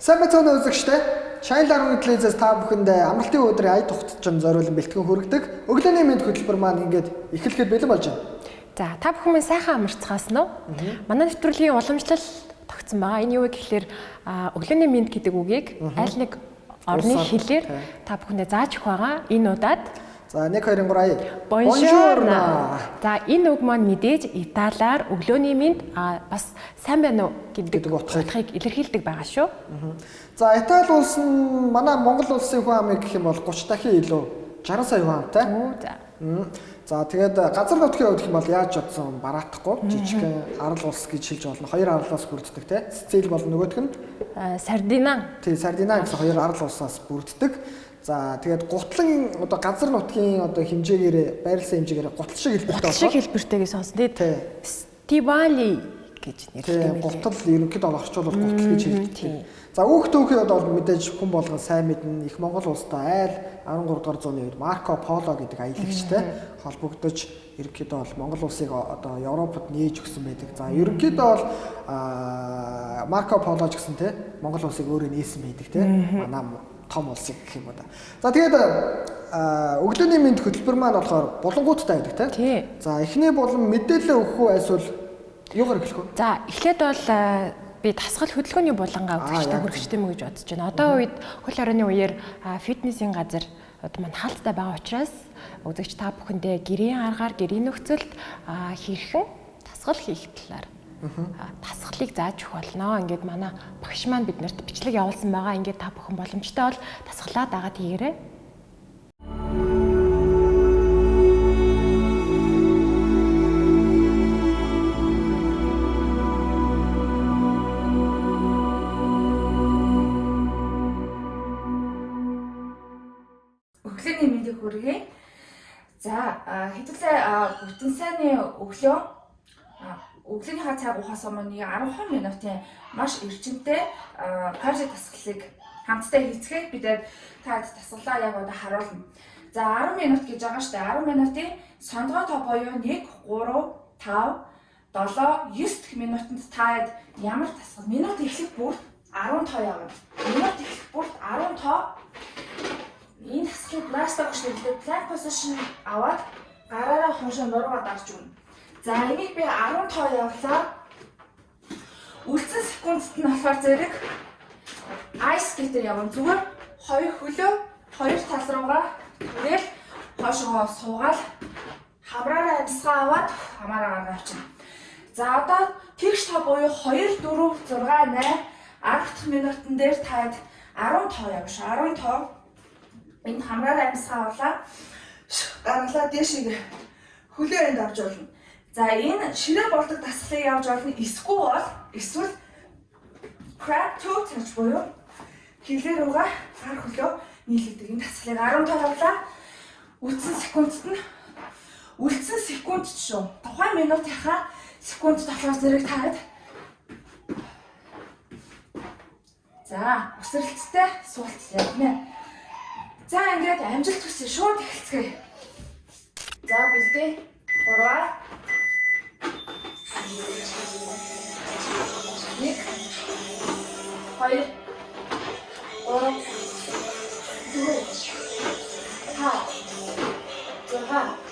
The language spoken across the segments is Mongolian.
Сайн мэцэн үзэгчтэй. Shine Darwin Televизээс та бүхэндээ амралтын өдрийн ая тухтчин зориулан бэлтгэн хүргэдэг. Өглөөний мэд хөтөлбөр маань ингээд эхлэхэд бэлэн болж байна. За та бүхэн минь сайхан амарцгаас нь манай нэвтрүүлгийн уламжлал тогтсон байгаа. Энэ юу вэ гэхээр өглөөний мэд гэдэг үгийг аль нэг орны хэлээр та бүхэндээ зааж өгөх байгаа. Энэ удаад за 1 2 3 Buongiorno. За энэ үг маань мэдээж Италиар өглөөний мэд бас сайн байна уу гэдэг утгыг илэрхийлдэг байгаа шүү. За Итали улс нь манай Монгол улсын хүн амыг гэх юм бол 30 дахин илүү 60 сая хүн амтай. За тэгээд газар нутгийн хувьд гэх юм бол яаж бодсон бараахгүй жижигхэн арал улс гэж хэлж болно. Хоёр арлаас бүрддэг те. Сицил бол нөгөөх нь Сардина. Тий, Сардина гэсэн хоёр арал улсаас бүрддэг. За тэгээд гутлан одоо газар нутгийн одоо хэмжээгээр байрласан хэмжээгээр гутал шиг хэлбэртэй байна. Шиг хэлбэртэйгээ сонсон. Тэгээд Стивали гэж нэрлэдэг юм. Гутал ерөнхийдөө орчуулбал гутал гэж хэлдэг. За хүүхдийн бол мэдээж хүн болгон сайн мэднэ. Их Монгол улстай айл 13 дугаар зууны үед Марко Поло гэдэг аялагчтай холбогдож ерөнхийдөө бол Монгол улсыг одоо Европод нээж өгсөн байдаг. За ерөнхийдөө бол Марко Поло ч гэсэн те Монгол улсыг өөрөө нээсэн байдаг те. Манай том улсыг гэх юм уу да. За тэгээд өглөөний мэд хөтөлбөр маань болохоор булангуудтай байдаг тийм. За эхний булан мэдээлэл өгөх үү эсвэл юугаар эхлэх вэ? За эхлээд бол би тасгал хөдөлгөөний булангаа үзэгчтэй хүргэжтэй мө гэж бодож байна. Одоо үед хөл хорионы үеэр фитнесийн газар одоо маань хаалттай байгаа учраас үзэгч та бүхэндээ гэрийн аргаар гэрийн нөхцөлд хэрхэн тасгал хийх талаар тасгалыг зааж өгөх болно. Ингээд манай багш маань биднэрт бичлэг явуулсан байгаа. Ингээд та бүхэн боломжтой бол тасгалаа дагаад хийгээрэй. Өглөөний мэндийг хүргэе. За хэдүүлээ бүтэн сайнны өглөө өглөөнийхөө цаг уухаас өмнө 12 минутын маш эрчимтэй карди тасгалыг хамтдаа хийцгээе. Бидэд таад тасгалаа яг одоо харуулна. За 10 минут гэж байгаа штэ. 10 минутын сондгоо тоо боёо 1 3 5 7 9 дэх минутанд таад ямар тасгал минут эхлэх бүр 10 тоо явна. Минут эхлэх бүр 10 тоо энэ тасгалыг пластик хөшлөлтөд plank position аваад гараараа хуушаа нуруугаад авч өгнө. За энийг би 10 тоо явуулаа. Үлдсэн секундт нь болохоор зэрэг ice skater явна. Зүгээр хоёр хөлөө хоёр тал руугаа тэгэл хоошоо суугаад хавраараа амьсгаа аваад хамаараа гаргаж авчихна. За одоо тэгш тоо буюу 2 4 6 8 10 дахь минутын дээр таад 10 тоо явш. 10 тоо энэ хамраараа амьсгаа авлаа. Гаргалаа дээшээ хөлөө энд авч болно. За энэ ширээ болдог тасгалыг явж болно. Эсвэл crab toe гэж буюу хилээр угаа гар хөлөө нийлүүлдэг энэ тасгалыг 10 тоо явлаа. Үлдсэн секунд шүү. Тухайн минутынхаа секунд болохоор зэрэг таад. За өсрэлттэй суулт явна. За ингээд амжилт хүсье шууд эхэлцгээе. За бэлдээ 3 1 2 3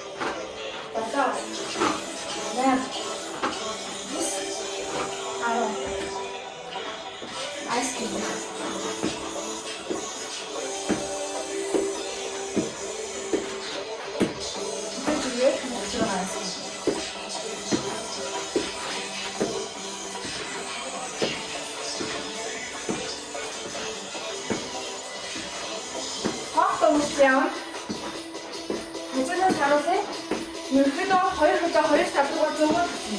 Хажуунаас харуулъя. Ерөнхийдөө 2 хөлөө 2 тал руугаа зөөгөө татна.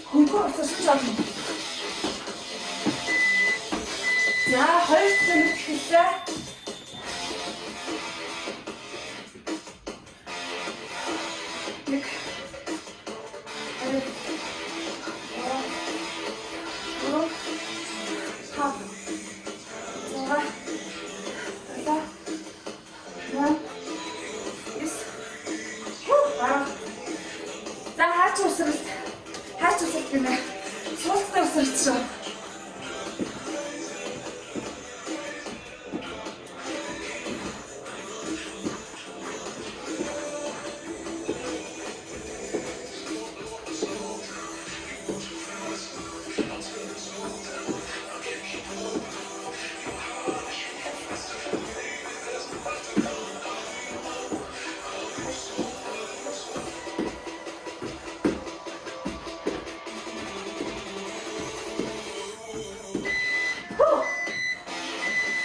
Хөнгөө уцаарч авна. За 2 минут эхэллээ. гинэ. Суустай усарч.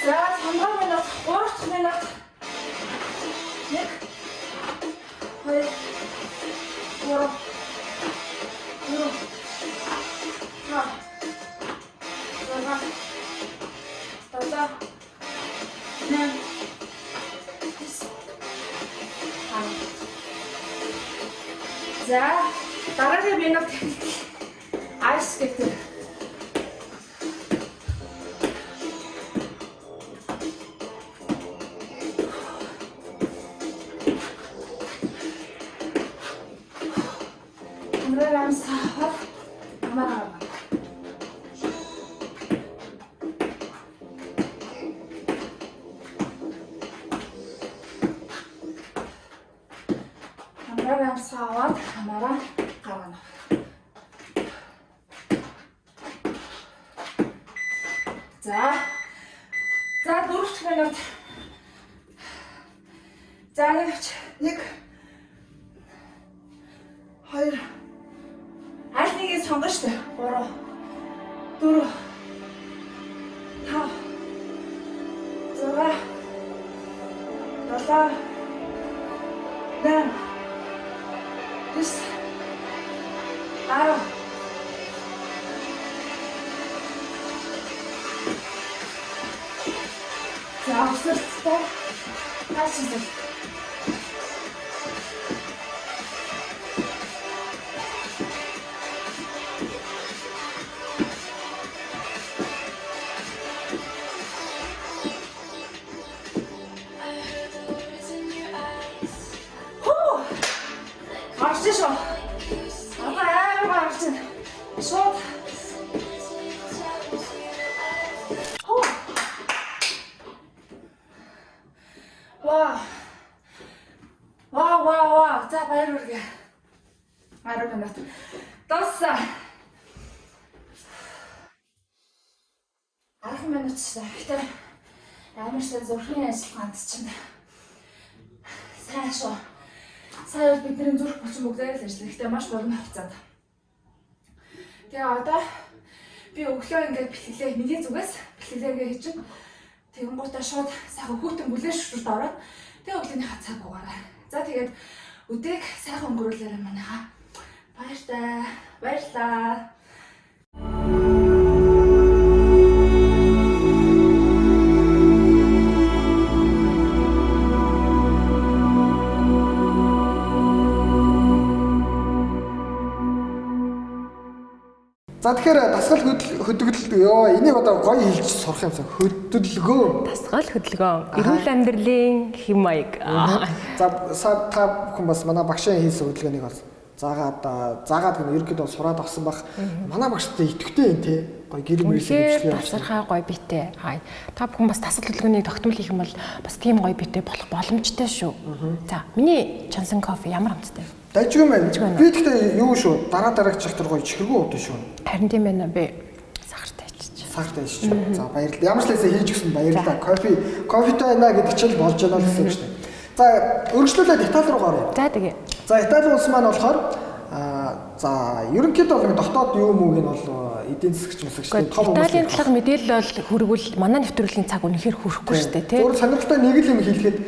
За 5 минут, 3 минут. 1 2 3 4 За дараагийн минут айс гэдэг. Камераа сахад амаа. Камераа сахад амаа гаргана. За 4 минут. За 1 2 аль нэгийг сонгоно шүү дээ. 3 4 5 6 7 8 9 10 За өсөлттэй хаашаа. Маршиш. Аа маршиш. Шот. Вау. За баяр хүргэе. 10 минут. Тосса. 10 минут шүү. Гэтэ ямар ч зурхны ажиллагаанд чинь сайн шүү. Сая бидний зүрх булчин бүгдээр л ажиллана. Гэтэ маш богино хугацаанд. Тэгээ одоо би өглөө ингээд бэлтгэлээ миний зүгээс бэлтгэлээгээ хийж тэгэнгүүтээ шууд сайхан хүүтэн бүлээн шүрт ороод тэгээ өглөөний хацааг угаарай. За тэгээд өдөг сайхан өнгөрүүлээрэй манайхаа. Баярлалаа. За тэгэхээр дасгал хөдөлгөл ёо энийг одоо гоё хэлж сурах юмсан хөдөлгөөн. Дасгал хөдөлгөөн. Эрүүл амьдралын хэм маяг. За та бүхэн бас манай багшийн хийсэн хөдөлгөөнийг бас заагаад гэнэ ерөнхийдөө сураад авсан бах. Манай багштай идэвхтэй юм те. Гоё гэр мөрөөр хөвчлээ. Тасархай гоё битэй. Та бүхэн бас дасгал хөдөлгөөнийг тогтмол хийх юм бол бас тийм гоё битэй болох боломжтой шүү. За миний Johnson Coffee ямар амттай? Дайжгүй мэн. Би тэгтээ юу шүү дараагч чагтар гоё чихэргүй удаа шүү. Харин тийм байна би сахартай ичиж. Сахартай ичиж. За баярлалаа. Ямар ч лээсээ хийж өгсөн баярлалаа. Кофетой байна гэдэг чинь болж байна гэсэн үг шүү дээ. За өргөжлүүлээд Итали руу гаръя. За тэгээ. За Итали улс маань болохоор за ерөнхийдөө бол дотоод юу мууг нь бол эдийн засагч мэсэгчдийн том хүмүүс. Италийн талах мэдээлэл бол хүргүүл манай нэвтрүүлгийн цаг үнэхээр хүрэхгүй шүү дээ тий. Зүгээр сонирхолтой нэг л юм хэлэхэд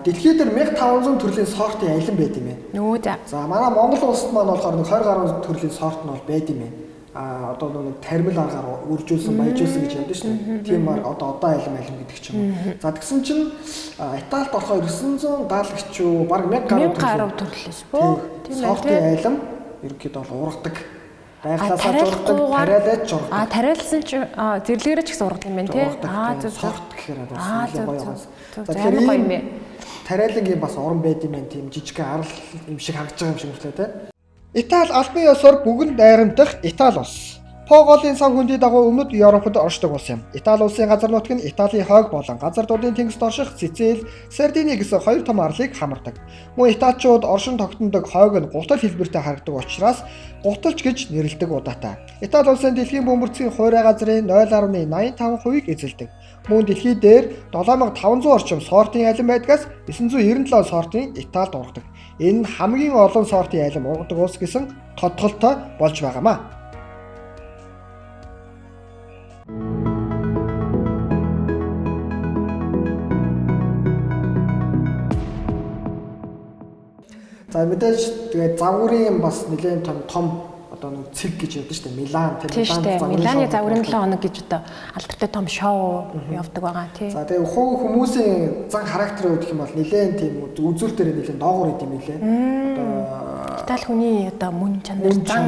дэлхийд 1500 төрлийн сортын алин байд юм байна. Нөө за. За манай Монгол улсад маань болохоор 20 гаруй төрлийн сорт нь бол байд юм байна. Одоо нэг тармил аргаар үржүүлсэн, баяжуулсан гэж яддаг шүү дээ. Тийм одоо алим гэдэг ч юм. За тэгсэн чинь Италид болохоор 970 ч баг 1000 гаруй төрлийн шүү. Тийм сортын алим ерөнхийдөө бол ургадаг. Байглаасаа зургадаг, тариалаад зургадаг. Тариалсан ч зэрлэгээрээ ч гэсэн ургадаг юм байна тий. Зөв сорт гэхээр одоо гоё байгаас. За тэгэхээр тариалангийн бас уран байд юм байна. Тийм жижиг арал юм шиг харагдаж байгаа юм шиг үлээ тий. Итали албан ёсоор бүгд найрамдах Итали улс. По голын сан хөндий дагуу өмнөд Европод оршдог улс юм. Итали улсын газар нутг нь Италийн хойг болон газар дуудын тэнгист орших Сициль, Сардини гэсэн хоёр том арлыг хамардаг. Мөн италичууд оршин тогтнодог хойг нь гутал хэлбэртэй харагддаг учраас гуталч гэж нэрлэдэг удаатай. Итали улсын дэлхийн бөмбөрцгийн хуурай газрын 0.85%-ийг эзэлдэг. Мөн дэлхий дээр 7500 орчим сортын алим байдгаас 997 сортын Италид ургадаг. Энэ нь хамгийн олон сортын алим ургадаг улс гэсэн тодголтой болж байгаамаа. За мэдээж тэгээд загварын бас нэлээд том одоо нэг цэг гэж яддаг шүү дээ. Милан Миланы загварын 7 хоног гэж одоо алдартай том шоу явдаг байгаа тий. За тэгээд хүмүүсийн зан характерыг гэх юм бол нэлээд тийм үзүүр дээр нэлээд доогуур идэм билээ. Одоо Итали хүний одоо мөн чанар зан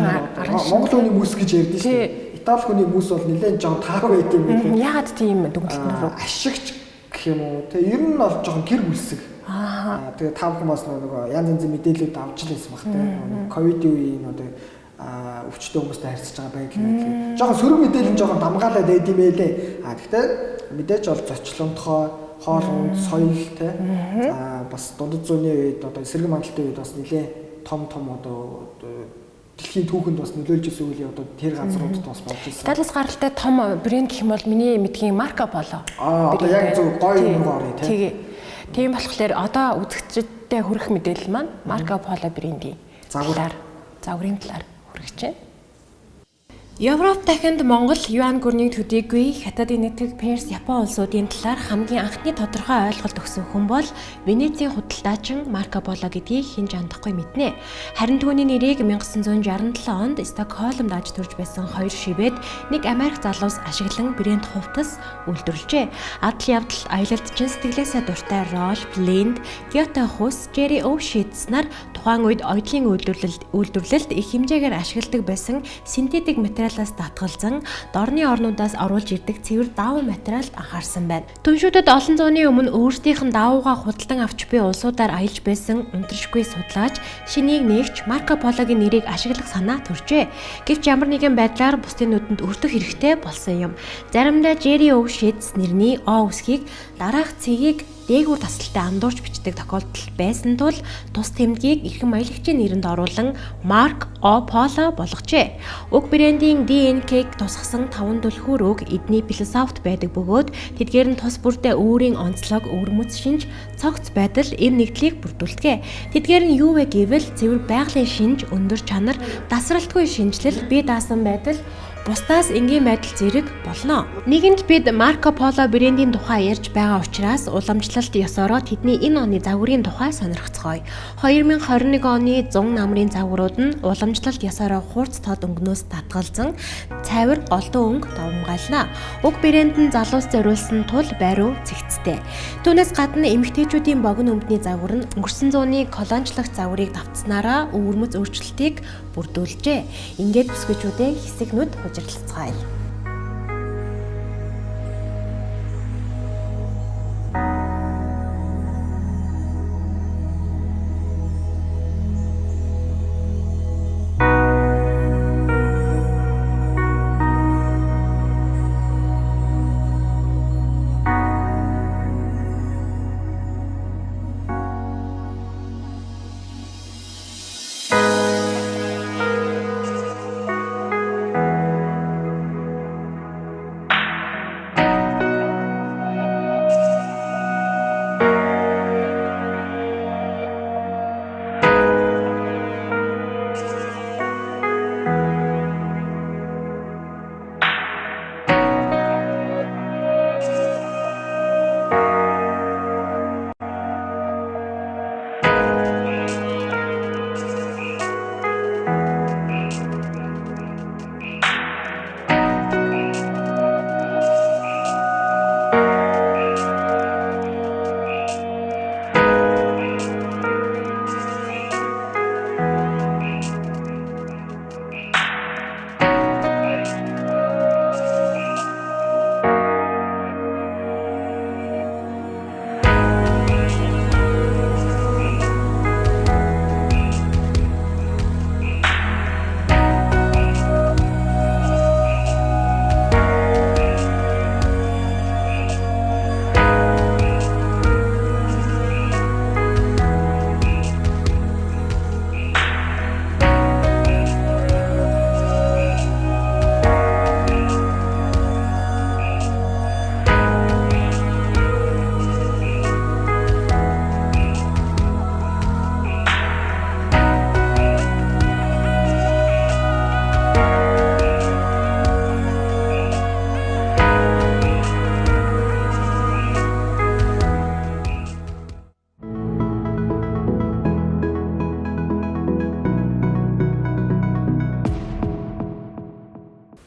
Монгол хүний мүс гэж ярьдэн шүү дээ. Итали хүний мүс бол нэлээд жоо таагүй байт юм билээ. Яагаад тийм дүгнэлт нь ашигч гэх юм уу. Тэгээд ер нь бол жоохон гэр бүлсэг. Тэгээд та бүхэн бас нөгөө янз янзын мэдээлэлүүд авч л байсан баг тийм. Ковидын үеийн одоо өвчтөе хүмүүстэй харьцаж байгаа байдлыг жоохон сөрөг мэдээлэл нь жоохон дамгаалаад байд юм байлээ. Гэхдээ мэдээж бол зочлонтхой, хоол унд, соёл те. За бас дундад зууны үед одоо эсрэг мандалтын үед бас нэлээ том одоо дэлхийн түүхэнд бас нөлөөлж ирсэн үеийн одоо тэр газруудад бас болж ирсэн. Италиас гаралтай том брэнд гэх юм бол миний мэдхийн Марко Поло. Одоо яг зөв гоё юм гоё тий. Тийм болохоор одоо үзэгчдэд хүрэх мэдээлэл маань Марко Поло брендийн загварын талаар хүргэж байна. Европ дахинд Монгол юан гүрний төдийгүй хятадын нэгтгэх Перс Япон улсуудын талаар хамгийн анхны тодорхой ойлголт өгсөн хүн бол Венецийн худалдаачин Марко Поло гэдгийг хэн ч андахгүй мэднэ. Харин түүний нэрийг 1967 онд Стокгольмд аж төрж байсан хоёр шивэд нэг Америк залуус ашиглан брэнд хувцас үйлдвэрлэжээ. Адал явдал аялалд чин сэтгэлээсээ дуртай Ролф Линд, Гёте Хус, Жерри Оушитс нар тухайн үед оёдлын үйлдвэрлэлд их хэмжээгээр ашигладаг байсан синтетик материалаас татгалзан дорны орнуудаас оруулж ирдэг цэвэр даавуу материалд анхаарсан байна. Түншүүдэд олон зууны өмнө өөрсдийнх нь даавуугаа худалдан авч буй улсуудаар аялж байсан унтрашгүй судлаач шинийг нээгч Марко Пологийн нэрийг ашиглах санаа төржээ. Гэвч ямар нэгэн байдлаар бусдын нүдэнд өртөх хэрэгтэй болсон юм. Заримдаа Жерри Оушитс нэрний О үсгийг дараах цэгийг дээгүүр тасалтай андуурч бичдэг тохиолдол байсан тул тус тэмдгийг эрхэм аялагчийн нэрэнд оруулан Марк О Поло болгожээ. Уг брендийн ДНК-г тусгасан 5 түлхүүр үг эдний философт байдаг бөгөөд тэдгээр нь тус бүрдээ өөрийн онцлог, өвөрмөц шинж, цогц байдал, эв нэгдлийг бүрдүүлдэг. Тэдгээр нь юу вэ гэвэл цэвэр байгалийн шинж, өндөр чанар, дасралтгүй шинжилэл, бие даасан байдал, бусдаас энгийн байдал зэрэг болно. Нэгэнт бид Марко Поло брендийн тухай ярьж байгаа учраас уламжлалт ёсороо тэдний энэ оны загварын тухай сонирхцгоё. 2021 оны 100 намрын загварууд нь уламжлалт ёсороо хурц тод өнгнөөс татгалзан цайвар голдон өнгө давмгайлна. Уг брэнд нь залуус зориулсан тул байруу цэгцтэй. Түүнээс гадна эмэгтэйчүүдийн богино өмдний загвар нь өнгөрсөн зууны колоничлогч загварыг давтснараа өвөрмөц өөрчлөлтийг бүрдүүлжээ. Ингээд бүсгүйчүүдээ хэсэг нүд хужирлацгаая.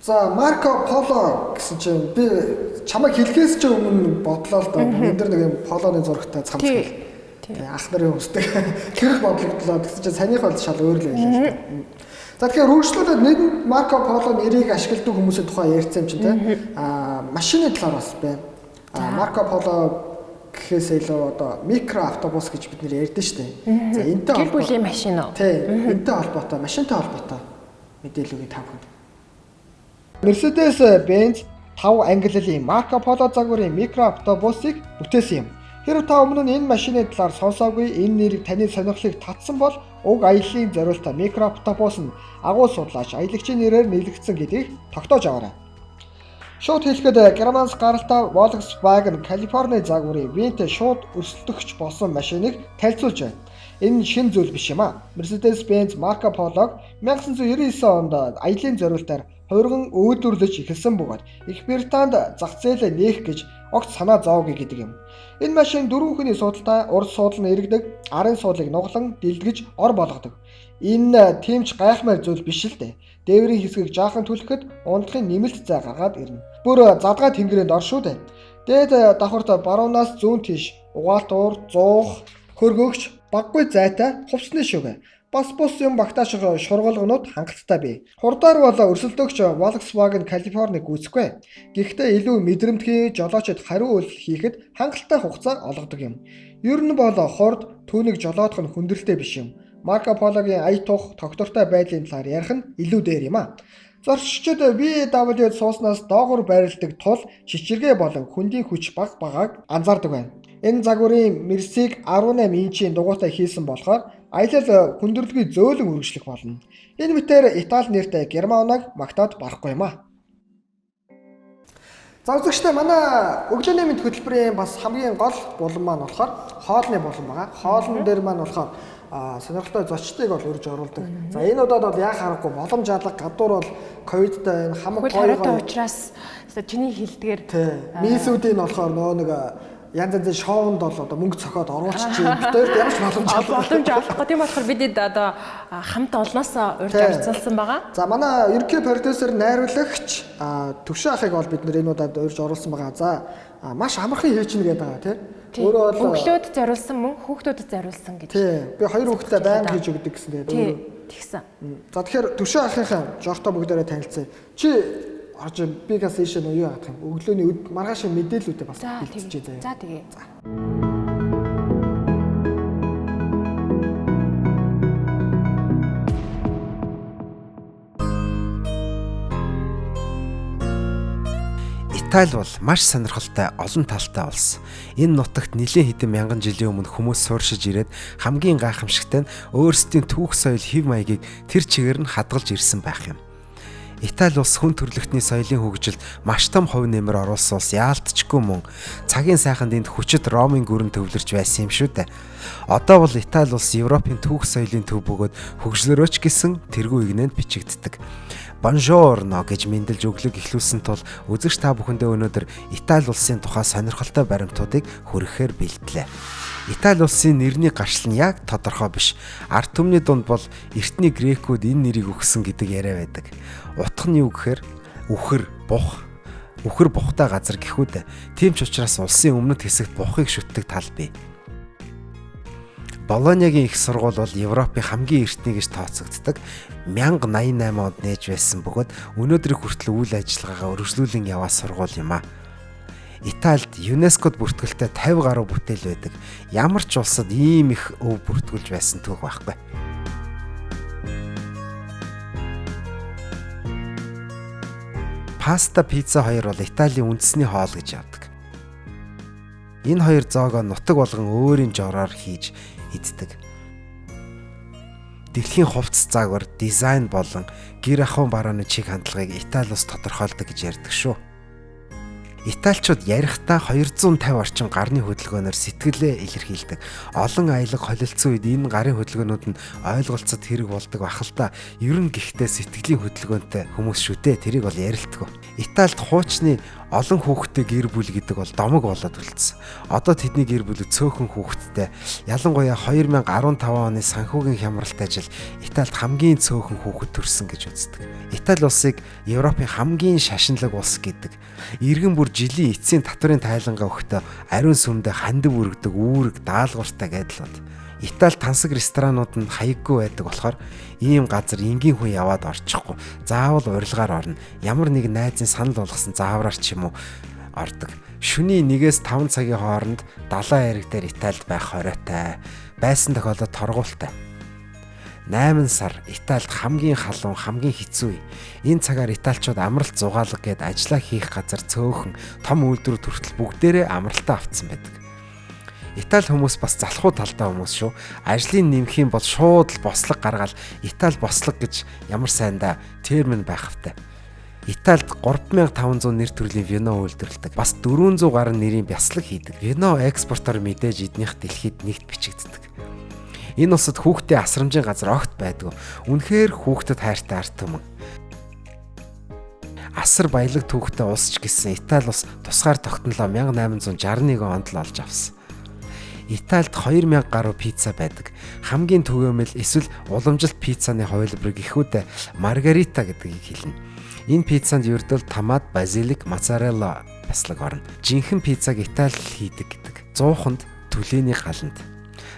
За Марко Поло гэсэн чинь би чамайг хэлхээс ч өмнө бодлоо л доо. Энд дэр нэг юм полоны зурагтай цамцгал. Тэгээ ах нарын өмсдөг. Тэр бодлогдлоо гэсэн чинь санийх бол шал өөр л байлаа л да. За тэгэхээр хөгжлөлөд нийгэм Марко Поло нэрийг ашигладаг хүмүүсийн тухай ярьсан юм чинь те. Машины талаар бас байна. Марко Поло гэхээс илүү одоо микро автобус гэж бид нэр ярьдэн шүү дээ. За энэтэй гэр бүлийн машин уу? Тийм. Энэтэй холбоотой, машинтай холбоотой мэдээлэлийг та бүхэнд. Mercedes-Benz 5 ангиллын Marco Polo загварын микро автобусыг бүтээсэн юм. Хэрэв та өмнө нь энэ машины талаар сонсоогүй, энэ нэрийг таны сонирхлыг татсан бол уг аяллаа зориулсан микро автобус нь агуу судлаач аялагчийн нэрээр нэрлэгдсэн гэдгийг тогтоож аваарай. Шууд хэлэхэд Германс гаралтай Volkswagen Калифорни загварын винт шууд өрсөлдөгч болсон машиныг танилцуулж байна. Энэ шинэ зүйл биш юм а. Mercedes-Benz Marco Polo 1999 онд аяллаа зориултаар хувирган үйлдвэрлэж эхэлсэн бөгөөд Их Британд зах зээлээ нээх гэж огт санаа зовоогүй гэдэг юм. Энэ машин 4 хүний суудалтай урд суудал нь иргэдэг, арын суулыг нуглан дэлгэж ор болгодог. Энэ тэмч гайхмаар зүйл биш л дээ. Дээврийн хэсгийг жаахан түлхэхэд унтахын нэмэлт зай гаргаад ирнэ. Бүр задгай тэнгэрээнд ор шүү дээ. Дээд давхарт баруунаас зүүн тийш угаалтуур, зуух, хөргөгч баггүй зайтай хувцсны шүгэ. Бас бус юм багтааш шургалгонууд хангалттай бий. Хурдаар бол өрсөлдөгч Volkswagen California гүйцэхгүй. Гэхдээ илүү мэдрэмтгий жолоочд хариу үйлдэл хийхэд хангалттай хугацаа олгодог юм. Ер нь бол хурд түүнийг жолоодох нь хүндрэлтэй биш юм. Marco Polo-гийн ая тух тогтвортой байдлын талаар ярих нь илүү дээр юм а. Зорчигчид BMW-д сууснаас доогуур байрладаг тул чичиргээ болон хүндийн хүч багааг анзаардаг байна. Энэ загварын Мерсиг 18 инчийн дугуйтай хийсэн болохоор аялал хүндрэлгүй зөөлөн үргэлжлэх болно. Энэ мэтээр Итали нэртэй Германыг магтаад барахгүй юм а. За үзэгчдээ манай өглөөний мэд хөтөлбөрийн бас хамгийн гол булан маань болохоор хоолны булан байгаа. Хоолн дээр маань болохоор сонирхолтой зочдыг бол урьж оруулдаг. За энэ удаад бол яа харахгүй боломж алга гадуур бол ковидтай энэ хамаг гойгоо учраас чиний хэлдгээр мисүүдийн болохоор нөө нэг янз янзын шоунд бол одоо мөнгө цохоод оруулчих чинь битээр ямар ч боломж авахгүй. Тийм болохоор бидэд одоо хамт олноос урьж орцолсон байгаа. За манай ерөнхий продюсер найруулагч Төвшин ахыг бол бид нэр энэ удаад урьж оруулсан байгаа. За маш амархан хийчихнэ гэдэг байгаа тийм. Өөрөө бол өглөөд зориулсан мөн хүүхдүүдэд зориулсан гэж. Тийм. Би хоёр хүүхдэд байнга хийж өгдөг гэсэн тэгээд тэгсэн. За тэгэхээр Төвшин ахынхаа жогтой бүгдээрээ танилцъя. Чи орж би гас ийш нь юу яах юм? Өглөөний маргааш мэдээллүүдээ бас хэлчихье заяа. За тэгээ. Итали бол маш сонирхолтой олон талтай улс. Энэ нутагт нэлээд хэдэн мянган жилийн өмнө хүмүүс сууршиж ирээд хамгийн гайхамшигтай нь өөрсдийн түүх соёл хэв маягийг тэр чигээр нь хадгалж ирсэн байх юм. Итали улс хүн төрөлхтний соёлын хөгжилд маш том хувь нэмэр оруулсан улс яалтчгүй мөн цагийн сайханд энд хүчит Ромын гүрэн төвлөрч байсан юм шүү дээ. Одоо бол Итали улс Европын түүх соёлын төв бөгөөд хөгжлөрөөч гэсэн тэргүй игнэнд бичигддэг. Buongiorno гэж мэндэлж өглөг эхлүүлсэн тул үзэгч та бүхэндээ өнөөдөр Итали улсын тухай сонирхолтой баримтуудыг хүргэхээр бэлдлээ. Итали улсын нэрний гарчил нь яг тодорхой биш. Ард түмний дунд бол эртний грекүүд энэ нэрийг өгсөн гэдэг яриа байдаг. Утга нь юу гэхээр үхэр, бух. Үхэр бухтай газар гэхүүд. Тийм ч учраас улсын өмнөд хэсэгт бухыг шүтдэг тал бий. Болоньягийн их сургууль бол Европын хамгийн эртний гэж тооцогддог. 1088 онд нээж байсан бөгөөд өнөөдрийг хүртэл үйл ажиллагаагаа өргөжлүүлэн яваа сургууль юм а. Италид ЮНЕСКОд бүртгэлтэй 50 гаруй бүтээл байдаг. Ямар ч улсад ийм их өв бүртгүүлж байсан түүх байхгүй. Паста, пицца хоёр бол Италийн үндэсний хоол гэж явдаг. Энэ хоёр зоогоо нутаг болгон өөрийн жороор хийж иддэг. Дэлхийн хувцас загвар, дизайн болон гэр ахуйн барааны чиг хандлагыг Итали улс тодорхойлдог гэж ярьдаг шүү. Италичууд ярихдаа 250 орчим гарны хөдөлгөөнөөр сэтгэлээ илэрхийлдэг. Олон аялал холилдсон үед энэ гарын хөдөлгөөнүүд нь ойлголцод хэрэг болдог бах л та. Ер нь гэхдээ сэтгэлийн хөдөлгөөнтэй хүмүүс шүү дээ. Тэрийг бол ярилтгүй. Италид хуучны Олон хүүхэдтэй гэр бүл гэдэг бол домог болоод үлдсэн. Одоо тэдний гэр бүл цөөхөн хүүхэдтэй. Ялангуяа 2015 оны санхүүгийн хямралт ажил Италид хамгийн цөөхөн хүүхэд төрсөн гэж үздэг. Итали улсыг Европын хамгийн шашинлаг улс гэдэг. Иргэн бүр жилийн эцсийн татврын тайлангаа өгөхдөө ариун сүмдээ хандив үргэдэг үүрэг даалгавартай гэдлүүд. Итали тансаг ресторанууд нь хаяггүй байдаг болохоор ийм газар энгийн хүн яваад орчихгүй. Заавал урилгаар орно. Ямар нэг найзын санал болгосон заавраар ч юм уу ордог. Шөнийн 1-5 цагийн хооронд далайн эрэг дээр Италид байх хоройтой. Байсан тохиолдолд торгуултай. 8 сар Италид хамгийн халуун, хамгийн хэцүү. Энэ цагаар италичууд амралт зугаалга гээд ажиллаа хийх газар цөөхөн том үйлдвэрүүд хүртэл бүгдээрээ амралтаа авцсан байдаг. Итали хүмүүс бас залхуу талдаа хүмүүс шүү. Ажлын нэмэх юм бол шууд л бослог гаргаад Итали бослог гэж ямар сайндаа термин байх хэвээр. Италид 3500 нэр төрлийн вино үйлдвэрлэдэг. Бас 400 гаруй нэрийн бяцлаг хийдэг. Вино экспортоор мэдээж эднийх дэлхийд нэгт бичигддэг. Энэ улсад хүүхдийн асрамжийн газар огт байдгүй. Үнэхээр хүүхдэд хайртай арт түмэн. Асар баялаг түүхтэй улс ч гэсэн Итали улс тусгаар тогтнолоо 1861 онд л олж авсан. Италид 2000 гаруй пицца байдаг. Хамгийн түгээмэл эсвэл уламжилт пиццаны хувилбарыг ихүүдээ маргарита гэдгийг хэлнэ. Энэ пиццанд ердөө томат, базилик, моцарелла бяцлаг орно. Жинхэнэ пиццаг Италид хийдэг гэдэг. 100-нд түлээний галанд.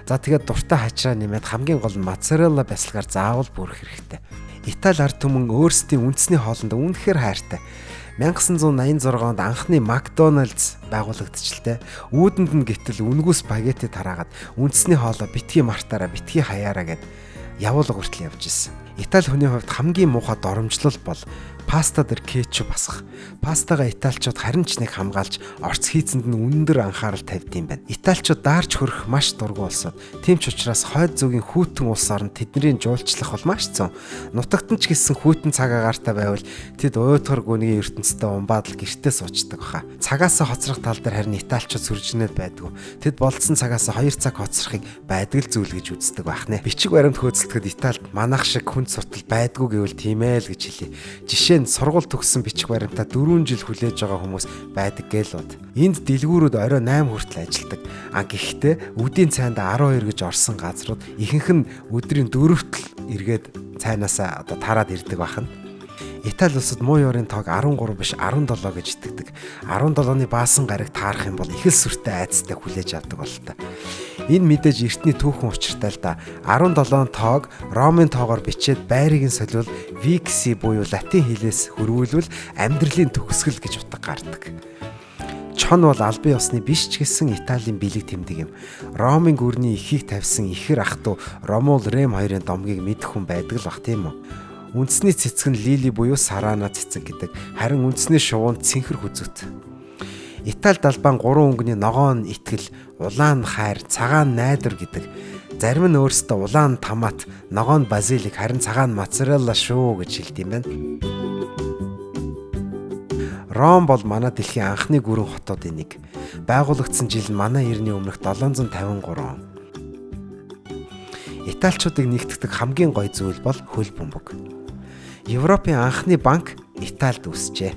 За тэгээд дуртай хачраа нэмээд хамгийн гол нь моцарелла бяцлагаар заавал бүрэх хэрэгтэй. Итали ард түмэн өөрсдийн үндэсний хоолнд үнэхээр хайртай. 1986 онд анхны Макдоналдс байгуулагдчихлээ. Үүдэнд нь гэтэл үнгүй спагетти тараагаад үндэсний хоолоо битгий мартаараа битгий хаяараа гэд явуулга хүртэл явж исэн. Итали хүний хувьд хамгийн муухай доромжлол бол паста дээр кетчуп асах. Пастагаа италичууд харин ч нэг хамгаалж орц хийцэнд нь өндөр анхаарал тавьдсан байна. Италичууд даарч хөрөх маш дургүй улсууд. Тийм ч учраас хойд зүгийн хүйтэн улс орнд тэдний жуулчлах бол маш цөм. Нутагт нь ч гэсэн хүйтэн цаг агаартай байвал тэд уйдгар гүнгийн ертөнцтэй умбаад л гэртээ суучдаг баха. Цагаас хоцрох тал дээр харин италичууд сүржнээд байдгүй. Тэд болцсон цагаас 2 цаг хоцрохыг байдаг л зүйл гэж үздэг байх нэ. Бичиг баримт хөөцөлдөхөд Италид манайх шиг хүн суртал байдгүй гэвэл тийм ээ л гэж хэлье. Жишээ нь сургууль төгссөн бичиг баримтаа 4 жил хүлээж байгаа хүмүүс байдаг гэлүүд. Энд дэлгүүрүүд орой 8 хүртэл ажилладаг. Гэхдээ үдийн цайнд 12 гэж орсон газрууд ихэнх нь өдрийн 4-т л эргээд цайнаасаа тараад ирдэг бахан. Итали улсад муу ёрын тоог 13 биш 17 гэж итгэдэг. 17-ны баасан гариг таарах юм бол их л сүртэй айцтай хүлээж авдаг бололтой. Энэ мэдээж эртний түүхэн учиртай л да. 17 тоог Ромын тоогоор бичээд байрыг нь солиул Vixi буюу латин хэлээс хөрвүүлвэл амьдралын төгсгөл гэж утга гардаг. Чон бол албан ёсны биш ч гэсэн Италийн бэлэг тэмдэг юм. Ромын гүрний ихийг тавьсан ихэр ах トゥ Ромул Рем хоёрын домгийг мэдэх хүн байдаг л бах тийм үү? Үндэсний цэцэг нь лили буюу сарана цэцэг гэдэг. Харин үндэсний шувуунд цэнхэр хүзүүт. Итали далбаан 3 өнгөний ногоон итгэл, улаан хайр, цагаан найдвар гэдэг. Зарим нь өөрсдөө улаан томат, ногоон базилик, харин цагаан моцарелла шүү гэж хэлдэг юм байна. Ром бол манай дэлхийн анхны гүрэн хотуудын нэг. Байгуулагдсан жил нь манай эртний өмнөх 753 он. Италичуудыг нэгтгэдэг хамгийн гоё зүйл бол хөл бөмбөг. Европын анхны банк Италид үүсжээ.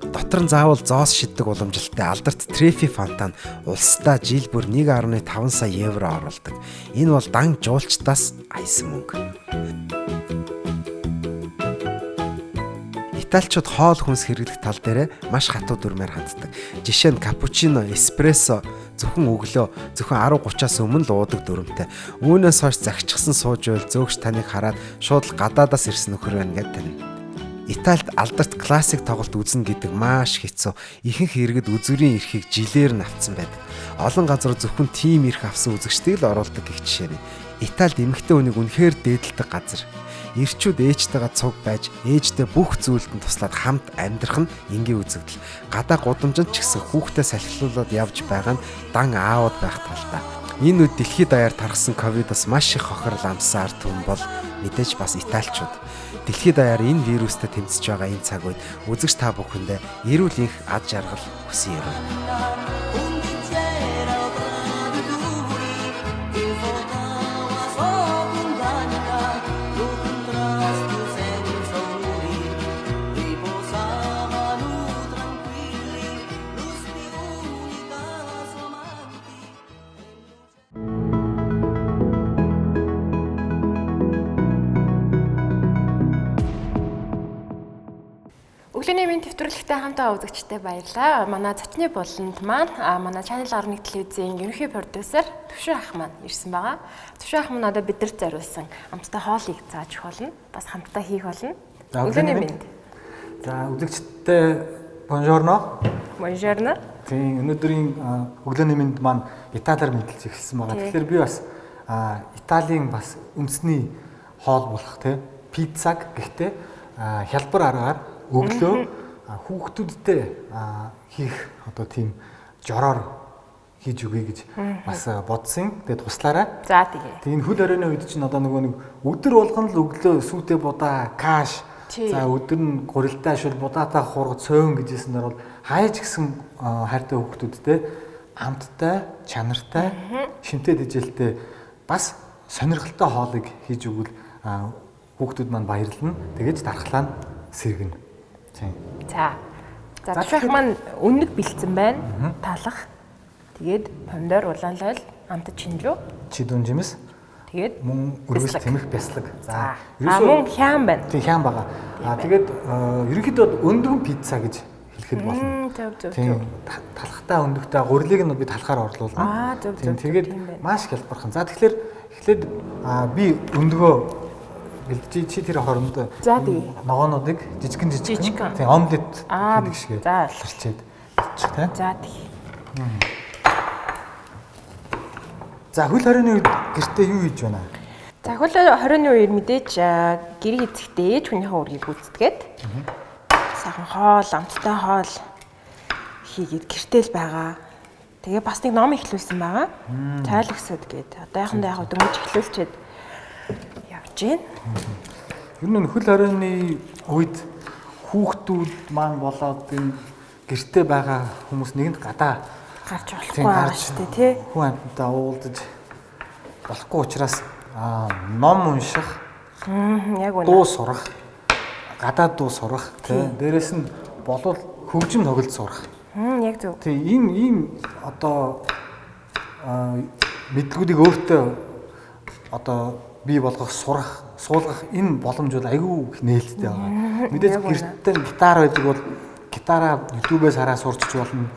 Дотор нь заавал зоос шиддэг уламжлалтай алдарт Трефи фонтан улсдаа жил бүр 1.5 сая евро оруулдаг. Энэ бол дан жуулчдаас айсан мөнгө. Италичууд хоол хүнс хэрэглэх тал дээр маш хатуу дүрмээр ханддаг. Жишээ нь капучино, эспрессо зөвхөн өглөө зөвхөн 10:30-аас өмнө л уудаг дүрмтэй. Үүнээс хойш загчсан сууж байл зөөгч таныг хараад шууд гадаадаас ирсэн нөхөр байна гэдэг тань. Италид алдарт классик тоглолт үзнэ гэдэг маш хэцүү. Ихэнх иргэд үзүүрийн эрхийг жилээр нь авцсан байдаг. Олон газар зөвхөн тим эрх авсан үзэгчдийг л оруулдаг гэх жишээ. Италид эмэгтэй хүнийг үнэхээр дээдэлдэг газар. Ирчүүд ээжтэйгээ цуг байж, ээжтэй бүх зүйлд нь туслаад хамт амьдрах нь энгийн үзэгдэл. Гадаа гудамжинд ч гэсэн хүүхдээ салхилуулаад явж байгаа нь дан аауд байх талдаа. Энэ үед дэлхийд даяар тархсан ковидос маш их хохирол амссан ард түмэн бол мэдээж бас италичууд. Дэлхийд даяар энэ вирустэй тэмцэж байгаа энэ цаг үед үзэгч та бүхэндээ эрүүл энх ад жаргал хүсье. Өглөөний мэнд нэвтрүүлэгтэй хамтаа үзэгчтэй баярлалаа. Манай Цочны болонд маань манай Channel 11 телевизийн ерөнхий продюсер Төвшин ах маань ирсэн байгаа. Төвшин ах маань одоо бидэрт зориулсан амттай хоолыг зааж өгөх болно. Бас хамтдаа хийх болно. Өглөөний мэнд. За үзэгчтэй бонжорно. Бонжорно. Тийм өнөөдрийн өглөөний мэнд маань Италиар мэдлж эхэлсэн байгаа. Тэгэхээр би бас Италийн бас үндэсний хоол болох тийм пиццаг гэхдээ хялбар аргаар өглөө хүүхдүүдтэй хийх одоо тийм жороор хийж өгье гэж бас бодсон. Тэгээд туслаарай. За тэгээ. Тийм хөл оройны үед чинь одоо нөгөө нэг өдөр болгон л өглөө сүйтэй будаа, каш, за өдөр нь гурилтай шил будаатай хургад цөөн гэжсэнээр бол хайж гисэн хайртай хүүхдүүдтэй амттай, чанартай, шинтэй тэжээлтэй бас сонирхолтой хоолыг хийж өгвөл хүүхдүүд маань баярлна. Тэгээд дархлаа нь сэргэнэ. Тийм. За. За төвших маань үнэг бэлдсэн байна. Талах. Тэгээд помидор, улаанлал, амтд чинжүү, чидүүн жимс. Тэгээд мөн өргөс тэмэх бясалгаг. За. Мөн хяан байна. Тийм хяан байгаа. Тэгээд ерөнхийдөө өндгөн пицца гэж хэлэхэд болно. Тийм. Талхтай өндөгтэй гурилыг нь би талхаар орлуулна. Тийм. Тэгээд маш хялбархан. За тэгэхээр эхлээд би өндгөө бэлдэж чи тэр хооронд ногоонуудыг жижигэн тийм омлет хийх шиг зарчээд болчих тийм. За тий. За хөл хорионы үед гэртээ юу хийж байна? За хөл хорионы үед мэдээж гэрийн эзэгтэй ээж хүнийхээ үргийг гүйцэтгээд сайхан хоол, амттай хоол хийгээд гэртэл байгаа. Тэгээ бас нэг ном ихлүүлсэн байгаа. Цайл өсөд гээд одоохондоо яг дөнгөж ихлүүлчихэд явж байна. Ер нь хөл хорионы үед хүүхдүүд маань болоод энэ гэртээ байгаа хүмүүс нэгэнд гадаа гарч болохгүй байгаа шүү дээ тий. Хүн амьтантай уулзаж болохгүй учраас ном унших, яг үнэ. Дуу сурах, гадаад дуу сурах тий. Дээрээс нь болов хөгжим тоглож сурах. Яг зөв. Тий ийм одоо мэдлгүүдийг өөртөө одоо бий болгох, сурах, суулгах энэ боломж бол айгүй их нээлттэй байгаа. Мэдээж гэртээ гитар байдаг бол гитараа YouTube-ээс хараа сурч болно.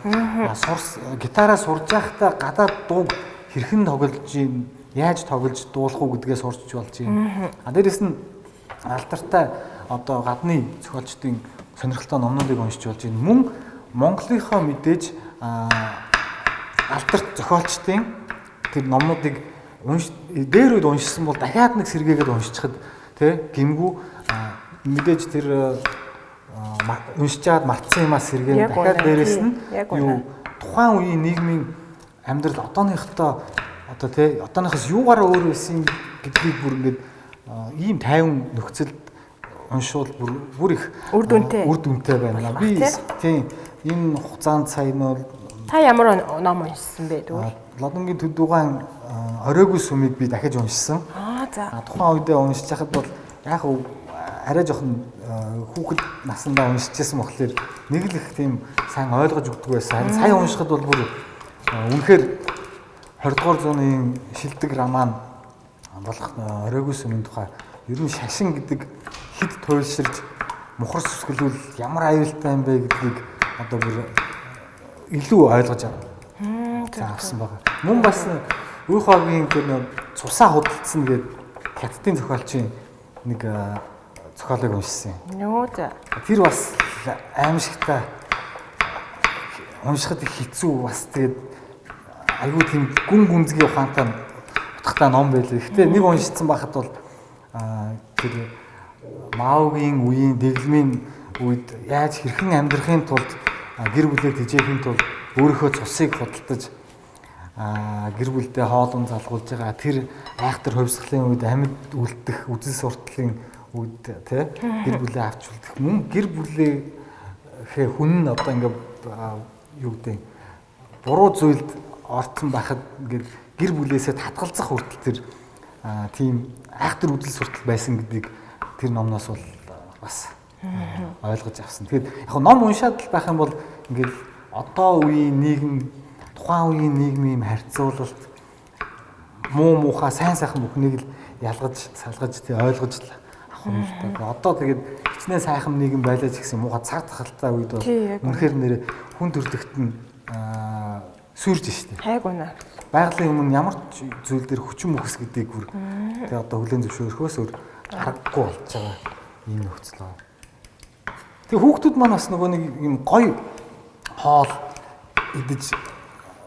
Гитараа сурж байхдаа гадаад дууг хэрхэн тоглож юм, яаж тоглож дуулах уу гэдгээ сурч болж юм. Дээрээс нь алдартай одоо гадны зохиолчдын сонирхолтой номнуудыг уншиж болж байна. Мөн Монголынхоо мэдээж алдарт зохиолчдын тэр номнуудыг дээр үед уншсан бол дахиад нэг сэргээгээд уншчихад тий гимгүү мэдээж тэр уншчаад мартсан юмас сэргээ дахиад дээрээс нь юу тухайн үеийн нийгмийн амьдрал одооныхтой одоо тий одооныхоос юугаараа өөр байсан гэдгийг бүр ингээд ийм тайван нөхцөлд уншвал бүр их үр дүнтэй байна. Би тий энэ хугацаанд сая нь бол та ямар ном уншсан бэ дүү? Лодонгийн Төдүгаан оройгүй сүмийг би дахиж уншсан. За. Тухайн үедээ уншиж байхад бол яг арай жоохон хүүхэд насндаа уншижсэн болохоор нэг л их тийм сайн ойлгож өгдөг байсан. Сая уншихад бол бүр үнэхээр 20 дугаар зууны шилдэг роман болох оройгүй сүмийн тухай ер нь шашин гэдэг хэд туйлширж мухар сүсгэлүүл ямар аюултай юм бэ гэдгийг одоо бүр илүү ойлгож авсан байгаа. Мөн бас Үйхогийн тэр цусаа худалдсан гэдэг хятадын зохиолчийн нэг зохиолыг уншсан юм. Тэр бас аимшигтай уншихад их хэцүү бас тэгээд айгүй тийм гүн гүнзгий ухаантай утгатай ном байлээ. Гэхдээ нэг уншицсан байхад бол тэр Маогийн үеийн дэглэмийн үед яаж хэрхэн амьдрахын тулд гэр бүлээ тэжээхийн тулд өөрийнхөө цусыг худалдаж гэр бүлдээ хоолун залгуулж байгаа тэр айхтар хувьсгалын үед амьд үлдэх үзэл суртлын үед тий гэр бүлээ авч үлдэх мөн гэр бүлээхээ хүн нь одоо ингээд юу гэдэг буруу зүйлд орцсон байхад ингээд гэр бүлээсээ татгалзах хүртэл тэр тийм айхтар үзэл суртал байсан гэдгийг тэр номноос бол бас ойлгож авсан. Тэгэхээр яг ном уншаад байх юм бол ингээд одоо үеийн нийгэм тухайн үеийн нийгмийн харьцуулалт муу муухай сайн сайхан бүхнийг л ялгаж салгаж тий ойлгож авах хөрвүүлдэг. Одоо тэгээд хичнээн сайхан нийгэм байлаа ч гэсэн муухай цаг тахалтай үед бол үнэхээр нэрээ хүн төрлөخت нь сүрж штэ. Хайг унаа. Байгалийн өмнө ямар зүйл дээр хүчин мөхс гэдгийг бүр тэгээд одоо хүлэн зөвшөөрөхөөс өөр харагдахгүй болж байгаа ийм нөхцөл байна. Тэгээ хүүхдүүд маань бас нөгөө нэг юм гоё хоол идэж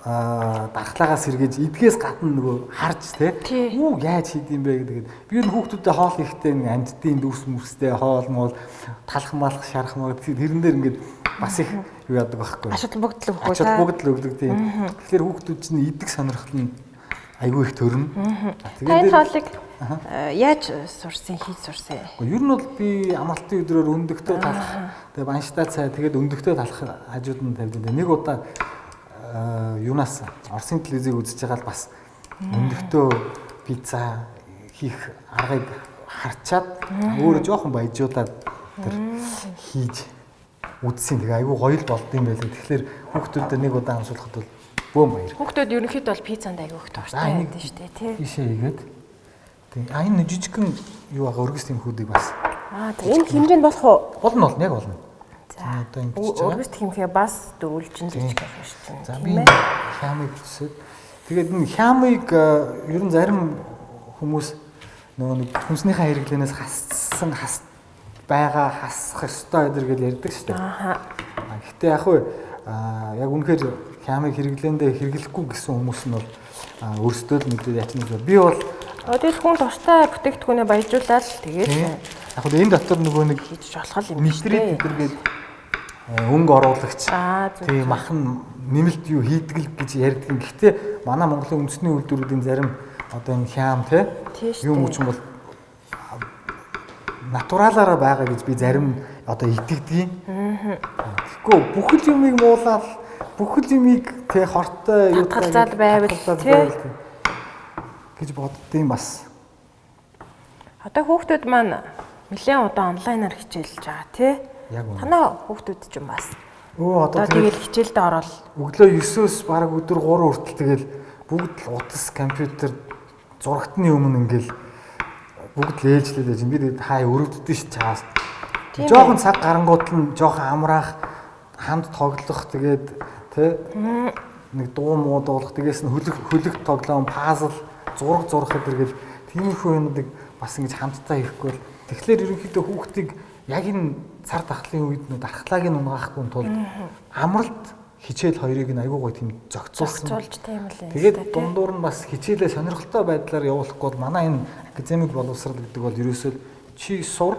дархлаагаас сэргээж идгээс гадна нөгөө харж те юу яаж хийдэм бэ гэдэг. Би энэ хүүхдүүдэд хоол ихтэй нэг амьдтын дүрс мөрстэй хоол моол талах малах шарах маа тэрэн дээр ингээд бас их юу яадаг байхгүй. Ачаал бүгдл өгөхгүй. Ачаал бүгдл өгдөг тийм. Тэгэхээр хүүхдүүд чинь идэх сонирхол нь айгүй их төрнө. Тэгээд хоолыг яаж сурсан, хийж сурсан? Ер нь бол би амралтын өдрөөр өндөгтөө талах. Тэгээд банштай цай тэгээд өндөгтөө талах хажууд нь тавьдаг. Нэг удаа юунаас Оросын телевизийг үзэж байгаа л бас өндөгтөө пицца хийх аргыг харчаад өөрөө жоохон баяжуулаад тэр хийж үзсэн. Тэгээ айгүй гоё л болдсон байлээ. Тэгэхээр хүүхдүүдэд нэг удаа амсуулахад бол бөөм баяр. Хүүхдүүд ерөнхийдөө бол пиццанд айгүй их дуртай байдаг шүү дээ, тий. Ишээ хийгээд. Тэгээ энэ жижигхэн юу байгаа өргөс тэмхүүдийг бас. Тэгээ энэ хэмжээнд болох уу? Болно яг болно. За одоо ингэж байгаа. Өргөс тэмхээ бас дөрвөлжин жижиг байх шүү дээ. За би хямыг төсөөд. Тэгээд энэ хямыг ер нь зарим хүмүүс нөгөө нэг хүнснийхээ хэрэглэнээс хассан хасах ёстой гэдэр гэж ярьдаг шүү дээ. Гэхдээ яг уу яг үнэхээр хямыг хэрэглэндээ хэрэглэхгүй гэсэн хүмүүс нь бол өөрсдөө л мэдээд ячна гэж. Би бол тэгэл хүн тустай бүтээгдэхүүнээ баяжуулаад тэгээд яг уу энэ дотор нөгөө нэг хийж болох юм шүү дээ. Нитрит өнгө оруулагч тийм махан нэмэлт юу хийдэг л гэж ярьдаг. Гэхдээ манай Монголын үндэсний үйлдвэрүүдийн зарим одоо энэ хям юм үуч юм бол натуралаараа байгаа гэж би зарим одоо итгэдэг. Тэгэхгүй бүхэл юмыг муулаад бүхэл юмыг хортой юу татгалзаад байвал гэж боддtiin бас. Одоо хүүхдүүд маань нэлээд удаа онлайнаар хичээлж байгаа тий. Танаа хүүхдүүд ч юм бас. Одоо тэгэл хичээлдээ ороод өглөө 9-өөс бараг өдөр 3 хүртэл тэгэл бүгд л утас компьютер зурагтны өмнө ингээл бүгд л ээлжлээд байж би тэгээд хаа өрөвддөг ш чаас. Жохон цаг гарангууд нь жохон амраах, хамт тоглох тэгээд тэ нэг дуу муу дуулах тэгээс нь хөлөг тоглоом, пазл, зураг зурах гэдэргээл тиймэрхүү юмнуудыг бас ингэж хамтдаа хийхгүй бол тэгэхээр ерөнхийдөө хүүхдийг яг энэ цар тахлын үед нөө дархлааг нь унгаахгүй тулд амралт хичээл хоёрыг нь айгүй гоё тийм зохицуулж тийм үлээ. Тэгээд дундуур нь бас хичээлээ сонирхолтой байдлаар явуулахгүй бол манай энэ академик боловсрал гэдэг бол ерөөсөө чи сур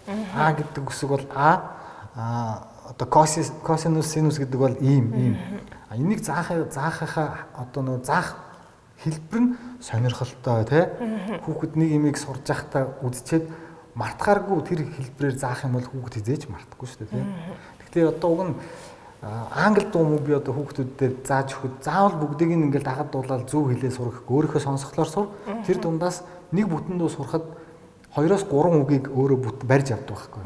А гэдэг үсэг бол одоо косинус синус гэдэг бол ийм. Энийг заахаа одоо нөө заах хэлбэр нь сонирхолтой тий. Хүүхэд нэг имийг сурж байхдаа үдчихэд мартахааргүй тэр хэлбэрээр заах юм бол хүүхэд хизээж мартахгүй шүү дээ тий. Тэгэхээр одоо уг нь англи дуу муу би одоо хүүхдүүдэд зааж өгөхөд заавал бүгдийг ингээл дагад дуулаад зөв хэлээ сурах өөрийнхөө сонсголоор сур. Тэр дундаас нэг бүтэн дуу сурахад 2-3 үгийг өөрөө барьж авдаг байхгүй.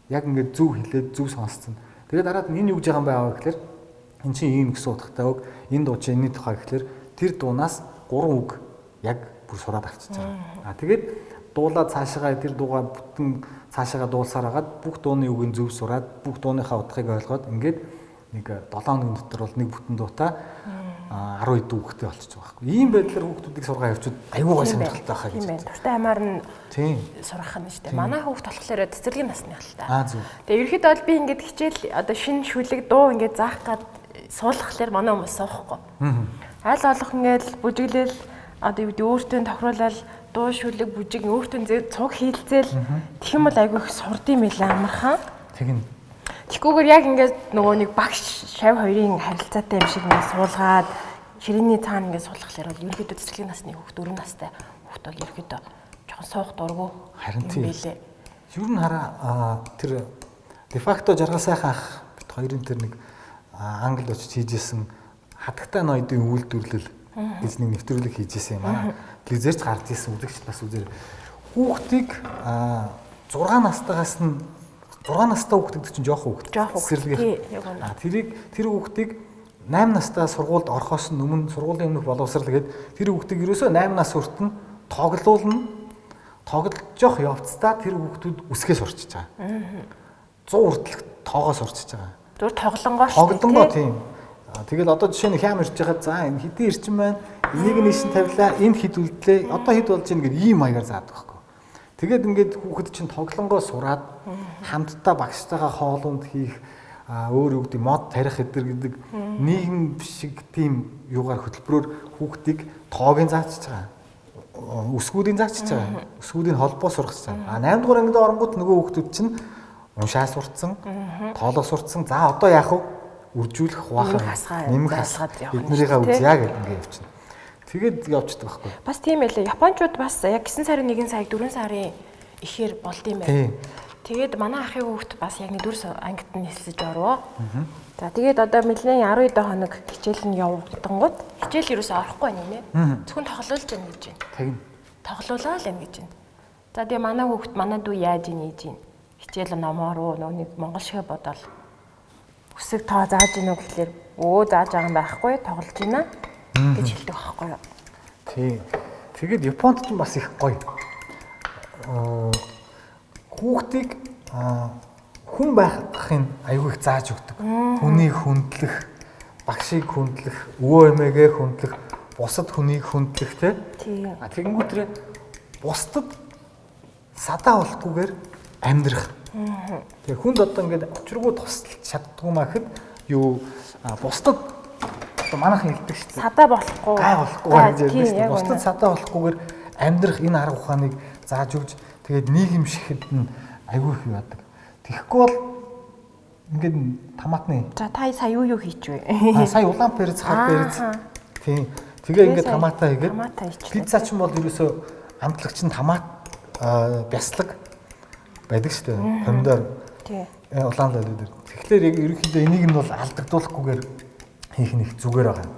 Яг ингээд зөв хэлээд зөв сонсцсон. Тэгээд дараад нь энэ юу гэж байгаа юм бэ гэхээр эн чинь ийм гэсэн утгатай үг. Энэ дуу чинь энэний тухай гэхээр тэр дуунаас 3 үг яг бүр сураад авчиж байгаа. Тэгээд дуулаад цаашаа тэр дуугаа бүтэн цаашаа дуулсаар хагаад бүх дууны үгийг зөв сураад бүх дууныхаа утгыг ойлгоод ингээд нэг 7 хоногийн дотор бол нэг бүтэн дуутай 10 эд үгтэй болчихж байгаа байхгүй. Ийм байдлаар хүүхдүүдийг сургаа явуучууд аюу гой сонирхолтой байхаа гэж. Тийм байна. Туртай хамаар нь сурах нь шүү дээ. Манай хүүхд болохоор цэцэрлэгийн насны л та. Тэгээ ерөөхдөө бол би ингээд хичээл одоо шинэ шүлэг дуу ингээд заах гад суулгахлаар манай хүмүүс суухгүй. Аль болох ингээд бүжиглэл одоо юу гэдэг өөртөө тохируулаад дуу шүлэг бүжиг өөртөө цуг хийлцээл тэгэх юм бол аюу их сурдсан байлаа амархан. Тэгнь. Тэгхгүйгээр яг ингээд нөгөө нэг багш шав хоёрын харилцаатай юм шиг ингээд суулгаад ширээний цаана ингээд суулгахлаар бол ерөөдөө цэцэрлэгийн насны хүүхд 4 настай хүүхд бол ерөөдөө жоохон суух дургу. Харин тийм. Ер нь хараа тэр дефакто жаргал сайхан ах бит хоёрын тэр нэг англи очиж хийжсэн хатагтай ноёдын үйлдвэрлэл гэж нэг нэвтрүүлэг хийжсэн юм аа. Телевизэрч гарч ирсэн үзэгчд бас үзэр хүүхдийг 6 настайгаас нь 6 настай хүүхдүүд чинь жоох хүүхд. Тэрийг тэр хүүхдийг 8 настай сургуульд орохоос өмнө сургуулийн өмнөх боловсрал гээд тэр хүүхдийг ерөөсөө 8 нас хүртэл тоглуулна. тоглож явцдаа тэр хүүхдүүд үсгээ сурчиж байгаа. 100 хүртэлх тоогоо сурчиж байгаа. Зүгээр тоглонгоо Тоглонгоо тийм. Тэгэл одоо жишээ нь хям ирж байхад за энэ хэдийн ирчин байна. Энийг нэшин тавилаа, энд хэд үлдлээ. Одоо хэд болж ийн гэдэг ийм маягаар заадаг байхгүй. Тэгээд ингээд хүүхэд чинь тоглонгоо сураад хамтдаа багштайгаа хоолунд хийх өөр үг гэдэг мод тарих гэдэг нийгэм шиг тийм юугаар хөтөлбөрөөр хүүхдийг тоогийн заачиж байгаа. Өсгүүдийн заачиж байгаа. Өсгүүдийн холбоо сургаж байгаа. 8 дугаар ангид оронгууд нөгөө хүүхдүүд чинь уншаа сурцсан, тоолоо сурцсан. За одоо яах вэ? Үржүүлэх хуваахаа нэмэх хасгаад биднэрийгээ үзье гэдэг ингээд явчихна. Тэгээд явчихдаг байхгүй. Бас тийм байлаа. Японочууд бас яг 9 сарын 1 сая 4 сарын ихээр болд юм байна. Тэгээд манай ахын хүүхд бас яг 4 ангид нь хэлсэж орвоо. За тэгээд одоо нэлээд 12 хоног хичээл нь явагдангууд хичээл юусоо орохгүй нэ. Зөвхөн тоглуулж яана гэж байна. Тэгнь. Тоглуулаа л юм гэж байна. За тэгээд манай хүүхд манай дүү яаж ийж байна. Хичээл номоор нэг монгол шиг бодоол үсэг тоо зааж гинөө гэхлээр зааж байгаа юм байхгүй тоглож гинэ гэж хэлдэг байхгүй юу. Тийм. Тэгээд Японд ч бас их гоё. Хүүхдийг хүн байхын аягүй их зааж өгдөг. Хүнийг хүндлэх, багшийг хүндлэх, өвөө эмээгээ хүндлэх, бусад хүнийг хүндлэх тийм. Тэгэнгүүтрээ бусдад садаа болохгүйгээр амьдрах. Тэгээ хүнд одоо ингээд очиргуу тусалж чаддгүй махэд юу бусдад одоо манайхан хэлдэг шүү дээ. Садаа болохгүй. Гай болохгүй гэж ярьдаг шүү дээ. Бусдад садаа болохгүйгээр амьдрах энэ арга ухааныг зааж өгч тэгээд нийгэм шихэд нь аягүй их яадаг. Тэгэхгүй бол ингээд томатны. За та сая юу хийчихвэ? Сая улаан перец, хар перец. Тийм. Тэгээ ингээд томатаа хийгээд пицца ч юм бол ерөөсөө амтлагч нь томат бяслаг байдаг шүү дээ. Помидор. Тий. Улаан лалуу дээр. Тэгэхээр яг ерөнхийдөө энийг нь бол алдагдуулахгүйгээр хийх нэг зүгээр байгаа.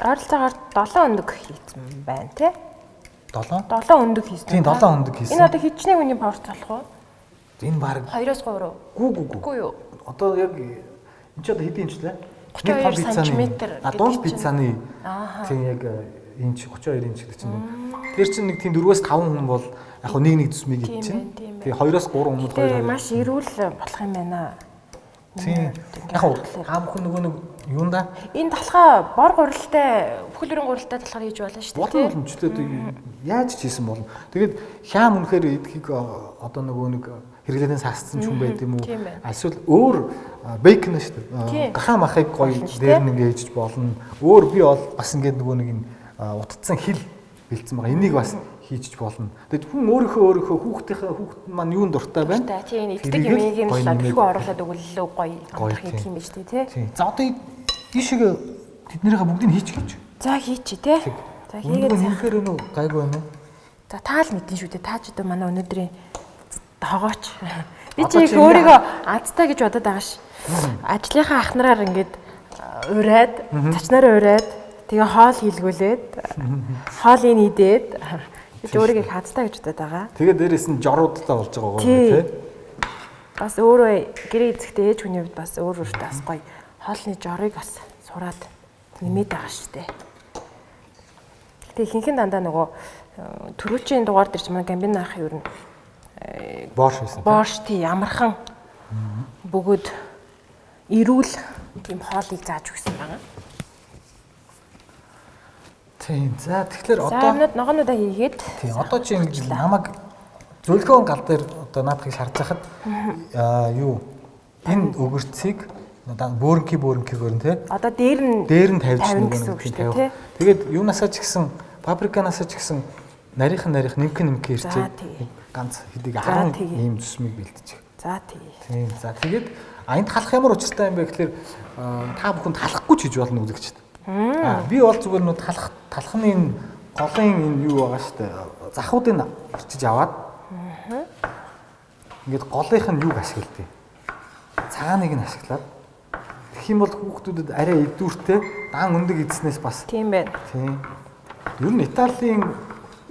Ойролцоогоор 7 өндөг хийсэн байна тий. 7 өндөг хийсэн. Тийм 7 өндөг хийсэн. Энэ одоо хичнээн хүний порц болох уу? Энэ баг 2-3 уу? Гүү юу. Одоо яг энэ ч одоо хэдийн ч лээ? 32 см. Дунд пиццаны. Тийм яг инч 32 инч гэдэг чинь. Тэр чинь нэг тийм 4-5 хүн бол яг нэг зүсмийг идчихэв. Тэгээ 2-3 хүмүүс 2 маш эрүүл болох юм байна. Тийм. Яг хаамхан нөгөө нэг юунда? Энэ талхаа бор гурилтай, бүхэл бүрийн гурилтай талхаар хийж болно шүү дээ. Болно боломжтой. Яаж ч хийсэн болно. Тэгээд хяам үнэхээр эдхийг одоо нөгөө нэг хэрэглээдээ саасцсан ч юм байд юм уу? Эсвэл өөр бейкон шүү дээ. Гахаа махыг гоё дээр нь ингээ ээжж болно. Өөр би бол бас ингээ нөгөө нэг утцсан хил бэлдсэн байгаа. Энийг бас хийчих болно. Тэгэд хүн өөрийнхөө хүүхд маань юунд дуртай байна? Тийм иддэг юмыг нь л тэрхүү оруулаад өгвөл гоё амтах хийх юм биш үү те. За одоо ийшээ тэднэрийнхээ бүгдийг хийчих гэж. За хийчих те. За хийгээд үнэхээр нөө гайгүй байна уу? За таал мэдэн шүү дээ. Таа ч одоо манай өнөөдрийн хогооч. Би чи их өөрийгөө азтай гэж бодоод байгаа ш. Ажлынхаа ахнараар ингээд ураад, цачнаараа ураад тэгээ хоол хийлгүүлээд хоолыг идээд гэж өөрийгөө их азтай гэж бодоод байгаа. Тэгээ дээрээс нь жоруудтай болж байгаа гоё тий. Бас өөрөө гэрээ эзэхтэй ээж хүний хувьд бас өөр өөртөө бас гоё хоолны жорыг бас сураад нэмээд байгаа шүү дээ. Гэтэ ихэнх дандаа нөгөө түрүүчийн дугаар дээр ч манай Гамбин ах юу нэ борш байсан. Борш тий амархан бөгөөд эрүүл тийм хоолыг зааж өгсөн байгаа. Тийм. За тэгэхээр одоо заамнууд ногоонуудаа хийгээд тийм одоо чи ингэж намайг зөвлөгөөн гал дээр одоо наадахыг шаардж хахад юу энэ өгөрцгийг бөөрнкийгээр нь тий одоо дээр нь тавьж нөгөө тийм тавих. Тэгээд юунасаа ч гэсэн паприканасаа ч гэсэн нарийнх нэмэх ирчээ ганц хэдийг 10 ийм зүсмийг бэлдчих. За тийм. За тэгээд энд халах ямар учиртай юм бэ гэхээр та бүхэнд халахгүй ч хийж болно үзэгчд. Би бол зүгээр нүд талхны голын энэ юу байгаа шүү дээ. Захуудыг ирчиж аваад ингээд голынх нь юуг ашигладаг. Цагааныг нь ашиглаад тэгэх юм бол хүүхдүүдэд арай эвдүүртэй дан өндөг эзснээс бас тийм байна. Тийм. Ер нь Италийн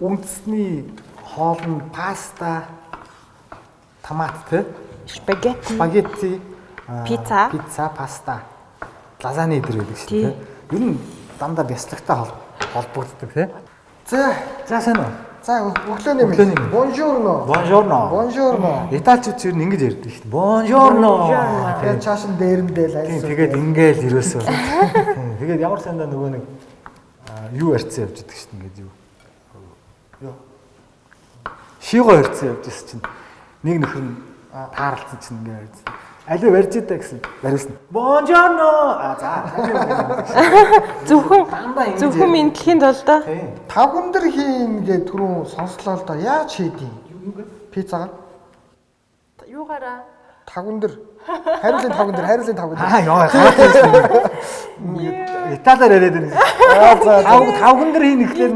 үндэсний хоол нь паста, томат тий, спагетти, пицца, паста, лазаны идэр байдаг шүү дээ. Ер нь дандаа бяцлагтай холбогддог тий. За сайн уу. За өглөөний мэд. Buongiorno. Buongiorno. Италичууд ч ер нь ингэж ярьдаг шүү дээ. Buongiorno. Тэгээд чааш нь дээрэндээ л Тийм тэгээд ингээл ерөөсөө. Тэгээд ямар сандаа нөгөө нэг юу ярьцсан явж идэг шүү дээ ингээд юу. Шиго ярьцсан явж ирсэн чинь нэг нөхөр нь таарлцсан чинь ингээд ярьцсан. Алив ярьж идэ гэсэн барьсан. Buongiorno. За. Зөвхөн мэдлэхийн тулд тавган дээр хийн гэдэг түрүүн сонслоо л да. Яаж хийдیں۔ Пиццагаа. юугаараа Тавган дээр. Хариулын тавган дээр. Яа. Италиар яриад байна. Тавган дээр хийн ихлээр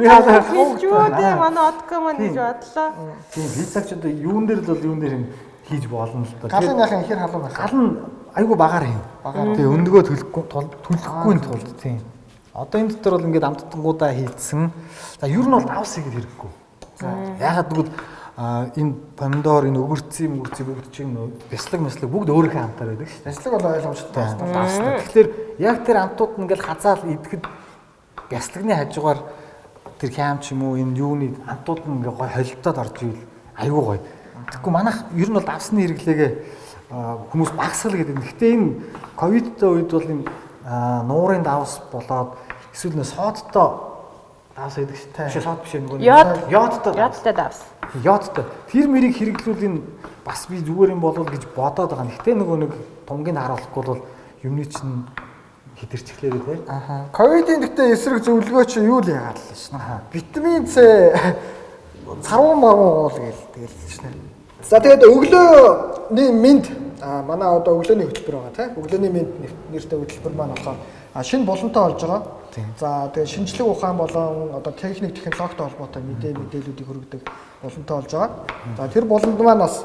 юу дээ манай одко маань гэж бодлоо. Тийм пиццаг ч одоо юун дээр л бол юун дээр хийж болно л да. Галынхын ихэр халуун байх. Гал нь айгүй багаар юм. Тэгээ өндгөө төлөхгүй тулд тийм. Одоо энэ дотор бол ингээд амттангуудаа хийдсэн. За ер нь бол давс хийгээд хэрэггүй. За ягаад гэвэл энэ помидор, энэ өгөрцийн бүгд чинь бяцлаг бүгд өөрийнхөө амтаар байдаг шүү дээ. Бяцлаг бол ойлгомжтой байна. Тэгэхээр яг тэр амтууд нь ингээд хазаал идэхэд бяцлагны хажуугаар тэр хям ч юм уу энэ юуны амтууд нь ингээд гой холилдоод орж ивэл айгүй гоё. Тэгэхгүй манайх ер нь бол давсны хэрэглээгээ хүмүүс багсгал гэдэг. Гэхдээ энэ ковидтой үед бол энэ нуурын давс болоод эсвэл нэ содтой давс гэдэг шүү дээ. Сод биш нөгөө Йодтой давс. Йодтой. Тэр мэрийг хэрэглүүл энэ бас би зүгээр юм болов гэж бодоод байгаа. Гэхдээ нөгөө нэг тунгийн харуулахгүй бол юмны чинь хэтэрчихлээ тий. Ковидын гэхдээ эсрэг зөвлөгөө чи юу л яагаад л шнэ. Витамин С царван марван уул гээл тэгэл шнэ. За тэгээд өглөөний мэд манай одоо өглөөний хөтөлбөр байгаа тийм. Өглөөний мэд нэртэй хөтөлбөр маань болохоор шинэ болонтой болж байгаа. За тэгээд шинжлэх ухаан болон одоо техник технологитой холбоотой мэдээллүүдийг хүргэдэг болонтой болж байгаа. За тэр болонд маань бас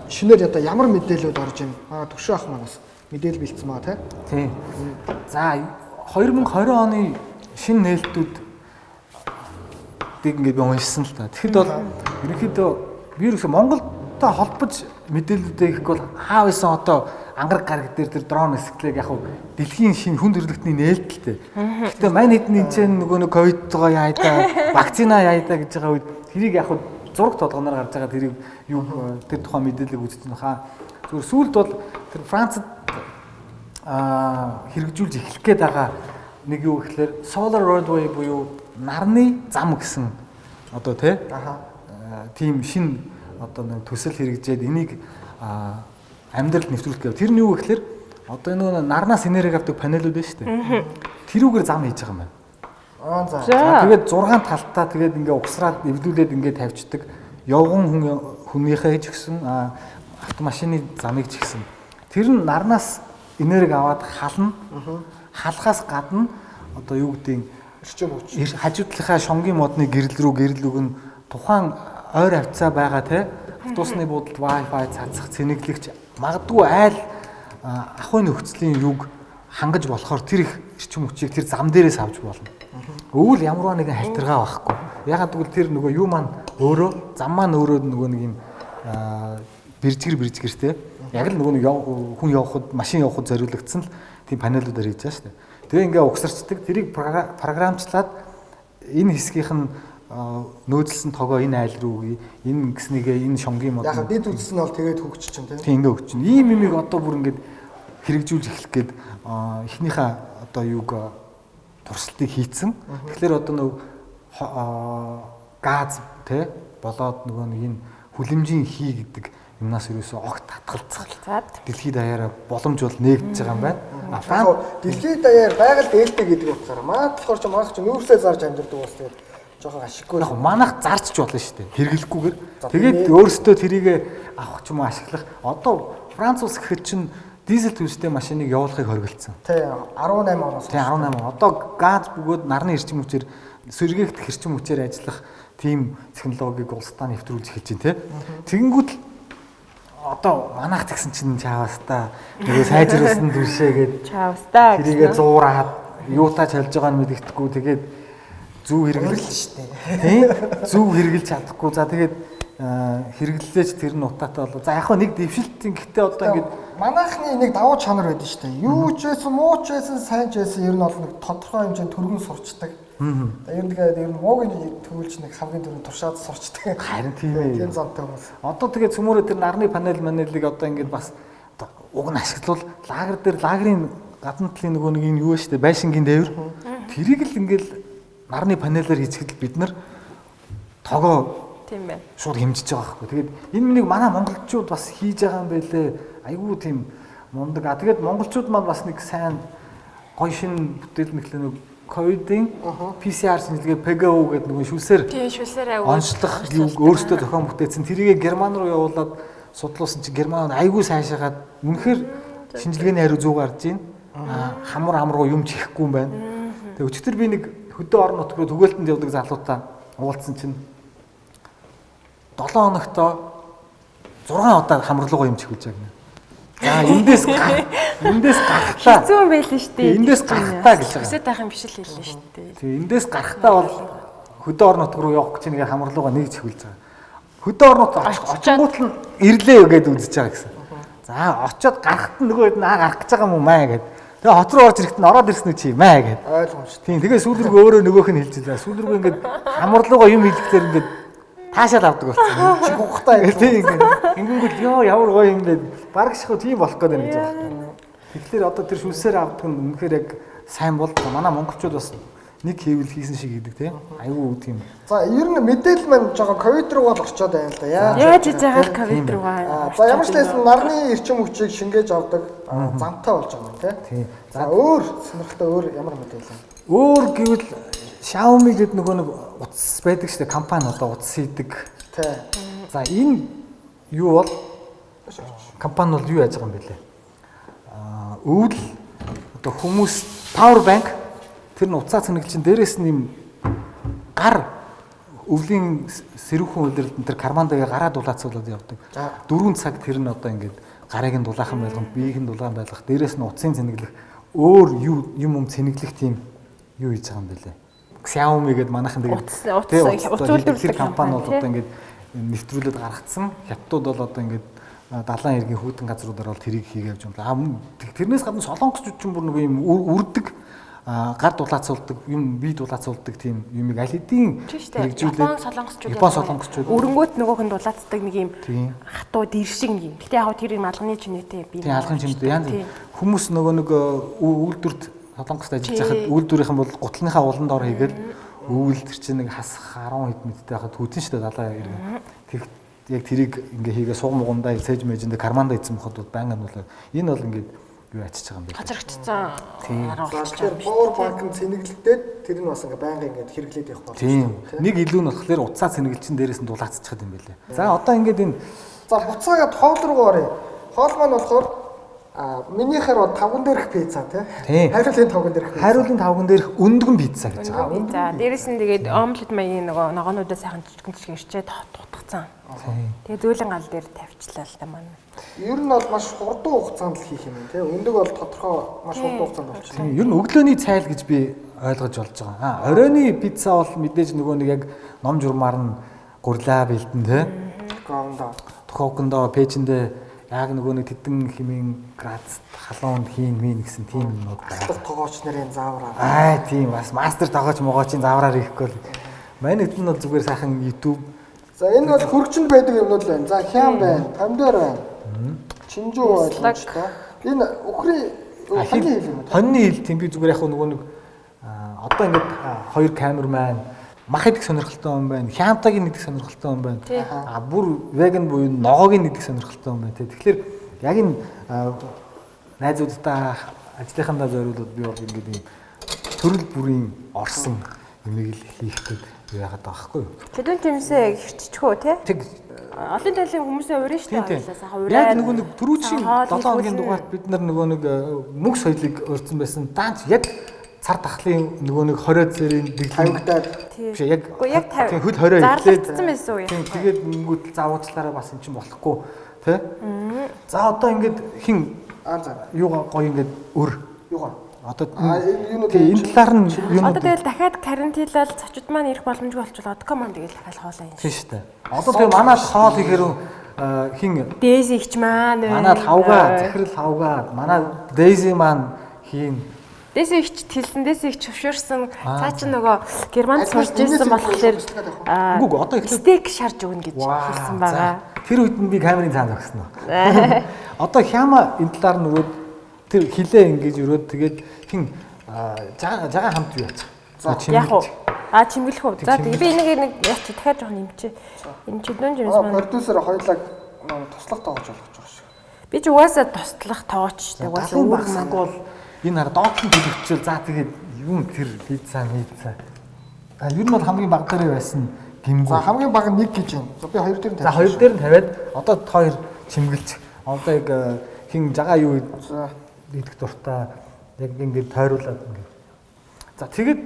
шинээр одоо ямар мэдээлэлүүд орж ийн төвшөө ах маань бас мэдээлэл бэлдсэн байгаа тийм. За 2020 оны шинэ нээлтүүд ингээд би уншсан л та. Тэгэхэд бол ерөнхийдөө вирус Монголтой холбож мэдээлэлүүдээ их бол хаав исэн одоо ангараг гараг дээр тэр дрон эсгэлэг яг дэлхийн шинэ хүн төрөлхтний нээлттэй. Гэхдээ мань хэдний чинь нөгөө нэг ковидтойгоо яайдаа, вакцина яайдаа гэж байгаа үед тэрийг яг зураг толгоноор гарч байгаа тэрийг юу тэр тухайн мэдээллийг үзсэн хаа. Зүгээр сүүлд бол тэр Францад хэрэгжүүлж эхлэх гээд байгаа нэг юу гэхэлэр solar roadway буюу нарны зам гэсэн одоо тийм шин одоо нэг төсөл хэрэгжээд энийг амьдралд нэвтрүүлэх гэв. Тэр нь юу гэхэлэр одоо нөгөө нарнаас энерги авдаг панелүүд байна шүү дээ. Тэрүүгээр зам хийж байгаа юм байна. За тэгээд 6 талтаа тэгээд ингээ угсраад эвлүүлээд ингээ тавьчихдаг. Явган хүнийхээ ч гэсэн автомашины замыг ч гэсэн. Тэр нь нарнаас энерги аваад хална. Халахаас гадна одоо юу гэдэг хажуудлынхаа шонгийн модны гэрэл үг нь тухайн ойр хавцаа байгаа те автобусны буудалд Wi-Fi цацах цэнэглэгч магадгүй айл ахуйн нөхцөлийн юг хангаж болохоор тэр их эрчим хүчийг тэр зам дээрээс авч болно. Өвөл ямарваа нэгэн халтаргаа байхгүй. Ягаад гэвэл тэр нөгөө юу маань өөрөө зам маань өөрөө нөгөө нэг юм бэржгэртэй яг л нөгөө нэг хүн явахад машин явахад зориулагдсан л тийм панелуудаар хийж байгаа шүү дээ. Тэгээ ингээ угсарчдаг тэрийг програмчлаад энэ хэсгийнх нь нөөцлсөн тогоо энэ айл руу энэ гэснийгээ энэ шонгийн мод. Яг дид үзсэн нь бол тэгээд хөгжиж чинь тийм ингээ хөгжиж. Ийм юмыг одоо бүр ингээд хэрэгжүүлж эхлэх гээд эхнийхээ одоо юуг туршилтыг хийцэн. Тэгэхээр одоо нөгөө газ те болоод нөгөө нэг энэ хүлэмжийн хий гэдэг юмнаас ерөөсөө огт татгалцаад дэлхийд даяараа боломж бол нээгдэж байгаа юм байна. Дэлхийд даяар байгаль дээлтэй гэдэг утгаараа манайх болохоор ч манайх ч нүүрсээ зарж амьдардаг уус тэгээд жоохон ашиггүй. Яг манайх зарч болно шүү дээ. Хэрэглэхгүйгээр. Тэгээд өөрсдөө тэрийг авах ч юм уу ашиглах. Одоо Франц улс гэхэд чинь дизель түнштэй машиныг явуулахыг хориглосон. Тий 18 оноос. Тий 18. Одоо газ бөгөөд нарны эрчим хүчээр сэргээгдэх эрчим хүчээр ажиллах тийм технологиг улсдаа нэвтрүүлж эхэлж байна те. Тэгэнгүүт одоо манайх тэгсэн чинь чаавастаа нөгөө сайжруулсан түшээгээд чаавастаа тэрийгэ зуураад юутаа чалж байгаа нь мэддэхгүй тэгээд зөв хэрэглэл шүү дээ. Тийм зөв хэрэглэж чадахгүй. За тэгээд хэрэглэлээч тэр нь утаатай болов. За яг хөө нэг дэвшилтийн гэхдээ одоо ингээд манайхны нэг давуу чанар байдаг шүү дээ. Юу ч байсан, муу ч байсан, сайн ч байсан ер нь бол нэг тодорхой хэмжээнд төргөн сурчдаг. Ер нь тэгээд муугийн төвлж нэг хамгийн түрүүнд туршаад сурчдаг. Харин тийм ээ. Тийм зонтой хүмүүс. Одоо тэгээд цөмөрөө тэр нарны панелыг одоо ингээд бас уг нь ашиглавал лагер дээр лагерын гадна талын нөгөө нэг энэ юу штэ байшингийн дээвэр тэрийг л ингээд нарны панелаар хийчихэл бид нар тогоо тийм байна. шууд хэмжиж байгаа байхгүй. Тэгээд энэ нэг манай монголчууд бас хийж байгаа юм байлээ. Айгүй тийм мундаг. Тэгээд монголчууд маань бас нэг сайн гоё шин бүтээл мэтлээ нэг ковидын PCR шинжилгээ PGO гэдэг нэг шүлсээр Тийм шүлсээр аягүй онцлох юу өөрсдөө зохион бүтээсэн. Тэрийг герман руу явуулаад судлуулсан чи герман айгүй сайшаагаад үнэхээр шинжилгээний хариу зүг гарч ийн. Хамар амруу юм чихэхгүй юм байна. Тэгээ өчтөр би нэг хөдөө орон нутг руу түгээлтэнд явдаг залуутаа уулзсан чинь 7 хоногтоо 6 удаа хамарлуугаа юм чихүүлж байгаа юм. За эндээс гарахтаа хэцүү юм байл нь шүү дээ. Эндээс гарахтаа гэж байгаа. Хүсэж байх юм биш л хэллээ шүү дээ. Тэгээ эндээс гарахтаа бол хөдөө орон нутг руу явах гэж нэг хамарлуугаа нэг чихүүлж байгаа. Хөдөө орон нутг очингууд нь ирлээ гэдээ үзэж байгаа гэсэн. За очиод гарахт нь нөгөө хэд гарах гэж байгаа юм уу маа гэдэг. Тэгээ хот руу орж ирэхэд нь ороод ирсэн үү чи маа гэдэг. Ойлгомжтой. Тийм тэгээ сүүлрүүг өөрөө нөгөөх нь хэлж байлаа. Сүүлрүүг ингээд хамарлуугаа юм хэлэхээр ингээд таашаал авдаг болсон. Чих ухтаа яг. Тийм ингээд ёо ямар гоё юм бэ. Бараг шахуу тийм болох гээд байна гэж байна. Тэгэхээр одоо тэр шүлсээр авдаг нь үнэхээр яг сайн бол манай монголчууд бас нэг хийвэл хийсэн шиг гэдэг тийм. Айгүй тийм. За ер нь мэдээлэл маань жоо ковид руу бол орчоод байна л да. Яаж хийж байгаа ковид руугаа. За ямар ч байсан нарны эрчим хүчийг шингээж авдаг замтай болж байгаа юм тийм. За өөр сонирхолтой өөр ямар мэдээлэл? Өөр гэвэл Xiaomi гэдэг нөгөө нэг утас байдаг шүү дээ компани одоо утас хийдэг. Тий. За энэ юу бол компани бол юу яаж байгаа юм бэ лээ? Өвөл одоо хүмүүс power bank тэр нь уцаа цэнэглэл чинь дээрээс нь юм гар өвлийн сэрүүхэн үйлдэлд тэр кармандагаа гараа дулаацуулаад явдаг. 4 цаг тэр нь одоо ингээд гарыг нь дулаахан байлгах, биеийг нь дулаан байлгах, дээрээс нь утсын цэнэглэх өөр юм цэнэглэх тийм юу хийж байгаа юм бэ лээ? Xiaomi гэдэг манайхан тэгээд утас компани бол одоо ингээд нэвтрүүлээд гаргацсан. Хятадууд бол одоо ингээд далайн иргэн хүүтэн газруудаар бол тэрийг хийгээ явж байна. Тэрнээс гадна солонгосчууд ч бүр нэг юм үрдэг гар дулаацуулдаг юм бие дулаацуулдаг тийм юмыг аль хэдийн хэрэгжүүлээд Япон солонгосчууд өрөнгөт нөгөөх нь дулаацдаг нэг юм хатуу дэр шиг нэг юм. Гэтэ яг тэр юм алганы чинээтэй би. Тийм алганы чинээтэй янз хүмүүс нөгөө нэг үйлдвэрт солонгост ажиллаж байхад үйлдвэрийнхэн бол гутлынхаа улан доор хийгээл өвөл тэр чинь нэг хасах 10 хэд мэдтэй байхад хүүтэн штэ далаа иргэн. Тэр яг тэрийг ингээ хийгээ суг мугандаа цээж мэжэндээ карманда ийцэн боход байнгын бол энэ бол ингээ юу ачиж байгаа юм бэ? Хачрагдсан. Тэгэхээр power bank-ын цэнэглэгдээд тэр нь бас ингээ байнга ингээ хэрэглээд явах болно. Тийм. Нэг илүү нь болохоор уцаа цэнэглэлчин дээрээс нь дулаацчихад юм байлээ. За одоо ингээд энэ за буцаагаад хоол руу оръё. Хоол маань болохоор минийхээр 5 дээрх пицца тий. Хариулын 5 дээрх. Хариулын 5 дээрх өндгөн пицца гэж байгаа. За дээрэс нь тэгээд омлет маягийн нөгөө ногоонуудаа сайхан жижигэн ирчээд тутгацсан. Тэгээд зөөлөн гал дээр тавьчлаа л та маань. Ер нь бол маш хурдан хугацаанд л хийх юм тий. Өндөг бол тодорхой маш хурдан хугацаанд болчихсон. Ер нь өглөөний цайл гэж би ойлгож болж байгаа. Оройны пицца бол мэдээж нөгөө нэг яг ном журмаар нь гурлаа бэлдэн тий. Тухайкондоо пэйжэндээ яг нөгөө нэг тэдэн хэмээн градус халуунд хийн мэн гэсэн тийм юмнууд байгаа. Тогооч нарын заавраар. Тийм бас мастер тогооч могоочийн заавраар хийхгүй л. Манайд нь бол зүгээр сайхан YouTube. За энэ бол хөргөчөнд байдаг юмнууд л байна. За хям байна, помидор байна. Чинжүү байлаа. Энэ өхрийн хоньны хил юм уу? Хоньны хил тийм би зүгээр яг нөгөө нэг одоо ингээд 2 камерман мах идэх сонирхолтой юм байна. Хямтагийн идэх сонирхолтой юм байна. Бүр веган буюу ногоогийн идэх сонирхолтой юм байна. Тэгэхээр яг энэ найзуудтай ажлынхандаа зориулаад би бол ингээд ийм төрөл бүрийн орсон юмыг л хийх гээд яагаад байгаа байхгүй юу? Тэдэн тэмсээ хэрччихөө тий? Олон талын хүмүүсээ урьж штэ хойлоо. Яг нөгөө нэг түрүүчийн 7 хоногийн дугаарт бид нар нөгөө нэг мөнгө соёлыг өрцөн байсан. Даанч яг цар тахлын нөгөө нэг 20 зэрийн тавигдаад биш яг хөд 20 зарлагдсан байсан уу? Тийм тэгээд мөнгөд заавуучлаараа бас эн чинь болохгүй тий. За одоо ингээд хин юугаа гоё ингээд өр юугаа одоо энэ талаар нь юм одоо тэгэл дахиад карантинлал зочид маань ирэх боломжгүй болчихлоо команд тэгэл дахиад хоолоо юм тийм шүү дээ. Одоо тэгээ манай хоол ихээр хин Дэйзи ихч маань манай тавга захирал тавга манай Дэйзи маань хийн Дээсээ ихч хэлсэн, дээсээ их зөвшөөрсөн. Цаа чи нөгөө Германд сурж ирсэн болохоор Үгүй одоо ихлэ стейк шарж өгнө гэж хэлсэн байгаа. Тэр үед нь би камерын цаанд зогсон уу. Одоо хяма энэ талаар нөгөө тэр хилээ ингэж өрөөд тэгээд хин жагаа хамт юу яачих. За яг уу. Чимгэлэх үү. За тэгээ би энийг нэг яач дахиад жоох нэмчээ. Энэ чөдөн жирс маань. Продюсер хоёулаа туслах тоогож болгож байгаа шүү. Би ч угаасаа туслах тоогочтой. Угаасаа өөр баг бол энэ хараа доотлон төлөвчөөл за тэгээд юм тэр пицца. Ер нь бол хамгийн баг дээр байсан гимгүү. За хамгийн баг нь 1 гэж байна. За би 2 дээр нь тавьсан. За 2 дээр нь тавиад одоо хоёр чимгэлж. Одоо яг хин жагаа юу идэх дуртай яг ингэж тойруулаад ингэ. За тэгээд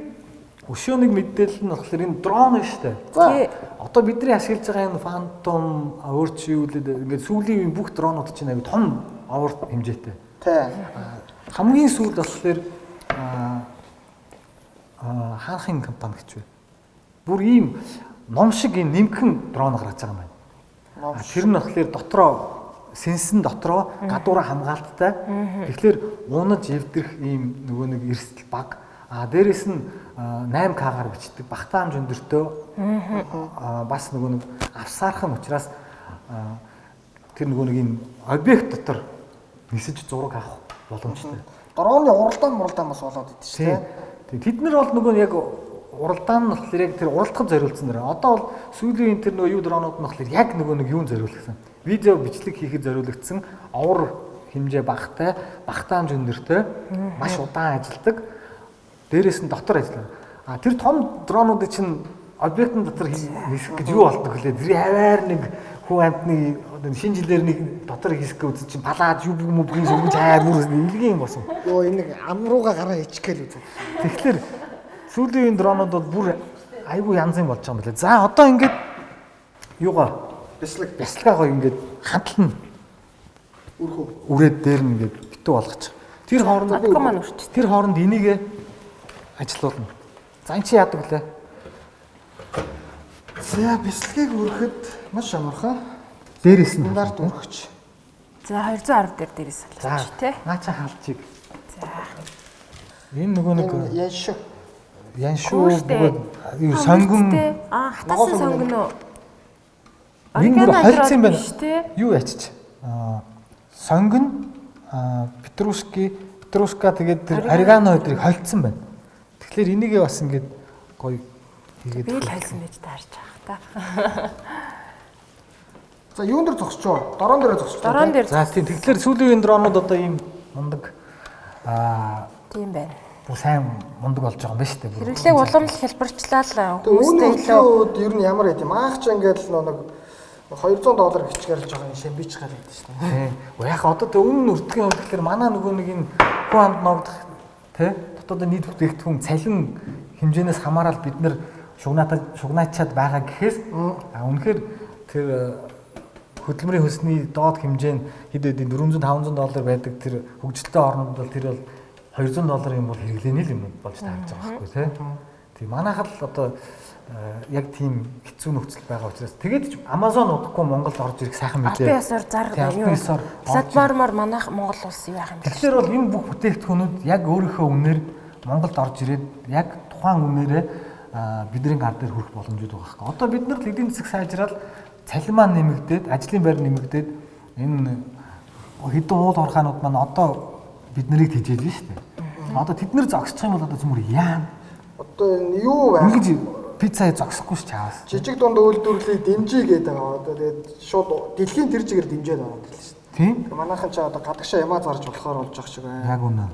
өшөөнийг мэдээлэл нь болохоор энэ дрон шүү дээ. За одоо бидний ашиглаж байгаа энэ Phantom өөрчлөлүүд ингээд сүүлийн бүх дронууд чинь аягүй том овор хэмжээтэй. тий. Хамгийн сүүлд болохоор хаанхын компани гэж байна. Бүр ийм ном шиг ийм нэмхэн дрон гаргаж байгаа юм байна. Тэр нь болохоор дотроо сенсэн дотроо гадуура хамгаалттай. Тэгэхээр унаж эвдэрх ийм нөгөө нэг эрсдэл баг. Дээрээс нь 8К-гаар бичдэг багтаамж өндөртөө бас нөгөө нэг авсаархан учраас тэр нөгөө нэг энэ объект дотор нисэж зураг авах боломжтой. Дроны уралдаан бас болоод идэв шүү дээ. Тэгээ тэд нар бол нөгөө яг уралдаан нь болохоор яг тэр уралдахад зориулсан нэр. Одоо бол сүүлийн тэр нөгөө юу дронууд нь болохоор яг нөгөө нэг юунд зориулсан. Видео бичлэг хийхэд зориулагдсан овор хэмжээ багтай, багтаамж өндөртэй маш удаан ажилладаг. Дээрээс нь дотор ажиллана. Тэр том дронуудыг чинь объектын дотор хийх гэж юу болдог лээ. Тэр хаваар нэг хүн амтны шинэ жилээр нэг дотор хийх гэж үзэж чинь балаад юу бүгэн сүмж хаяа бүр илгийн юм болсон. Йоо энэ ам руугаа гараа ичгээл үзээ. Тэгэхээр сүүлийн дронууд бол бүр айгүй янзын болж байгаа юм байна. За одоо ингээд юугаа бясалгаагаа ингээд хандлан үрээд дээр нь ингээд битүү болгочих. Тэр хооронд энийг ажиллуулна. За эн чи яадаг лээ. За бясалгыг өргөхөд маш амархан. Дээрээс нь стандарт өргөч. За 210 дээр дээрээс салж тий. Наача хаалчиг. За. Энэ нөгөө нэг яншуу юу сонгон хатаасан сонгон уу? Энэ бүр холцсон юм байна. Юу ячиж? Сонгон петрушка тэгээд тэр орегано өдрийг холцсон байна. Тэгэхээр энийгээ бас ингээд гоё хийгээд би л хайсан байж таарч байгаа та. За юун дээр зогсчоо? Дорон дээр зогсчоо. Дорон дээр. За тийм тэгэхээр сүүлийн дронууд одоо ийм мундаг тийм байна. Бүр сайн мундаг болж байгаа юм байна шүү дээ. Хэрэглээг уламжлал хэлбэрчлээ л хүмүүстэй илүү ер нь ямар байд юм аах ч ингээд нэг $200 хичгэрэлж байгаа юм шимбич гал байдаг шүү дээ. Тийм. Яг одоо тэ өмнө үрдгийн хувьд тэгэхээр манай нөгөө нэг энэ хүн амд ногдох тий дотоод нийт бүтээгдэхүүн цалин хэмжээнээс хамаарал бид нэр шугнаачаад байгаа гэхээс үнэхээр тэр хөдөлмөрийн хөлсний доод хэмжээ нь хэд хэдийн $400-500 байдаг тэр хөгжилтэй орнууд бол тэр бол $200 юм бол хэрэглээний л юм болж таарч байгаа байхгүй тий. Тийм манайхад л одоо яг тийм хэцүү нөхцөл байгаа учраас тэгээд Amazon удахгүй Монголд орж ирэх сайхан мэдээ. Албан ёсоор зардаг юм. Платформоор манайх Монгол улс юу яах юм бэ? Тэгэхээр бол энэ бүх бүтээгдэхүүнүүд яг өөрийнхөө үнээр Монголд орж ирээд яг тухайн үнээрээ бидний гар дээр хүрэх боломжууд байгаа хэрэг. Одоо бид нар л эдийн засаг сайжраад цалин маань нэмэгдээд, ажлын байр нэмэгдээд энэ хэдэн уул хорхоонууд маань одоо бид нарыг тэжээж байна шүү дээ. Одоо тэд нар зогсчих юм бол одоо зүмөр яана. Одоо юу вэ? Ингэж пиццаа зогсохгүй ш чаас. Жижиг дунд үйлдвэрлэлийг дэмжиж гээд байгаа. Одоо тэгээд шууд дэлхийн тэр чигээр дэмжиж байгаа юм шүү дээ. Тийм. Манайхан ч одоо гадагшаа ямаа зарж болохоор болж байгаа шиг байна. Яг үнэ.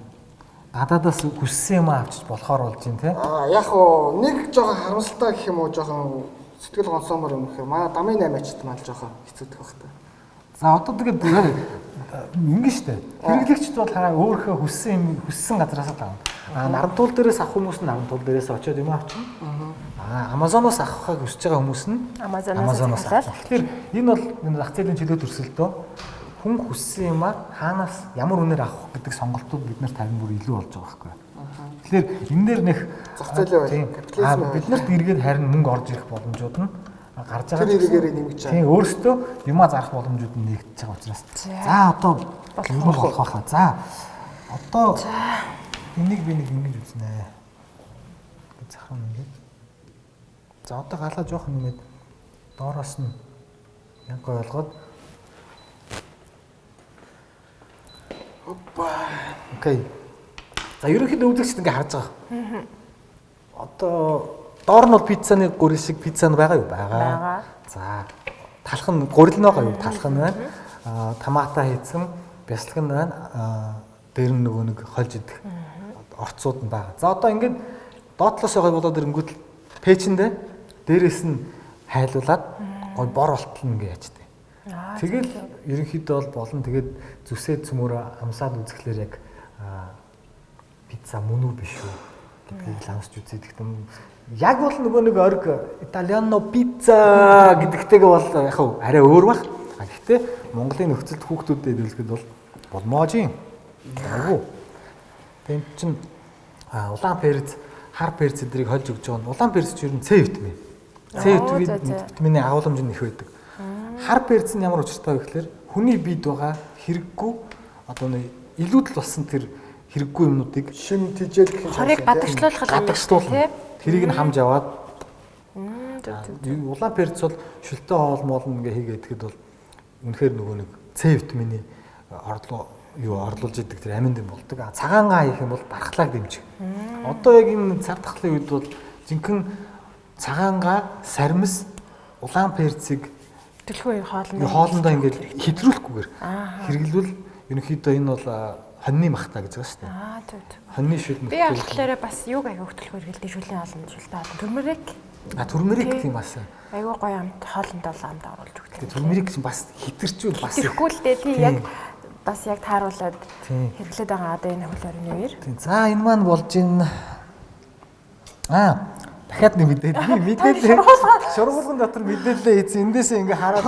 Гадаадаас хүссэн юм авчиж болохоор болж юм те. Яг уу нэг жоохон харамсалтай гэх юм уу жоохон сэтгэл гонсоомор юм гэхээр манай дамын 8-ачд маань жоохон хэцүүдэх байх та. За одоо тэгээд ингэ штэ. Хэрэглэгчд бол хараа өөрийнхөө хүссэн газраас л авна. Нарантуул дээрээс авах хүмүүс нь нарантуул дээрээс очиод юм авчихна. Amazon-оос авахыг хүсэж байгаа хүмүүс нь Amazon-оос авах. Тэгэхээр энэ бол энэ зах зээлийн чөлөө төрсөлтөө хүн хүссэн юм хаанаас ямар үнээр авах гэдэг сонголтууд бид нарт харин бүр илүү болж байгаа байхгүй. Тэгэхээр энэ дээр нэг зах зээлийн капитализм биднэрт эргээд харин мөнгө орж ирэх боломжууд нь гарч байгаа. Тэр хэрэгээрээ нэмэгдэж байгаа. Тийм өөрөөсөө юмаа зарах боломжууд нь нэгдэж байгаа учраас. За одоо юу болох байхаа. За одоо Энийг би нэг ингэж үзнэ. Захрам ингэж. За одоо галаа жоох нэмээд доороос нь янга ойлгоод. Опа. Окей. За ерөнхийдөө үзэгчд ингэ харж байгаа. Одоо доор нь бол пиццаны гурил шиг пицца нь байгаа юу? Байгаа. За талх нь гурил нь байгаа юу? Талх нь байна. Томато хийсэн, бяцлаг нь байна. Дээр нь нөгөө нэг хольж идэх орцууд нь байгаа. За одоо ингээд доотлоос байгаа болоод ирэнгүүт пэйчэндээ дээрээс нь хайлуулад гой бор болтол ингээ яачтай. Тэгэл ерөнхийдөө бол болно. Тэгээд зүсээд цөмөөрөө амсаад үзэхлээр яг пицца мөн үү биш үү гэдгийг лансч үзээд гэхдээ яг бол нөгөө нэг орг италиано пицца гэдэгтэйгээ бол яг арай өөр бах. Гэхдээ Монголын нөхцөлд хүүхдүүдэд хэлэхэд бол болмоожийн. Агуу. Тэмч чин улаан перц, хар перц эдрийг хольж өгч байгаа нь улаан перц ч ер нь С витамин. С витамины агуулмж нь их байдаг. Хар перц нь ямар учиртай вэ гэхээр хүний биед байгаа хэрэггүй одоо нэг илүүдэл болсон тэр хэрэггүй юмнуудыг шим тижэл гэх юм. Хорийг гадагшлуулах тэрийг нь хамж аваад улаан перц бол шүлтэй хоол моолн ингээ хийгээд тэгэхэд бол үнэхээр нөгөө нэг С витамины орлуулж идэг тэр аминд юм болдог. Цагаан гаа хийх юм бол бархлааг дэмжих. Одоо яг энэ цар тахлын үед бол жинхэнэ цагаан гаа, сармис, улаан перцийг төлхөө хоолндоо ингээд хэтрүүлэхгүйгээр хэрэглүүл ерөнхийдөө энэ бол хоньны махта гэж байгаа шүү дээ. Зөв. Хоньны шүл мөхтэй. Би болохоор бас юуг аяг төлхөө хэрэглэдэг шүлийн олон шүлтэй олон турмерик. Турмерик гэх юм бас. Айгуу гоё амт хоолнд бол амт оруулж өгдөг. Турмерик чинь бас хитэрчүүл бас. Хэрэггүй л дээ тий яг бас яг тааруулаад хэрэглээд байгаа одоо энэ хөл орны үеэр. За энэ маань болж ин дахиад нэг мэдээлэл шургуулгын дотор мэдээлэл хийсэн эндээсээ ингээ хараад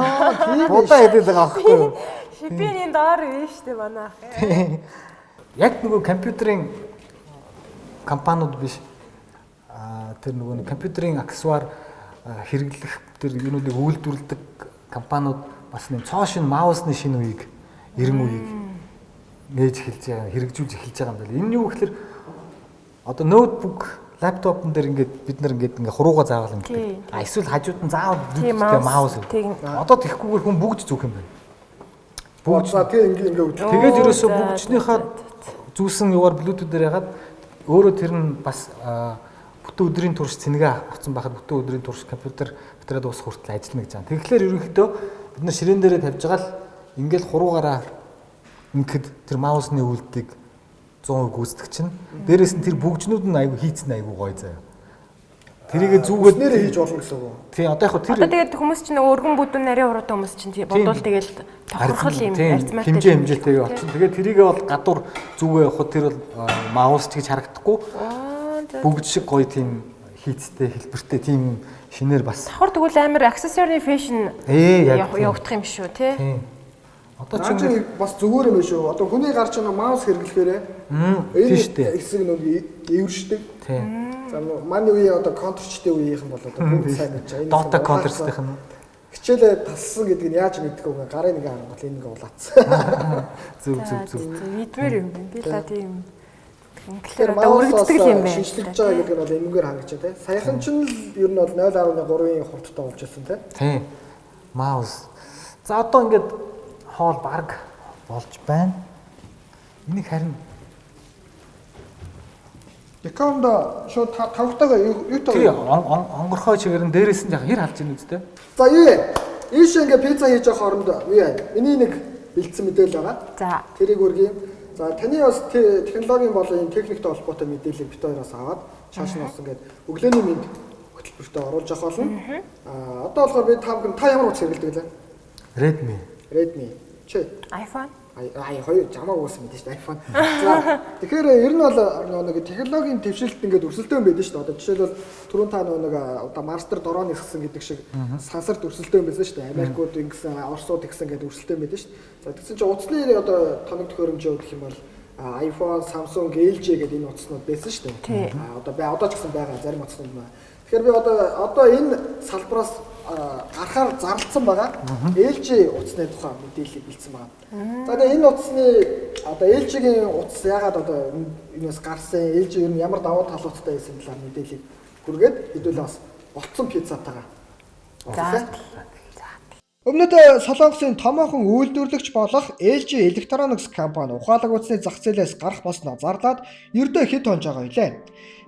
будаа хэдээд байгаа байхгүй юу? Шипийн доор вэ штэ манай ах. Яг нөгөө компьютерийн компаниуд биш. Тэр нөгөө компьютерийн аксессуар хэрэглэх тэр юунуудыг үйлдвэрлэдэг компаниуд бас нэг цоо шин маусны шинэ үеийг 90 үеийг нээж эхэлж байгаа, хэрэгжүүлж эхэлж байгаа юм байна. Энэ юу гэхээр одоо ноутбук, лаптопн дээр ингээд бид нар ингээд хурууга заавал ингээд. Эсвэл хажууд нь заавал Bluetooth-тэй маус. Одоо тэгхгүйгээр хүн бүгд зүүх юм байна. Бүгд за тийм ингээд. Тэгээд ерөөсөө бүгднийхээ зүүсэн юугаар Bluetooth дээр ягаад өөрөө тэр нь бас бүтэн өдрийн турш цэнгээ авсан байхад бүтэн өдрийн турш компьютер батарейд ус хүртэл ажиллана гэж байна. Тэгэхээр ерөнхийдөө бид нар ширээн дээрээ тавьж байгаа л ингээл хуруугаараа ингээд тэр маусны үйлдэлийг 100% гүйцэтгэж чинь дээрээс нь тэр бүгжнүүд нь айгүй хийцэн айгүй гоё заяа. Тэрийг зүгээд нэрээ хийж болно гэсэн үг. Тийм одоо яг тэр одоо тэгээд хүмүүс чинь өргөн бүдүүн нарийн уруутай хүмүүс чинь бодвол тэгэл тохирхол юм арзмаартай хэмжээтэйгээ олчихно. Тэгээд тэрийг бол гадуур зүгээ явахад тэр бол маус ч гэж харагдахгүй. Бүгд шиг гоё тийм хийцтэй хэлбэртэй тийм шинээр бас. Давхар тэгвэл амар аксессуарны фэшн явагдах юм шүү тий. Одоо чи бас зүгээр юм шүү. Одоо хүний гар чинь маус хэрэглэхээрээ энэ хэсэг нэг эвэршдэг. Тийм. За манай үе одоо контрчтэй үеийнхэн бол одоо бүгд сайн гэж байна. Дота контрчтайх нь хичээлээ тассан гэдгийг нь яаж мэддэг вэ? Гарын нэг харангуул энэ нэг улаацсан. Зөв. Мэдмэр юм байна. Би та тийм тэгэхээр өргөддөг юм байна. Шинжлэж байгаа гэдэг нь бол эмгээр хангаж байна те. Саяхан ч л ер нь бол 0.3-ийн хурдтай болж ирсэн те. Тийм. Маус. За одоо ингээд хоол баг болж байна. Энийг харин Яконда шууд тавхтайгаа юутай онгорхой чигээр нь дээрээс нь яг хэр халж ийн үстэй. За юу вэ? Ийш ингээ пицца хийж байгаа хооронд юу вэ? Миний нэг бэлдсэн мэдээлэл байгаа. За. Тэрийг өргөе. За таны бас технологийн болон техниктэй холбоотой мэдээллийг бит хоёроос аваад цааш нь бас ингээд өглөөний мэд хөтөлбөртөө оруулж авах болно. Одоо болохоор би та ямар утас хэрэглэдэг лээ? Redmi. Чи? iPhone. Хоёр жамаа уус мэдэн шүү дээ iPhone. За тэгэхээр ер нь бол нэг технологийн твшилт ингээд өрсөлдөөн байдаг шүү дээ. Одоо жишээлбэл түрүүн та нэг одоо Master дороо нисгсэн гэдэг шиг сансарт өрсөлдөөн байсан шүү дээ. Америкууд ингэсэн, Оросууд ингэсэн гэдэг өрсөлдөөн байдаг шүү дээ. За тэгсэн чинь утасны одоо тоног төхөөрөмжөө гэх юм бол iPhone, Samsung, LG гэдэг энэ утаснууд байсан шүү дээ. Одоо ч гэсэн байгаа зарим утаснууд байна. Тэгэхээр би одоо энэ салбараас гарахаар зарлцсан байгаа. LG утасны тухай мэдээлэл бэлдсэн байгаа. За тэгээ энэ утасны одоо ээлжигийн утас ягаад одоо юунаас гарсан, ээлжи ер нь ямар давуу талуудтай байсан талаар мэдээлэл хүргээд хэдүүлээ бас болцсон пиццатайгаа. За. Өмнөд Солонгосын томоохон үйлдвэрлэгч болох LG Electronics компани ухаалаг утасны зах зээлээс гарах болсноо зарлаад ердөө хэд хонж байгаа билээ.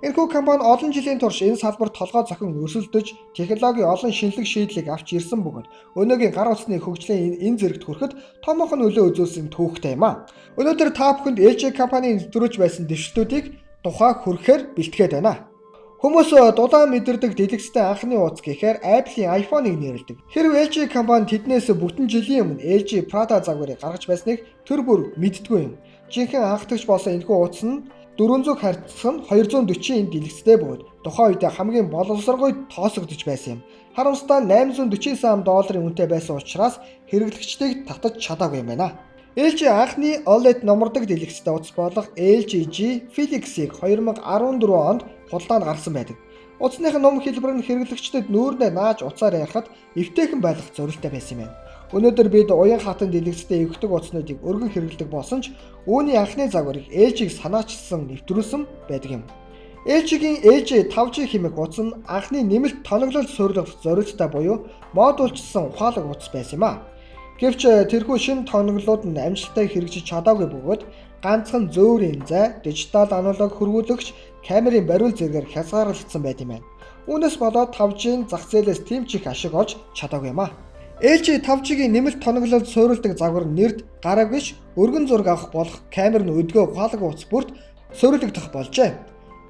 Энэхүү компани олон жилийн турш энэ салбарт толгой зохин өрсөлдөж, технологийн олон шинэлэг шийдлийг авч ирсэн бөгөөд өнөөгийн гар утасны хөгжлийн энэ зэрэгт хүрэхэд томоохон нөлөө үзүүлсэн түүхтэй юм а. Өнөөдөр та бүхэнд LG компанийн нэвтрүүлж байсан дэвшлүүдийг тухай хүргэхээр бэлтгээд байна. Хүмүүс дулаан мэдэрдэг дэлгэцтэй анхны утас гэхээр Apple-ийн iPhone-ыг нэрлэдэг. Хэрв LG компани тэднээс бүтэн жилийн өмнө LG Prada загварыг гаргаж байсныг тэр бүр мэддэггүй юм. Жинхэнэ анхдагч болсон энэхүү утас нь 400 харьцсан 240 дэлгэцтэй бөгөөд тухайн үед хамгийн боловсрогой тоосогдож байсан юм. Харамсалтай $849 үнэтэй байсан учраас хэрэглэгчдийг татаж чадаагүй юм байна. LG анхны OLED номордог дэлгэцтэй утас болох LG G Felix-ийг 2014 онд худалдаанд гаргасан байдаг. Утасных ном хэлбэр нь хэрэглэгчдэд нүүрнээ нааж утсаар ярихад эвтэйхэн байх зорилттой байсан юм байна. Өнөөдөр бид уян хатан дэлгэцтэй эвгдэг утаснуудыг өргөн хэрэглэдэг болсон ч үүний анхны загварыг LG-г санаачилсан нэвтрүүлсэн байдаг юм. LG-гийн LG 5G хэмээх утас нь анхны нэмэлт тоноглол суйрлах зорилттой буюу модульчилсан ухаалаг утас байсан юм а. Гэвч тэрхүү шинэ тоноглолууд нь амжилттай хэрэгжиж чадаагүй бөгөөд ганцхан зөөврийн зай, дижитал аналог хөрвүүлэгч, камерын бариул зэргээр хязгаарлагдсан байт юм байна. Үүнээс болоод 5G-ийн зах зээлээс тийм ч их ашиг олж чадаагүй юм а. LG 5G-гийн нэмэлт тоноглолд суйрладаг загвар нэрд гараа биш өргөн зураг авах болох камер нь өдгөө ухаалаг утас бүрт суйрлагдах болжээ.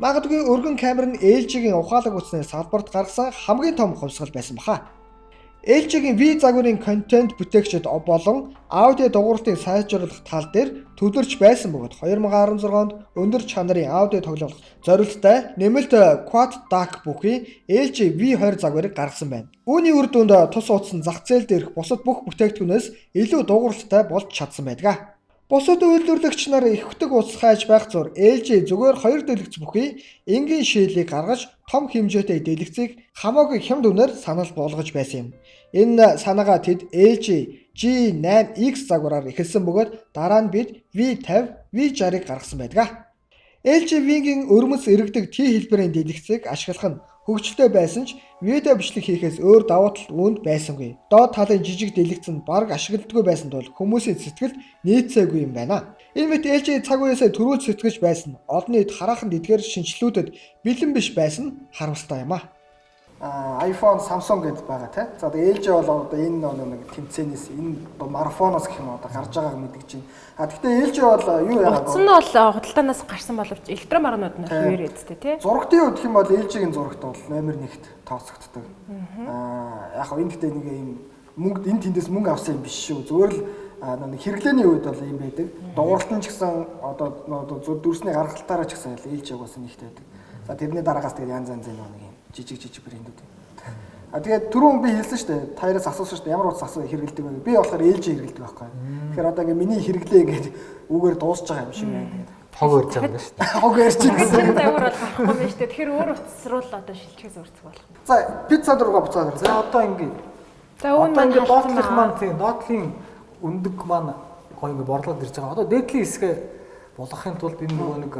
Магадгүй өргөн камер нь LG-гийн ухаалаг утасны салбарт гаргасан хамгийн том хувьсгал байсан баха. LG-гийн V загварын контент бүтээгчид болон аудио дугуйлтыг сайжруулах тал дээр төлөрч байсан бөгөөд 2016 онд өндөр чанарын аудио тоглох зорилттой нэмэлт Quad DAC бүхий LG V20 загварыг гаргасан байна. Үүний үр дүнд тус утас нь зах зээл дээрх бусад бүх бүтээгдэхүүнээс илүү дугуйлттай болж чадсан байдаг. Бусад үйлдвэрлэгч нар ихвдэг утас хайж байх зур LG зүгээр 2 дэлгэц бүхий энгийн шийдлийг гаргаж том хэмжээтэй дэлгэцийг хамаагүй хямд үнээр санал болгож байсан юм. Энэ санаагаа тэд LG G8X загвараар эхэлсэн бөгөөд дараа нь бид V50, V60-ыг гаргасан байдаг. LG V-гийн өрмөс эргэдэг T хэлбэрийн дэлгэцийг ашиглах нь хөгжилтэй байсан ч видео бичлэг хийхээс өөр давуу тал үүнд байсангүй. Доод талын жижиг дэлгэц нь бараг ашигладаггүй байсан тул хүмүүсийн сэтгэлд нийцээгүй юм байна. Энэ мэт LG цаг үеэсээ төрүүлж сэтгэж байсан олон нийт хараахан эдгээр шинжилгүүдэд бэлэн биш байсан харамсалтай юм а. iPhone, Samsung гэдээ байгаа тийм. За одоо LG бол одоо энэ нэг тэмцээнээс энэ марафоноос гэх юм одоо гарч байгааг мэдгэж байна. Гэхдээ LG бол юу яагаад утас нь бол худалдаанаас гарсан боловч электромагнууд нь хэвээр эзтэй тий. Зурагтын хувьд гэх юм бол LG-гийн зурагт бол номер 1-т тооцогддог. Яг энэ гэхдээ нэг юм мөнгө энэ тэндээс мөнгө авсан юм биш шүү. Зүгээр л нэг хэрэглээний үед бол юм байдаг. Дууралтан ч гэсэн одоо дүрсний гаргалтаараа ч гэсэн LG угаасаа нэгтэй байдаг. За тэрний дараагаас тэгээд янз янзын нэг юм жижиг брэндүүд. Тэгээд түрүүн би хэлсэн шүү дээ. Таяраас асуусан шүү дээ. Ямар утас хэрэглэдэг вэ? Би болохоор LG хэрэглэдэг байхгүй. Тэгэхээр одоо ингээ миний хэрэглээ гэдэг үгээр дуусч байгаа юм шиг байна. Хог өрж байгаа шүү дээ. Хог өрж байгаа. Тэр загвар бол гарахгүй байна шүү дээ. Тэгэхээр өөр утас руу л одоо шилжихээс өөрчлөх болох. За пицца руугаа буцаад. За одоо ингээ. За үүн маань доотлох маань тийм доотлын өндөг маань гоё ингээ борлоод ирж байгаа. Одоо дээдлийн хэсгээ болгохын тулд энэ нөгөө нэг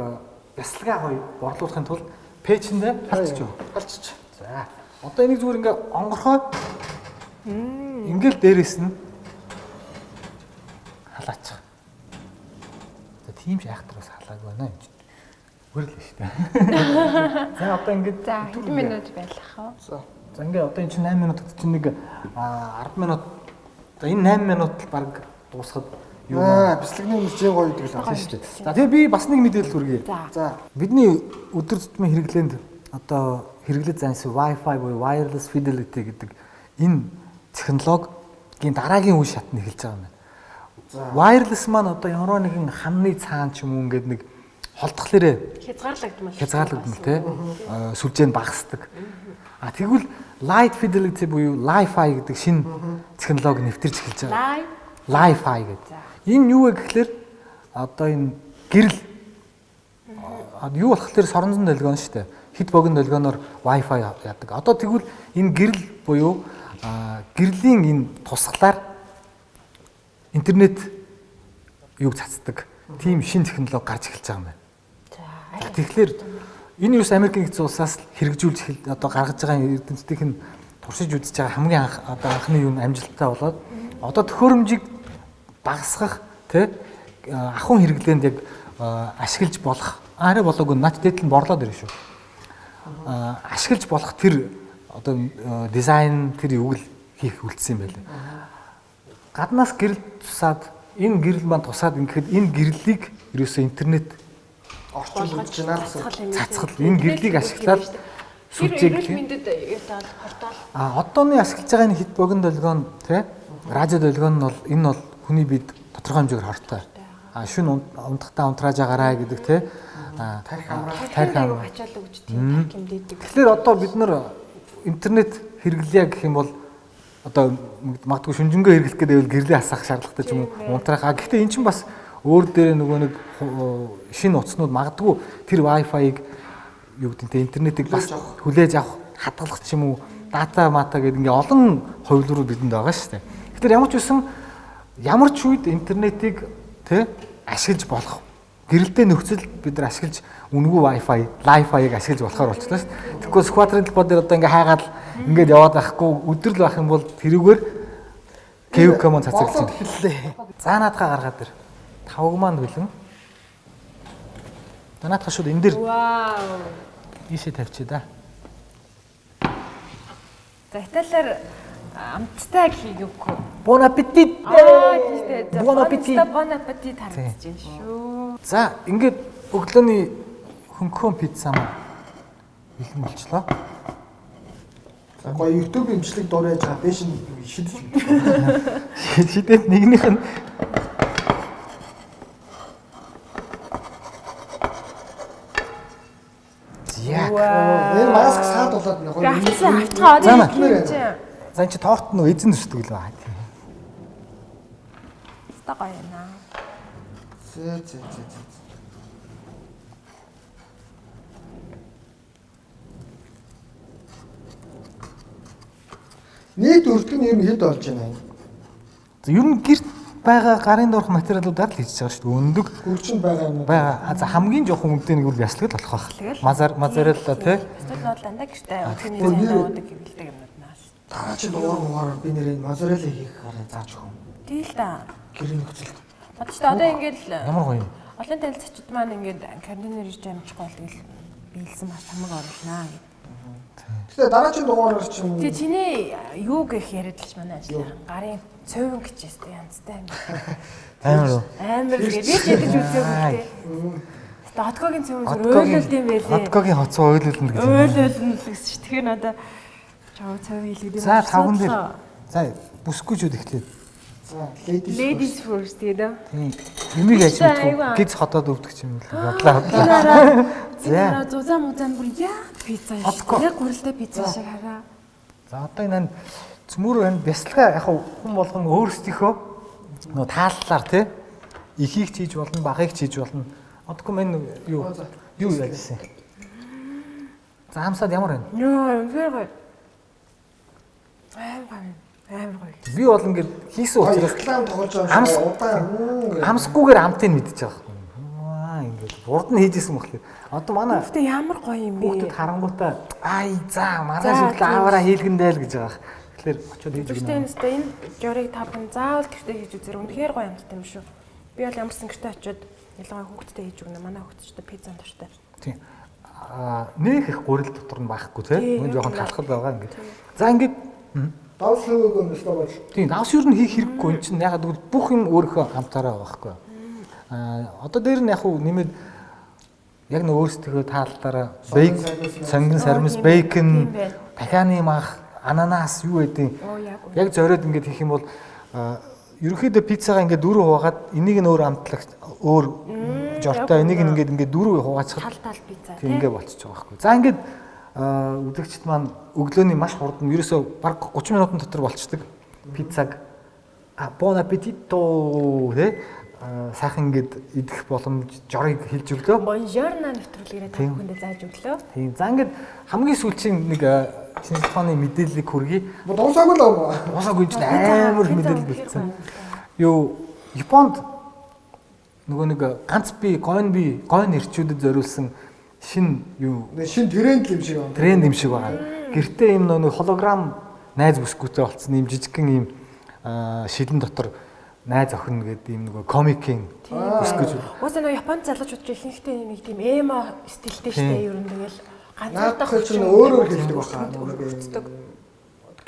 бясалгаа гоё борлуулахын тулд пэйжэндээ халчиж. За. Одоо энийг зүгээр ингээ онгорхоо. Ингээл дээрээс нь халаачих. За тийм шахтраас халаагүй байна юм чинь. Үрлээ шүү дээ. За одоо ингээ за хэдэн минут байлах вэ? За ингээ одоо энэ чинь 8 минут чинь нэг 10 минут. За энэ 8 минут л баг дуусахад юу бяцлагны үнэжийн гоё гэдэг л байна шүү дээ. За тэгээ би бас нэг мэдээлэл хүргэе. За бидний өдөр тутмын хэрэглээнд одоо хэрэглээд зансан Wi-Fi буюу wireless fidelity гэдэг энэ технологийн дараагийн үе шат нь эхэлж байгаа юм байна. Wireless маань одоо ямар нэгэн хамны цаан ч юм уу ингээд нэг холдохлээрээ хязгаарлагдмал тий сүлжээ нь багасдаг. Тэгвэл light fidelity буюу Li-Fi гэдэг шинэ технологи нэвтэрч эхэлж байгаа. Li-Fi гэдэг. Энэ юу вэ гэхэлэр одоо энэ гэрэл юу болохоор соронзон долгион шүү дээ. Хит богино долгионоор Wi-Fi яадаг. Одоо тэгвэл энэ гэрэл буюу гэрлийн энэ тусгалаар интернет юг цацдаг. тийм шин технологи гарч эхэлж байгаа юм байна. За тэгэхээр энэ юус Америкийн нэгдсэн улсаас хэрэгжүүлж одоо гаргаж байгаа эрдэмтдийнх нь туршиж үзэж байгаа хамгийн анхны юу амжилттай болоод одоо төхөөрөмжийг багасгах тий ахуйн хэрэглээнд яг ашиглаж болох арай болоогүй над дэдл нь борлоод ирнэ шүү. Ашиглаж болох тэр одоо дизайн тэр юуг л хийх үлдсэн юм байлээ. Гаднаас гэрэл тусаад энэ гэрэл маань тусаад ингээд энэ гэрлийг ерөөсөө интернет орчуулж байна гэсэн. цацгал энэ гэрлийг ашиглаад сүлжээг мэдээд ятаад портал одооны ашиглаж байгаа энэ хит богино долгион тий радио долгион нь бол энэ бол хүний бид тодорхой хэмжээгээр хортой. Шүн унтахтаа унтрааж агараа гэдэг тий тарих амраа ачаал өгч тийм хэмдээдэг. Тэгэхээр одоо бид нар интернет хэрэглэе гэх юм бол одоо магадгүй шүнжэнгөө хэрэглэх гэдэг гэрлээ хасах шаардлагатай ч юм уу унтраах. Гэхдээ эн чинь бас өөр дээр нөгөө нэг шинэ утаснууд магадгүй тэр Wi-Fi-г юу гэдэг нь интернетийг бас хүлээж авах хадгалах ч юм уу дата мата гэдэг ингээ олон хувилбарууд бидэнд байгаа шүү дээ. Тэгэхээр ямар ч үсэн ямар ч үед интернетийг тэ ашиглаж болох гэрэлтэй нөхцөл бид нар ашиглаж үнэгүй Wi-Fi, Li-Fi-ыг ашиглаж болохоор болчихлоо шүү дээ. Тэгэхгүй сквадрын талбай дээр одоо ингээ хаагаад ингээд яваад байхгүй өдрөл байх юм бол тэрүүгээр Kevcom цацагч хэллээ. За наадхаа гаргаад ир. Тавг маань хөлөн. За наадхаа шууд энэ дэр. Вау. Ийшээ тавьчих да. За Италиар амттай хийгээгүй. Buon appetit. Тийм. Buon appetit. Buon appetit харагдаж байна шүү. За ингээд өглөөний хөнгөн пицца маань бэлэн болчлоо. За гоё YouTube имжлэг дуурайж байгаа биш шидэж. Шидэд нэгнийх нь яг Энэ маск саад болоод нэг гоё. Авчихаа одоо за энэ чи торт нөө эзэн төсдөг л байна. та гоё байна. Зэ. Нийт өртгөн ер нь хэд болж байна юм? За ер нь гэрт байгаа гарын доорх материалуудаар л хийж байгаа шүү дээ. Өндөг Хөгжин байгаа юм уу? байгаа. За хамгийн жоохон үнэтэй нэг бол яслаг л болох байх. Мазарелла тий. Эсвэл бол дандаа гэртээ өчигний сайнууд гэвэлдэг юмнууд наас. Та чи дугаар би нэрээ мозарелла хийх гараа зааж өгөн. Тэгэл та. Гэрийн нөхцөлд. Одоо ч одоо ингээд л Ямар гоё юм. олон танилцагчид маань ингээд карантинаар ирж амжихгүй бол тэгэл биелсэн маш хамаг оруулнаа гэдэг. Тэгээ дараагийн дугаараар ч юм уу. Тэгээ чиний юу гэх яриад л ч манай ажил гарын цовин гэжээс тэ янзтай юм. Амар гэж ядаж үзээгүй тэ. Хотгогийн цовин ойлолт юм байлээ. Хотгогийн хоцоо ойлолно гэж. Ойлолно л гэсэн чинь тэгэхээр надаа чав цовин хэлгээд. За тавган дээр. За бүсгүйчүүд эхлэв. За ladies first гэдэг. Тийм. Юмыг ажиглах гиз хотоод өвдөх юм л бодлоо. За зузаан бүр яа пицца шиг. Яг гурилтай пицца шиг хараа. За одоо энэ цөмөр энэ бясалгаа яг хүн болгон өөрсдийнхөө нөө тааллаар тий ихийг ч хийж болно, багыг ч хийж болно. Одоогүй мэн юу яажсэн. За хамсаад ямар байна? Йоо, үнээр гоё. Амар гоё. Би бол ингээд хийсэн учраас реклам тоглож байгаа. хамсгүйгээр амтыг мэдчихэж байгаа. Ингээд урд нь хийжсэн мөхлөө. Одоо манай Гэхдээ ямар гоё юм бэ? хүүхдэд харангуйтаа ай за манай шүлэг аваараа хийлгэндээ л гэж байгаа. Тэгэхээр очиод хийж Гэхдээ энэ жорыг та бүхэн заавал гэртээ хийж үзэр үнэхээр гоё амттай юм шүү. Би бол ямарсан гэртээ очиод ялгаа хүүхдэдээ хийж өгнө. Манай хүүхдчтэй пиццан дуртай. Тийм. Нэг их гурил дотор нь байхгүй тийм. Мөн жоохон талхал байгаа ингээд. За ингээд давс хөвгөө нэстэ бол. Тийм, давс юу н хийх хэрэггүй. Энд чинь ягаад гэвэл бүх юм өөрийнхөө хамтаараа байгаа байхгүй. Одоо дээр нь яг уу нэмээд яг нэг өөрсдөө тааллаараа бейк, сонгон сармис, бейкон, дахианы мах, ананас юу гэдэг. Яг зориод ингээд хийх юм бол ерөнхийдөө пиццагаа ингээд дөрөв хуваагаад энийг нь өөр амтлах, өөр жортой, энийг нь ингээд дөрөв хуваачихад тал пицца тийм ингээд болчихж байгаа байхгүй. За ингээд үзэгчд маань өглөөний маш хурдан ерөөсөө баг 30 минутын дотор болцдог пиццаг buon appetito тэ сайхан ингээд идэх боломж жорыг хэлж өглөө. Buongiorno нэвтрүүлгээрээ та бүхэндээ зааж өглөө. Тийм. За ингээд хамгийн сүүлчийн нэг чиний тооны мэдээллийг хүргэе. Дуусаагүй л аа. Дуусаагүй ч амар мэдээлэл бэлдсэн. Юу Японд нөгөө нэг ганц гойн ирчүүдэд зориулсан шин юу шин тренд юм шиг байна. Тренд юм шиг байгаа. Гэртээ юм нэг холограм найз бүсгүйтэй болцсон юм жижигхэн юм шилэн дотор найз охин гэдэг юм нөгөө комикийн бүсгүйж. Уусаа нөгөө Японд залуучууд ч ихэнхдээ нэг тийм эмо стилтэй штэ ер нь тэгэл ганцаардах чинь өөр хэлдэг баха.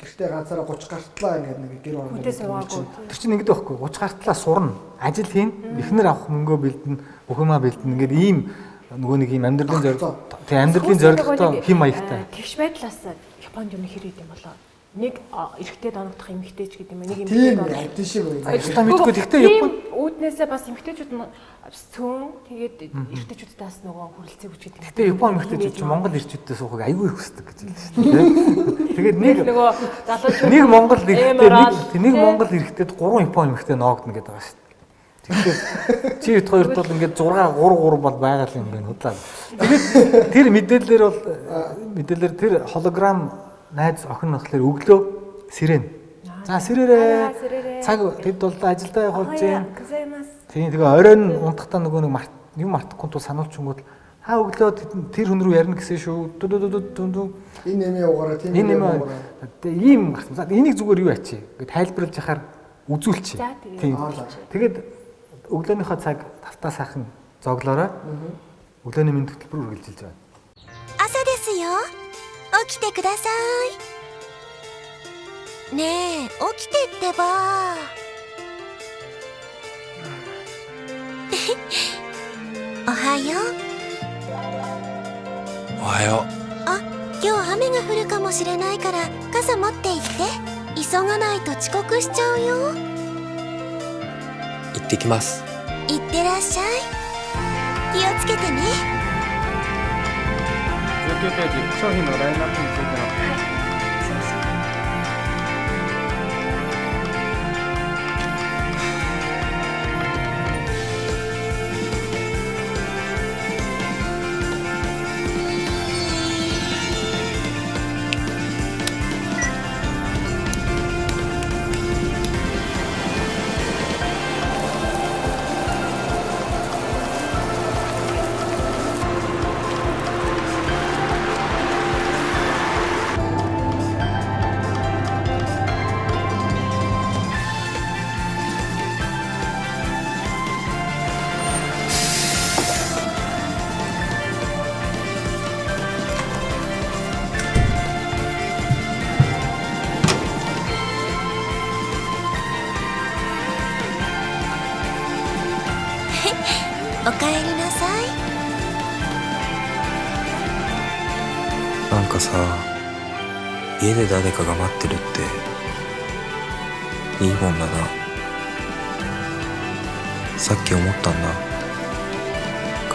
Гэртээ ганцаараа 30 гартлаа ингээд нэг гэр орно. Тэр чинь ингэдэг байхгүй 30 гартлаа сурна. Ажил хийн. Эхнэр авах мөнгөө бэлдэн, бүх юмаа бэлдэн. Ингээд ийм нөгөө нэг ийм амьдралын зорилго. Тэг амьдралын зорилготой хим маягтай. Тэгш байдлаас Японд юу хэрэг юм болоо. Нэг эрэгтэй доногдох эмэгтэйч гэдэг юм. Нэг эмэгтэй доногдох шиг байна. Та мэдгүй тэгтээ Японд үүднээсээ бас эмэгтэйчүүд нь цөөн тэгээд эрэгтэйчүүдтэй бас нөгөө хүрэлцээг үчиж гэдэг. Тэгтээ Япон эмэгтэйчүүд чинь Монгол эрчүүдтэй суухыг аягүй их хүсдэг гэж хэлсэн шүү дээ. Тэгээд нөгөө залуучууд нэг Монгол эрэгтэй нэг Монгол эрэгтэйд 3 Япон эмэгтэй ноогдно гэдэг байгаа шүү дээ. Тэгэхээр чи хэд хоёрт бол ингээд 6 3 бол байгаа юм байна худлаа. Тэгээд тэр мэдээлэлээр тэр холограм найз охин нөхлөөр өглөө сирен. За сирээрээ. Цаг тэд бол ажилдаа явах болж байна. Тийм тэгээ оройн унтахтаа нөгөө нэг юм мартахгүй тул сануулчингууд өглөө тэр хүн рүү ярина гэсэн шүү. Энэ нэмээ угаараа тийм нэмээ. Тэгээ ийм гарсан. За энийг зүгээр юу ачи. Ингээд тайлбарлаж яхаар үзүүлчих. Тийм. Тэгээд өглөөнийхөө цаг тавтаа сайхан зоглоорой. Өглөөний минь хөтөлбөр үргэлжилж байна. 朝ですよ。起きてください。ねえ、起きてってば。おはよう。おはよう。あ、今日雨が降るかもしれないから傘持って行って。急がないと遅刻しちゃうよ。行ってきます。いってらっしゃい。気をつけてね。状況ページ、商品のラインナップについての。おかえりなさい。なんかさ、家で誰かが待ってるっていいもんだな。さっき思ったんだ。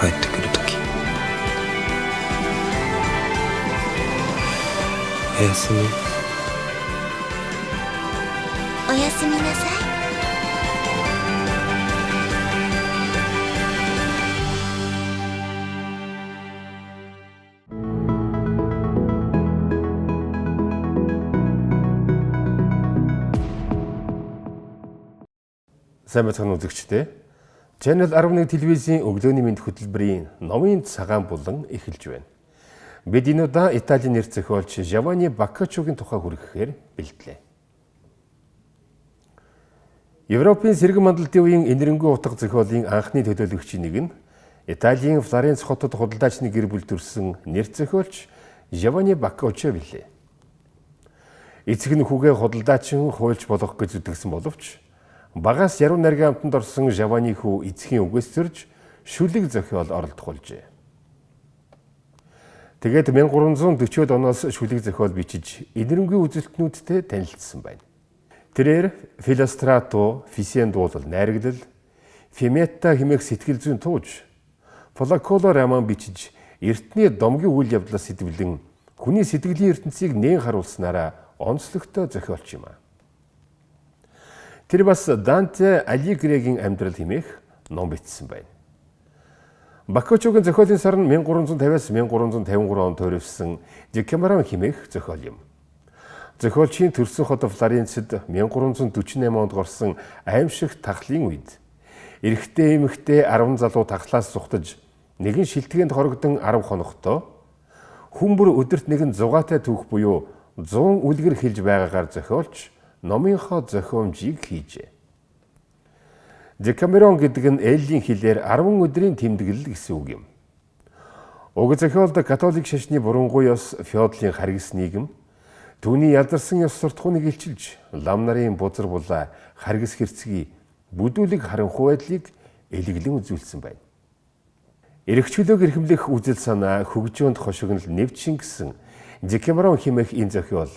帰ってくるとき。おやすみ。おやすみなさい。Сайн байцгаана үзэгчдээ. Channel 11 телевизийн өглөөний мэнд хөтөлбөрийн номын цагаан булан эхэлж байна. Бид энэ удаа Италийн нэр зохиолч Giovanni Boccaccio-гийн тухай хүргэхээр бэлдлээ. Европын сэргэн мандалтын үеийн энэрэнгүй утга зохиолын анхны төлөөлөгчийн нэг нь Италийн Флоренц хотод худалдаачны гэр бүл төрсэн нэр зохиолч Giovanni Boccaccio билээ. Эцэг нь хүүгээ худалдаачин хуульч болох гэж зүтгэсэн боловч багаас яруу найргийн амтанд орсон Giovanni хүү эцгийн үгээс төрж шүлэг зохиол оролдохолжээ. Тэгээд 1340-од оноос шүлэг зохиол бичиж энэрэнгүй үзэлтнүүдтэй танилцсан байна. Тэрээр Филострато, Фисен дуулал найрагдлал, Фимета хэмээх сэтгэл зүйн тууж, Фолоколо роман бичиж эртний домгийн үйл явдлаас сэтвэлэн хүний сэтгэлийн ертөнцийг нээн харуулснараа онцлогтой зохиолч юм а. Тэр бас Данте Алигригийн амьдрал хэмээх ном бичсэн байна. Boccaccio-гийн зохиолын сар нь 1350-аас 1353 онд төрөвсөн Декамерон хэмээх зохиол юм. Зохиолчийн төрсөн хот Флоренцэд 1348 онд горсон аимшигт тахлын үед Эрэгтэй эмэгтэй 10 залуу таглаас зүхтэж нэгэн шилтгэнд хорогдсон 10 хоногтой хүн бүр өдөрт нэгэн зугаатай түүх буюу 100 үлгэр хэлж байгаагаар зохиолч номынхоо зохиомжийг хийжээ. Декамерон гэдэг нь Эллийн хэлээр 10 өдрийн тэмдэглэл гэсэн үг юм. Уг зохиолд католик шашны бурангуй ёс феодалын харгас нийгэм түүний ядарсан ёс суртахууныг илчилж лам нарын бузар булаа харгас хэрцгий бүдүүлэг харанхуй байдлыг элэглэн үзүүлсэн байна. Эрхчлөөг эрхэмлэх үзэл санаа хөгжөөнд хошигнол нэвчин гэсэн Декамерон хэмээх энэ зохиол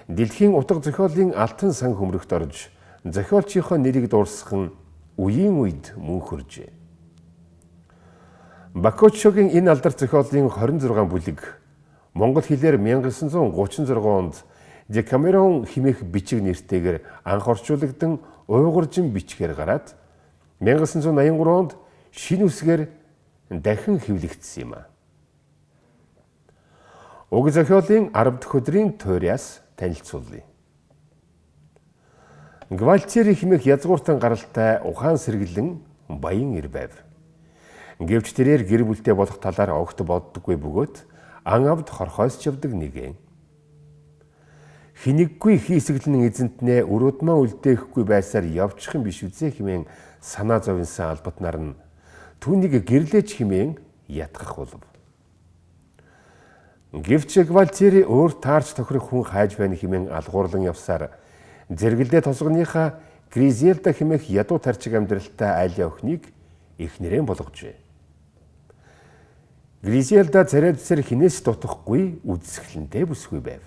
дэлхийн утга зохиолын алтан сан хөмрөгт орж зохиолчийнхоо нэрийг дуурсган үеийн үед мөн хүржээ. Боккаччогийн энэ алдар зохиолын 26 бүлэг Монгол хэлээр 1936 онд Декамерон хэмээх бичиг нэртэйгээр анх орчуулагдсан уйгуржин бичгээр гараад 1983 онд шинэ үсгээр дахин хэвлэгдсэн юм. Уг зохиолын 10 дахь өдрийн туйраас танилцуулъя. Гвальтиери хэмээх язгууртан гаралтай ухаан сэргэлэн баян ир байв. Гэвч тэрээр гэр бүлтэй болох талаар огт боддоггүй бөгөөд ан авд хорхойсч явдаг нэгэн. Хинэггүй хийсгэлэн эзэнтнээ өрөөдмөө үлдээхгүй байсаар явчих юм биш үзээ хэмээн санаа зовинсан албат нар нь түүнийг гэрлэж хэмээн ятгах болов. Гэвч Гвальтиери өөр таарч тохирох хүн хайж байна хэмээн алгуурлан явсаар зэрэгэлдээ тосгоныхаа Гризельда хэмээх ядуу тарчиг амьдралтай айлын охиныг эхнэрээ болгожээ. Гризельда царайдсэр хинээс дутахгүй үзэсгэлэнтэй бүсгүй байв.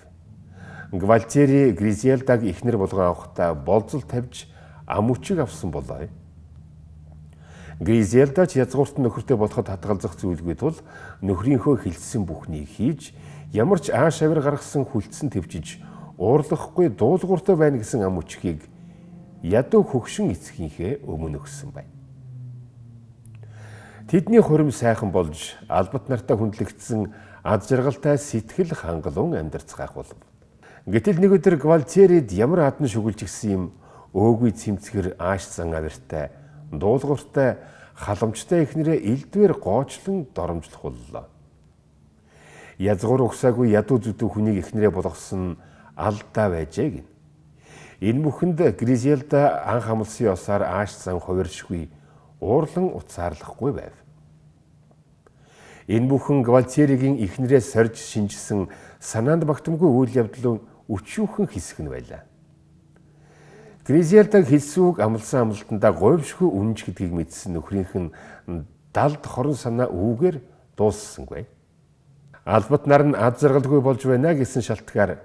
Гвальтиери Гризельдаг эхнэр болгон авахдаа болзол тавьж ам үчиг авсан болоо. Гризельда ч язгуурт нөхөртэй болоход хадгалзах зүйлгүй тул нөхрийнхөө хэлсэн бүхнийг хийж ямар ч ааш авир гаргасан хүлцэн твжиж уурлахгүй дуулууртай байна гэсэн ам үчгийг ядуу хөгшин эцгийнхээ өмнө өгсөн байна. Тэдний хурим сайхан болж албат нартай хүндлэгдсэн ад жаргалтай сэтгэл хангалуун амьдарцгаах болов. Гэтэл нэг өдөр Гвальтиерид ямар адны шүглж гисэн юм өөгүй цэмцгэр ааш зан авиртай дуулууртай халамжтай ихнэрээ элдвэр гоочлон доромжлох боллоо. Язгуур угсаагүй ядуу зүдүү хүнийг ихнэрээ болгосон алдаа байжээ гин. Энэ бүхэнд Гризельда анх амлсан ёсоор ааш зан хувиршгүй уурлан уцаарлахгүй байв. Энэ бүхэн Гвальтиеригийн ихнэрээс сорж шинжсэн санаанд багтамгүй үйл явдлын өчүүхэн хэсэг нь байлаа. Гризельдаг хэлсэн үг амлсан амлалтандаа говьшгүй үнэнч гэдгийг мэдсэн нөхрийнх нь далд хорон санаа үүгээр дууссангүй. Албат нар нь ад заргалгүй болж байна гэсэн шалтгаар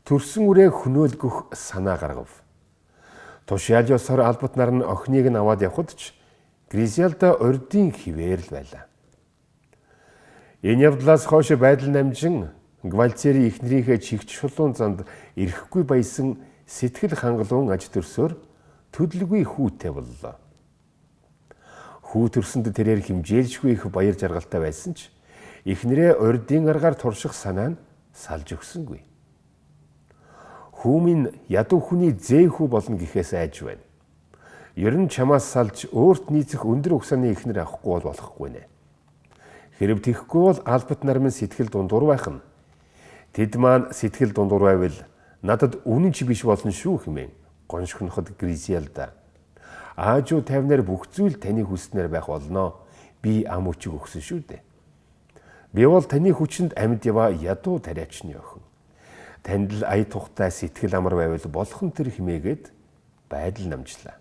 төрсөн үрээ хөнөөлгөх санаа гаргав. Тушаал ёсоор албат нар нь охиныг нь аваад явхад ч Гризельда урдын хിവэр л байлаа. Энэ явдлаас хойш байдал намжин Гвальтиери эхнэрийнхээ чигч шулуун занд ирэхгүй баясан сэтгэл хангалуун аж төрсөөр төдөлгүй хүүтэй боллоо. Хүү төрсөнд тэрээр химжээлшгүй их баяр жаргалтай байсан ч эхнэрээ урдын аргаар турших санаа нь салж өгсөнгүй. Хүү минь ядуу хүний зээх хүү болно гэхээс айж байна. Ер нь чамаас салж өөрт нийцэх өндөр угсааны эхнэр авахгүй бол болохгүй нэ. Хэрэг тийхгүй бол албат нар минь сэтгэл дундуур байх нь. Тэд маань сэтгэл дундуур байвал надад үнэн ч биш болно шүү хэмээн гоншгоноход Гризельда. Аажуу тавнаар бүх зүйл таны хүснээр байх болно. Би ам үчиг өгсөн шүү дээ. Би бол таны хүчинд амьд яваа ядуу тариачны охин. Танд л ая тухтай сэтгэл амар байвал болох нь тэр хэмээгээд байдал намжлаа.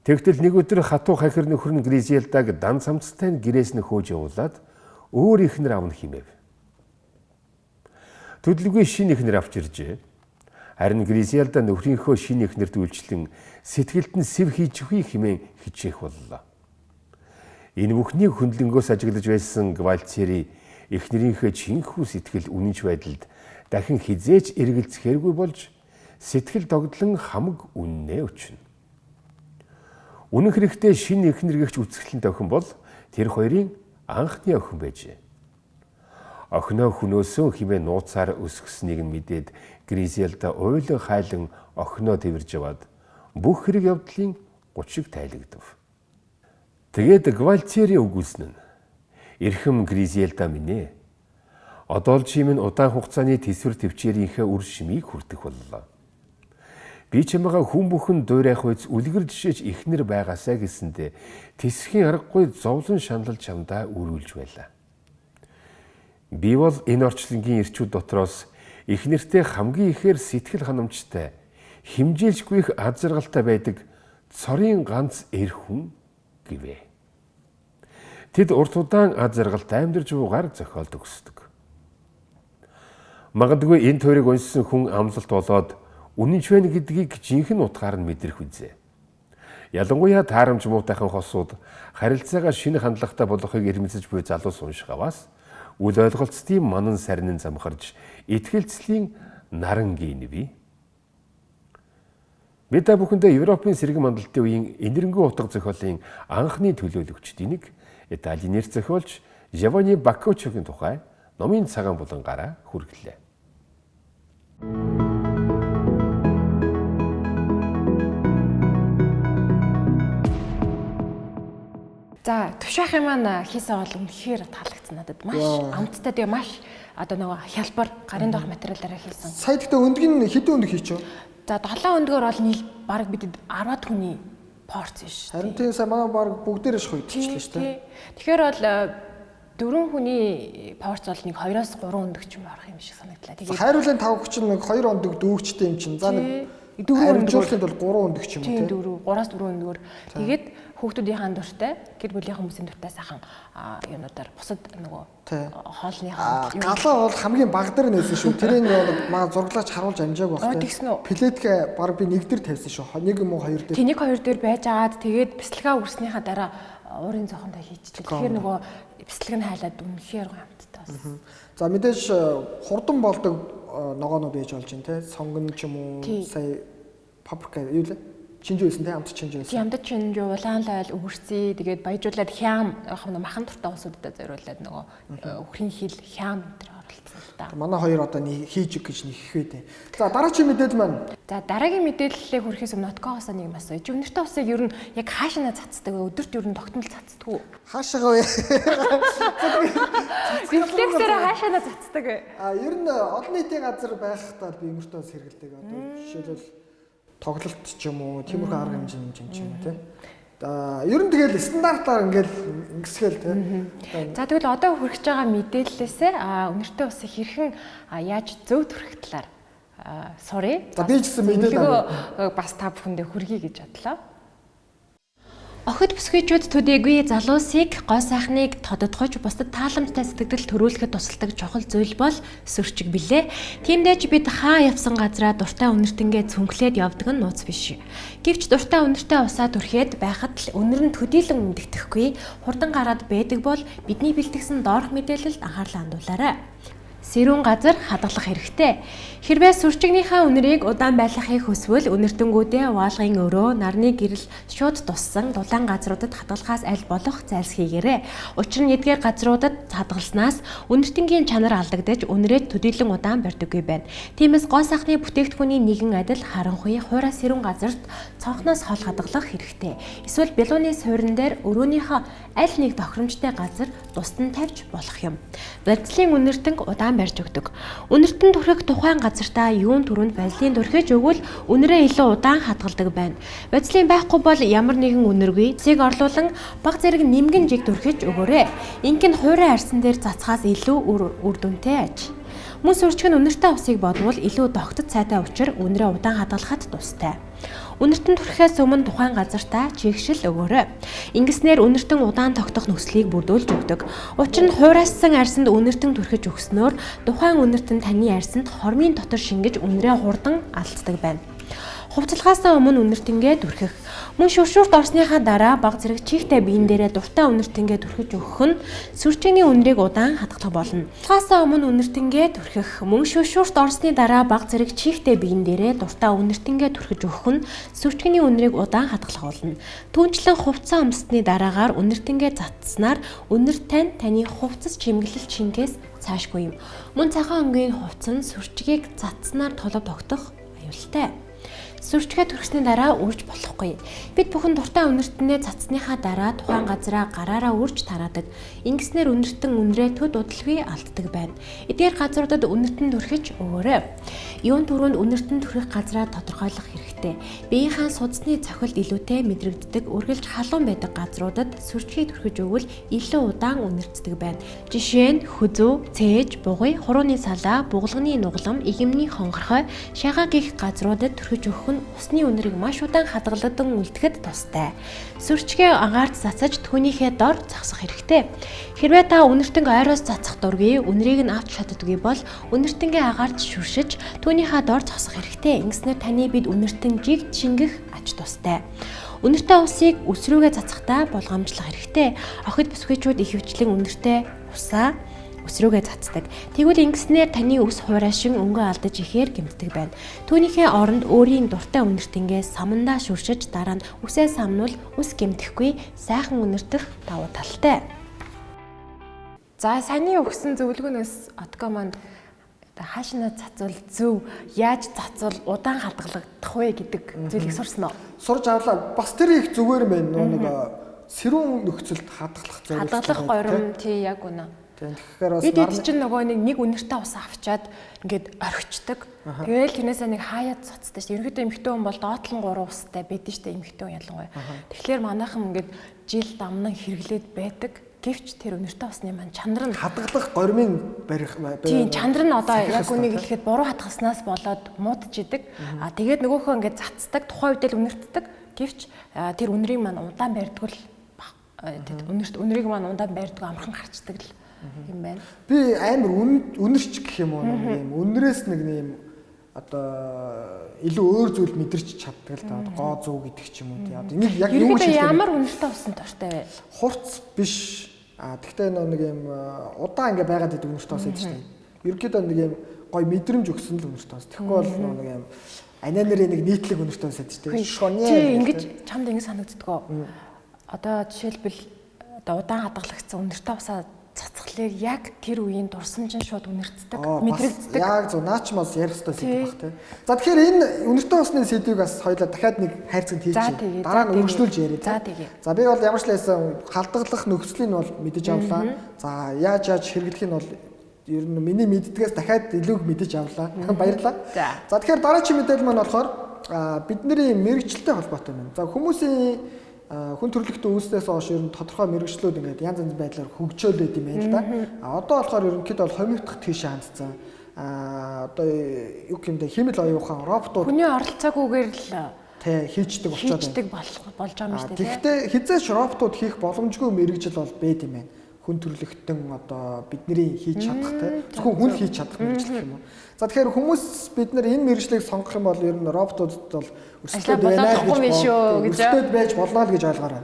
Тэгтэл нэг өдөр хатуу хахир нөхөр нь Гризельдаг дан самцтай нь гэрээс нь хөөж явуулаад өөр ихнэр авна хэмэв. Төдөлгүй шинэ ихнэр авч иржээ. Харин Гризельда нөхрийнхөө шинэ ихнэрт үйлчлэн сэтгэлд нь сэв хийж өгье хэмээн хичээх боллоо. Энэ бүхнийг хөндлөнгөөс ажиглаж байсан Гвальтиери эхнэрийнхээ чинхүү сэтгэл үнэнч байдалд дахин хизээч эргэлзэхэргүй болж сэтгэл догдлон хамаг үннээ өчнө. Үнэн хэрэгтээ шинэ эхнэр гэгч үцгэлэнтэй охин бол тэр хоёрын анхны охин байжээ. Охиноо хөнөөсөн хэмээн нууцаар өсгснгийг нь мэдээд Гризельда ойлон хайлан охиноо тэрж яваад бүх хэрэг явдлын шиг тайлагдав. Тэгээд Гвальтиери өгүүлсэн нь эрхэм Гризельда минь ээ. Одоо л чи минь удаан хугацааны тэсвэр төвчээрийнхээ үр шимийг хүртэх боллоо. Би чамайгаа хүн бүхэн дуурайх үйс үлгэр жишээж ихнэр байгаасаа гэсэндэ тэсхийн аргагүй зовлон шаналл чамдаа өрүүлж байлаа. Би бол энэ орчлонгийн ирчүүд дотроос ихнэртэй хамгийн ихээр сэтгэл ханамжтай, химжээлжгүй их аз жаргалтай байдаг цорын ганц эр хүн гэвэ. Тэд урт удаан аз жаргалтай амьдарч уугаар зохиол төгсдөг. Магадгүй энэ тойрог уншсан хүн амлалт болоод үнэнч байна гэдгийг жинхэнэ утгаар нь мэдрэх үзье. Ялангуяа таарамж муутайхан хосууд харилцаагаа шинэ хандлагатай болгохыг эрмэлзэж буй залуус унших аваас үл ойлголцтын манан сарнин замхарж итгэлцлийн нарангийн бий. Бид бүхэндээ Европын сэргэн мандалтын үеийн энэрэнгүй утга зохиолын анхны төлөөлөгчдийн нэг Италийн нэр зохиолч Giovanni Boccacciогийн тухай номын цагаан булангаараа хүргэлээ. За төвшөхийн маань хийсэн бол үнэхээр таалагдсан надад. Маш амттай тэгээ маш одоо нөгөө хялбар гарын доох материалаараа хийсэн. Сая гэхдээ өндөг нь хэдэн өндөг хийчихв? За 7 өндгөр бол баг бидэд 10-аад хүний порц биш. Харин тийм сая манай баг бүгдээрээ шуйдчихлээ шүү дээ. Тэгэхээр бол 4 хүний порц бол нэг 2-оос 3 өндөг ч юм орох юм шиг санагдлаа. Тэгээд хайруулын 5 чинь нэг 2 өндөг дүүгчтэй юм чинь. За нэг 4 өндгөрлөнд бол 3 өндөг ч юм уу тийм 3-аас 4 өндгөр. Тэгээд хүүхдүүдийн дуртай, гэр бүлийн хүмүүсийн дуртай сайхан юунуудаар бусад нөгөө хоолныхаа галаа бол хамгийн баг дээр нээсэн шүү. Тэрийг нэг маа зурглаач харуулж амжааг багтай. Плетгээ баг би нэг дээр тавьсан шүү. Нэг юм уу хоёр дээр. Тэнийг хоёр дээр байж агаад тэгээд бяцлагаа үрснийхаа дараа уурын зоохондоо хийчихлээ. Тэгэхээр нөгөө бяцлаг нь хайлаад үнэхээр гомдтой болсон. За мэдээж хурдан болдог ногоонууд ээж болж байна те. Сонгон ч юм уу сая паприка юу лээ? Чинжүү байсан те амт чинжүү байсан. Амт чинжүү улаан лайл өвөрцөө тэгээд баяжуулаад хям махан туртай усуудад зориулаад нөгөө өхрийн хил хям энэ оролцсон л та. Манай хоёр одоо хийж гэж нэхэх вэ те. За дараагийн мэдээлэл маань. За дараагийн мэдээллээ хүрэхээс өмнө Ноткоогоос нэг юм асууя. Өвнөртэй усыг ер нь яг хаашаа цацдаг вэ? Өдөрт ер нь тогтмол цацдаг уу? Хаашаагаа вэ? Рефлексээр хаашаа цацдаг вэ? Ер нь олон нийтийн газар байхдаа би өвнөртэй ус хэрэглэдэг. Одоо жишээлбэл тоглолт ч юм уу, тиймэрхүү арга хэмжээ ч юм уу тийм. Ер нь тэгэл стандартаар ингээл ингэсгээл тийм. За тэгвэл одоо хүрэж байгаа мэдээллээсээ өнөртэй усыг хэрхэн яаж зөв төрөх талаар sorry. За би ч гэсэн мэдээлэл бас та бүхэндээ хүргэе гэж бодлоо. Охид бүсгүйчүүд төдийгүй залуусыг гоо сайхныг тодотгож бусдад тааламжтай сэтгэл төрүүлэхэд тусалдаг чухал зүйл бол сөрчиг билээ. Тиймдээч бид хаа явсан газраа дуртай үнэртэнгээ цүнхлээд явдаг нь нууц биш. Гэвч дуртай үнэртэй усаа түрхээд байхад л үнэр нь төдийлөн өндөгдөхгүй хурдан гараад байдаг бол бидний бэлтгэсэн доорх мэдээлэлд анхаарлаа хандуулаарай. Сэрүүн газар хадгалах хэрэгтэй. Хэрвээ сүрчигнийхаа үнэрийг удаан байлгахыг хүсвэл үнэртэнгүүдээ уаалгын өрөө, нарны гэрэл шууд туссан дулаан газруудад хадгалахаас аль болох зайлсхийгээрэй. Учир нь эдгээр газруудад хадгалснаас үнэртэнгийн чанар алдагдаж үнэрээ төдийлөн удаан барьдаггүй байна. Тиймээс гоо сайхны бүтээгдэхүүний нэгэн адил харанхуй хуурай сэрүүн газарт цонхноос хол хадгалах хэрэгтэй. Эсвэл белууны суурин дээр өрөөнийхөө аль нэг тохиромжтой газар тусад нь тавьж болох юм. Барилдлын үнэртэнг удаан барьж өгдөг. Үнэртэн түрхэх тухайн газартаа юун түрүүнд барилдлын түрхэж өгвөл үнэрээ илүү удаан хадгалдаг байна. Барилдлын байхгүй бол ямар нэгэн үнэргүй цэг орлуулан баг зэрэг нэмгэн жиг түрхэж өгөөрэй. Инх нь хуурай арьсан дээр цацхаас илүү үр дүнтэй аж. Мөн сүрчг нь үнэртэй усыг бодвол илүү тогтцол цайтай учир үнэрээ удаан хадгалахад тустай. Үнэртэн түрхээс өмнө тухайн газартаа чигшил өгөөрэй. Ингэснээр үнэртэн удаан тогтох нөхцөлийг бүрдүүлж өгдөг. Учир нь хуурайсан арьсанд үнэртэн түрхэж өгснөөр тухайн үнэртэн таны арьсанд хормын дотор шингэж үнэрээ хурдан алддаг байна. Хувцалгаас өмнө үнэртэнгээ түрхэх. Мөн шүршүүрт орсныхаа дараа баг зэрэг чихтэй биен дээрээ дуртай үнэртэнгээ түрхэж өгөх нь сүрчигний үнэрийг удаан хадгалах болно. Хувцалгаас өмнө үнэртэнгээ түрхэх. Мөн шүршүүрт орсны дараа баг зэрэг чихтэй биен дээрээ дуртай үнэртэнгээ түрхэж өгөх нь сүрчигний үнэрийг удаан хадгалах болно. Түүнчлэн хувцас өмсөсний дараагаар үнэртэнгээ затснаар үнэр таны хувцас чимэглэл шингээс цаашгүй юм. Мөн цагаан өнгийн хувцас нь сүрчгийг затснаар толгой тогтох аюултай. Сүрчгээ төрөхсний дараа үрж болохгүй. Бид бүхэн дуртай үнэртнээ цацсныхаа дараа тухайн газараа гараараа үрж тараадаг. Ингэснээр үнэртэн үнрээ төд удалгүй алддаг байна. Эдгээр газруудад үнэртэн төрөхөж өгөөрэй. Юун түрүүнд үнэртэн төрөх газраа тодорхойлох хэрэгтэй. Биеийнхээ судасны цохилд илүүтэй мэдрэгддэг үргэлж халуун байдаг газруудад сүрчгийг төрөхөж өгвөл илүү удаан үнэртдэг байна. Жишээ нь хүзүү, цээж, бугуй, хурууны салаа, бугалганы нуглам, игэмний хонгорхой, шагаа гих газруудад төрөхөж өгөх нь усны үнэрийг маш удаан хадгалдан үлдэхэд тустай. Сүрчгээ агаарт цацаж түүнийхээ дор зогсох хэрэгтэй. Хэрвээ та үнэртэнг ойроос цацах дургүй, үнэрийг нь авч чаддаггүй бол үнэртэнгээ агаарт шүршиж түүнийхээ дор зогсох хэрэгтэй. Ингэснээр таны бид үнэртэн жиг шингэх ач тустай. Үнэртэй усыг үс рүүгээ цацахдаа болгоомжлох хэрэгтэй. Охид бүсгүйчүүд их хвчлэн үнэртэй усаа үс рүүгээ цацдаг. Тэгвэл ингэснээр таны үс хураашин өнгө алдаж ихээр гэмтдэг байна. Түүнийхээ оронд өөрийн дуртай үнэртэнгээ самандаа шүршиж дараа нь үсээ самнуул үс гэмтэхгүй сайхан үнэртэх давуу талтай. За саяны өгсөн зөвлөгөөнөөс отгоо маань хаашнаа цацвал зөв, яаж цацвал удаан хадгалагдах вэ гэдэг зүйлийг сурсан уу? Сурж авлаа. Бас тэр их зүгээр байна. Нэг сэрүүн нөхцөлд хадгалах зорилготой. Хадгалах горим тий яг үнэ. Тэгэхээр бас бид чинь нөгөө нэг үнэртэй ус авчаад ингээд орхичдаг. Тэгээл тэрнээсээ нэг хаяад цоцтой шүү. Ерөнхийдөө эмэгтэй хүн бол доотлон 3 устай байдаг шүү дээ эмэгтэй хүн ялангуяа. Тэгэхээр манайхан ингээд жил дамнан хэрэглээд байдаг. Гэвч тэр үнэртэй усны маань чанар нь хадгалах гормын барих тийм чанар нь одоо яг үнийг хэлэхэд буруу хадгалснаас болоод муудж идэг. Тэгээд нөгөөхөө ингээд цацдаг, тухайн үед л үнэртдэг. Гэвч тэр үнэрийг маань удаан барьдаг л үнэрийг маань удаан барьдаг амархан гарчдаг л юм байна. Би амар үнэрч гэх юм уу нэг юм үнрээс нэг юм одоо илүү өөр зүйл мэдэрч чаддаг л да. Гоо зүү гэдэг ч юм уу тий. Одоо энийг яг юу гэж ямар үнэртэй усан дуртай вэ? Хурц биш. Тэгтээ нэг юм удаан ингээ байгаад идэг үнэртэй ус байдаг шүү дээ. Ерөнхийдөө нэг юм гой мэдрэмж өгсөн л үнэртэй ус. Тэгэхгүй бол нэг юм ананарын нэг нийтлэг үнэртэй ус байдаг шүү дээ. Шониа. Тий ингэж чамд ингэ санагддаг. Одоо жишээлбэл одоо удаан хадгалагдсан үнэртэй усаа цацхлаар яг тэр үеийн дурсамж нь шууд үнэртдэг, мэдрэгддэг. Яг зөв наачмаас ярих хэрэгтэй сэдв баг тий. За тэгэхээр энэ үнэртэй усны сэдвийг бас хоёлаа дахиад нэг хайрцагт хийчихье. Дараа нь өргөжлүүлж яриа. За би бол ямар ч байсан халдгалах нөхцөлийг бол мэдэж авлаа. За яаж хэрэглэх нь бол ер нь миний мэддгээс дахиад илүү мэдэж авлаа. Баярлалаа. За тэгэхээр дараагийн мэдээлэл маань болохоор бидний мэрэгчлэлтэй холбоотой байна. За хүмүүсийн хүн төрөлхтөн үүснээс хойш ер нь тодорхой мэрэгчлүүд ингээд янз янз байдлаар хөгжөөлөд юм байна л да. Одоо болохоор ерөнхийдөө бол хомигдох тийш хандсан. Одоо юу гэмдэ химэл оюухан роботууд хүний оролцоогүйгээр л хийждэг болж байгаа юм шүү дээ. Тэгэхдээ хизээч роботууд хийх боломжгүй мэрэгжил бол байд юм байна. Хүн төрөлхтөн одоо бидний хийж чадах зөвхөн хүн хийж чадах мэрэгжил гэх юм уу. За тэгэхээр хүмүүс бид нар энэ мэрэгжлийг сонгох юм бол ер нь роботуудад бол өрсөлдөд байж болно л гэж ойлгоорой.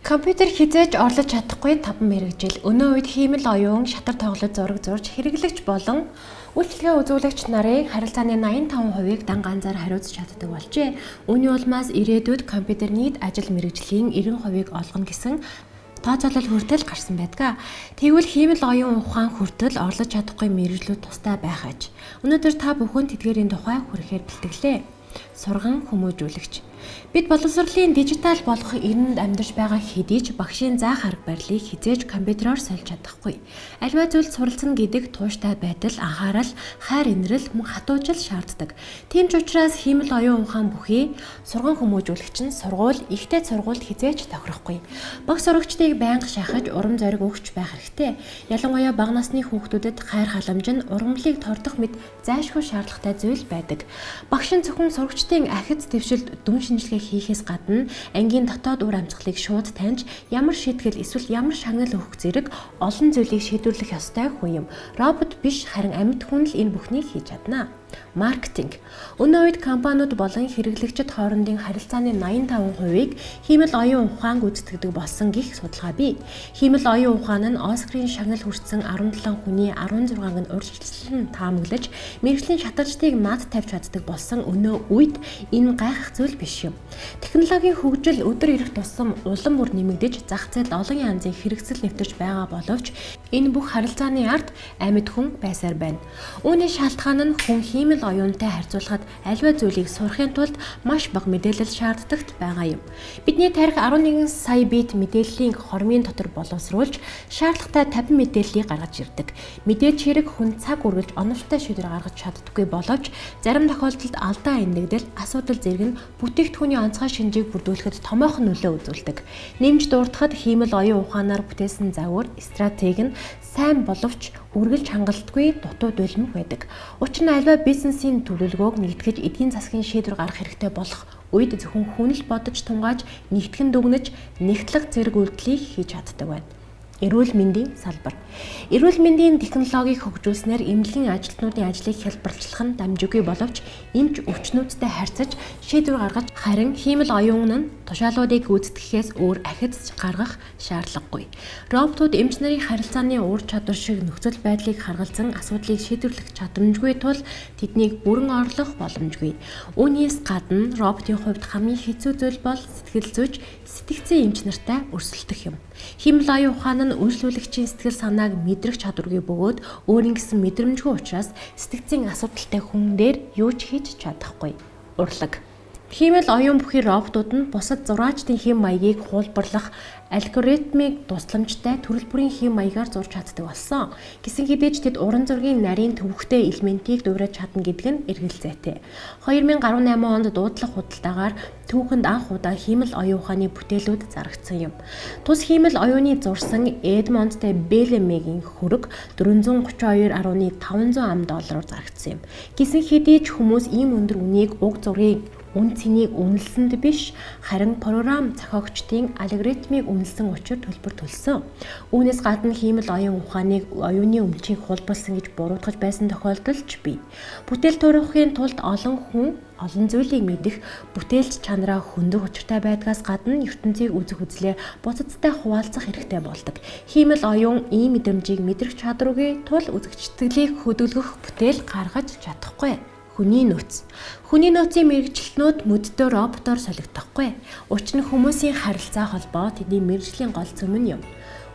Компьютер хизээж орлож чадахгүй таван мэрэгжил. Өнөө үед хиймэл оюун, шатар тоглож зураг зурж хэрэглэгч болон үйлчлэгээ үзүүлэгч нарын харилцааны 85%-ийг дан ганцаар хариуцж чаддаг болжээ. Үүний улмаас ирээдүйд компьютер нийт ажил мэрэгжлийн 90%-ийг олгоно гэсэн тооцоолол хүртэл гарсан байдаг. Тэгвэл хиймэл оюун ухаан хүртэл орлож чадахгүй мэрэгжлүүд тустай байх аж. Өнөөдөр та бүхэн тэдгээрийн тухай хүрэхээр бэлтгэлээ. Сурган хүмүүжүүлэгч. Бид боловсролын дижитал болгох эринд амьдарч байгаа хэдий ч багшийн заах арга барилыг хизээж компьютероор сольж чадахгүй. Аливаа зүйлд суралцна гэдэг тууштай байдал, анхаарал, хайр инрэл, мөн хатуужил шаарддаг. Тийм ч учраас хиймэл оюун ухаан бүхий сурган хүмүүжүүлэгч нь сургууль, ихтэй сургуульд хизээж тохирохгүй. Баг сурагчдыг байнга шахаж, урам зориг өгч байх хэрэгтэй. Ялангуяа бага насны хүүхдүүдэд хайр халамж нь ургамлыг тордох мэт зайлшгүй шаардлагатай зүйл байдаг. Багш нь зөвхөн сурагчдын ахиц дэвшилд дүн шинжилгээ хийхээс гадна ангийн дотоод үр амьсгалыг шууд таньж ямар шийтгэл эсвэл ямар шагнал өгөх зэрэг олон зүйлийг шийдвэрлэх ёстой хүн юм. Робот биш харин амьд хүн л энэ бүхнийг хийж чадна. Маркетинг. Өнөө үед компаниуд болон хэрэглэгчид хоорондын харилцааны 85%-ийг хиймэл оюун ухаан гүйцэтгэдэг болсон гэх судалгаа бий. Хиймэл оюун ухаан нь Оскарын шагнал хүртсэн 17 хүний 16-г нь урьдчилан таамаглаж, мэргэжлийн шаталжтыг над тавьж чаддаг болсон өнөө үед энэ гайхах зүйл биш юм. Технологийн хөгжил өдөр ирэх тусам улам бүр нэмэгдэж, зах зээлд олон янзын хэрэгсэл нэвтэрч байгаа боловч Энэ бүх харилцааны ард амьд хүн байсаар байна. Үүний шалтгаан нь хүн хиймэл оюунтай харьцуулахад аливаа зүйлийг сурахын тулд маш бага мэдээлэл шаарддагт байгаа юм. Бидний тарих 11 сая бит мэдээллийн хормын дотор боловсруулж шаардлагатай 50 мэдээллийг гаргаж ирдэг. Мэдээж хэрэг хүн цаг үргэлж оновчтой шийдвэр гаргаж чаддаггүй боловч зарим тохиолдолд алдаа эндэгдэл асуудал зэрэг нь бүтээгдэхүүний онцгой шинжийг бүрдүүлэхэд томоохон нөлөө үзүүлдэг. Нэмж дуртахад хиймэл оюун ухаанаар бүтээсэн загвар, стратеги нь сайн боловч үргэлж хангалтгүй дутуу дулмаг байдаг. Учир нь альва бизнесийн төлөвлөгөөг нэгтгэж эдийн засгийн шийдвэр гаргах хэрэгтэй болох үед зөвхөн хүн л бодож тунгааж нэгтгэн дүгнэж нэгтлэг зэрэг үйлдэлийг хийж чаддаг байна. Эрүүл мэндийн салбар. Эрүүл мэндийн технологиг хөгжүүлснээр эмнэлгийн ажилтнуудын ажлыг хялбарлах нь дамжиггүй боловч эмч өвчнүүдтэй харьцаж шийдвэр гаргаж харин хиймэл оюун нь тушаалуудыг гүйцэтгэхээс өөр ахиц гаргах шаардлагагүй. Роботууд эмч нарын харилцааны ур чадвар шиг нөхцөл байдлыг харгалзан асуудлыг шийдвэрлэх чадамжгүй тул тэднийг бүрэн орлох боломжгүй. Үүнээс гадна роботын хувьд хамгийн хэцүү зүйл бол сэтгэл зүйч сэтгцэн эмч нартай өрсөлдөх юм. Хиймэл оюун ухаан нь үйлчлүүлэгчийн сэтгэл санааг мэдрэх чадваргүй бөгөөд өөрийн гэсэн мэдрэмжгүй учраас сэтгцийн асуудалтай хүн дээр юу ч хийж чадахгүй. Урлаг. Хиймэл оюун бүхий роботууд нь бусад зураачдын хэм маягийг хуулбарлах алгоритмыг тусламжтай төрөл бүрийн хэм маягаар зурж чаддаг болсон. Гэсэн хэдий ч тэд уран зургийн нарийн төвөгтэй элементийг дуурайж чадна гэдэг нь эргэлзээтэй. 2018 онд дуудлага худалдаагаар түүхэнд анх удаа хиймэл оюун ухааны бүтээлүүд зарагдсан юм. Тус хиймэл оюуны зурсан Эдмонд де Белемегийн хөрөг $432.500 зарагдсан юм. Гэсэн хэдий ч хүмүүс ийм өндөр үнийг уг зургийг үн цэнийг үнэлсэнд биш харин програм зохиогчдын алгоритмыг үнэлсэн учир төлбөр төлсөн. Үүнээс гадна хиймэл оюун ухааныг оюуны өмчийг хулбалсан гэж буруутгаж байсан тохиолдол ч бий. Бүтээл төрөхын тулд олон хүн олон зүйлийг мэдэх бүтээлч чанараа хөндөг учиртай байдгаас гадна ертөнцийг үзэх үзлээ буцадтай хуваалцах хэрэгтэй болдог. Хиймэл оюун ийм мэдрэмжийг мэдрэх чадваргүй тул үзэгчдийг хөдөлгөх бүтээл гаргаж чадахгүй. Хүний нөөц. Хүний нөөцийн мэргэжилтнүүд мөддөө роботоор солигдохгүй. Учир нь хүмүүсийн харилцаа холбоо тэдний мэргэжлийн гол цөмөн юм.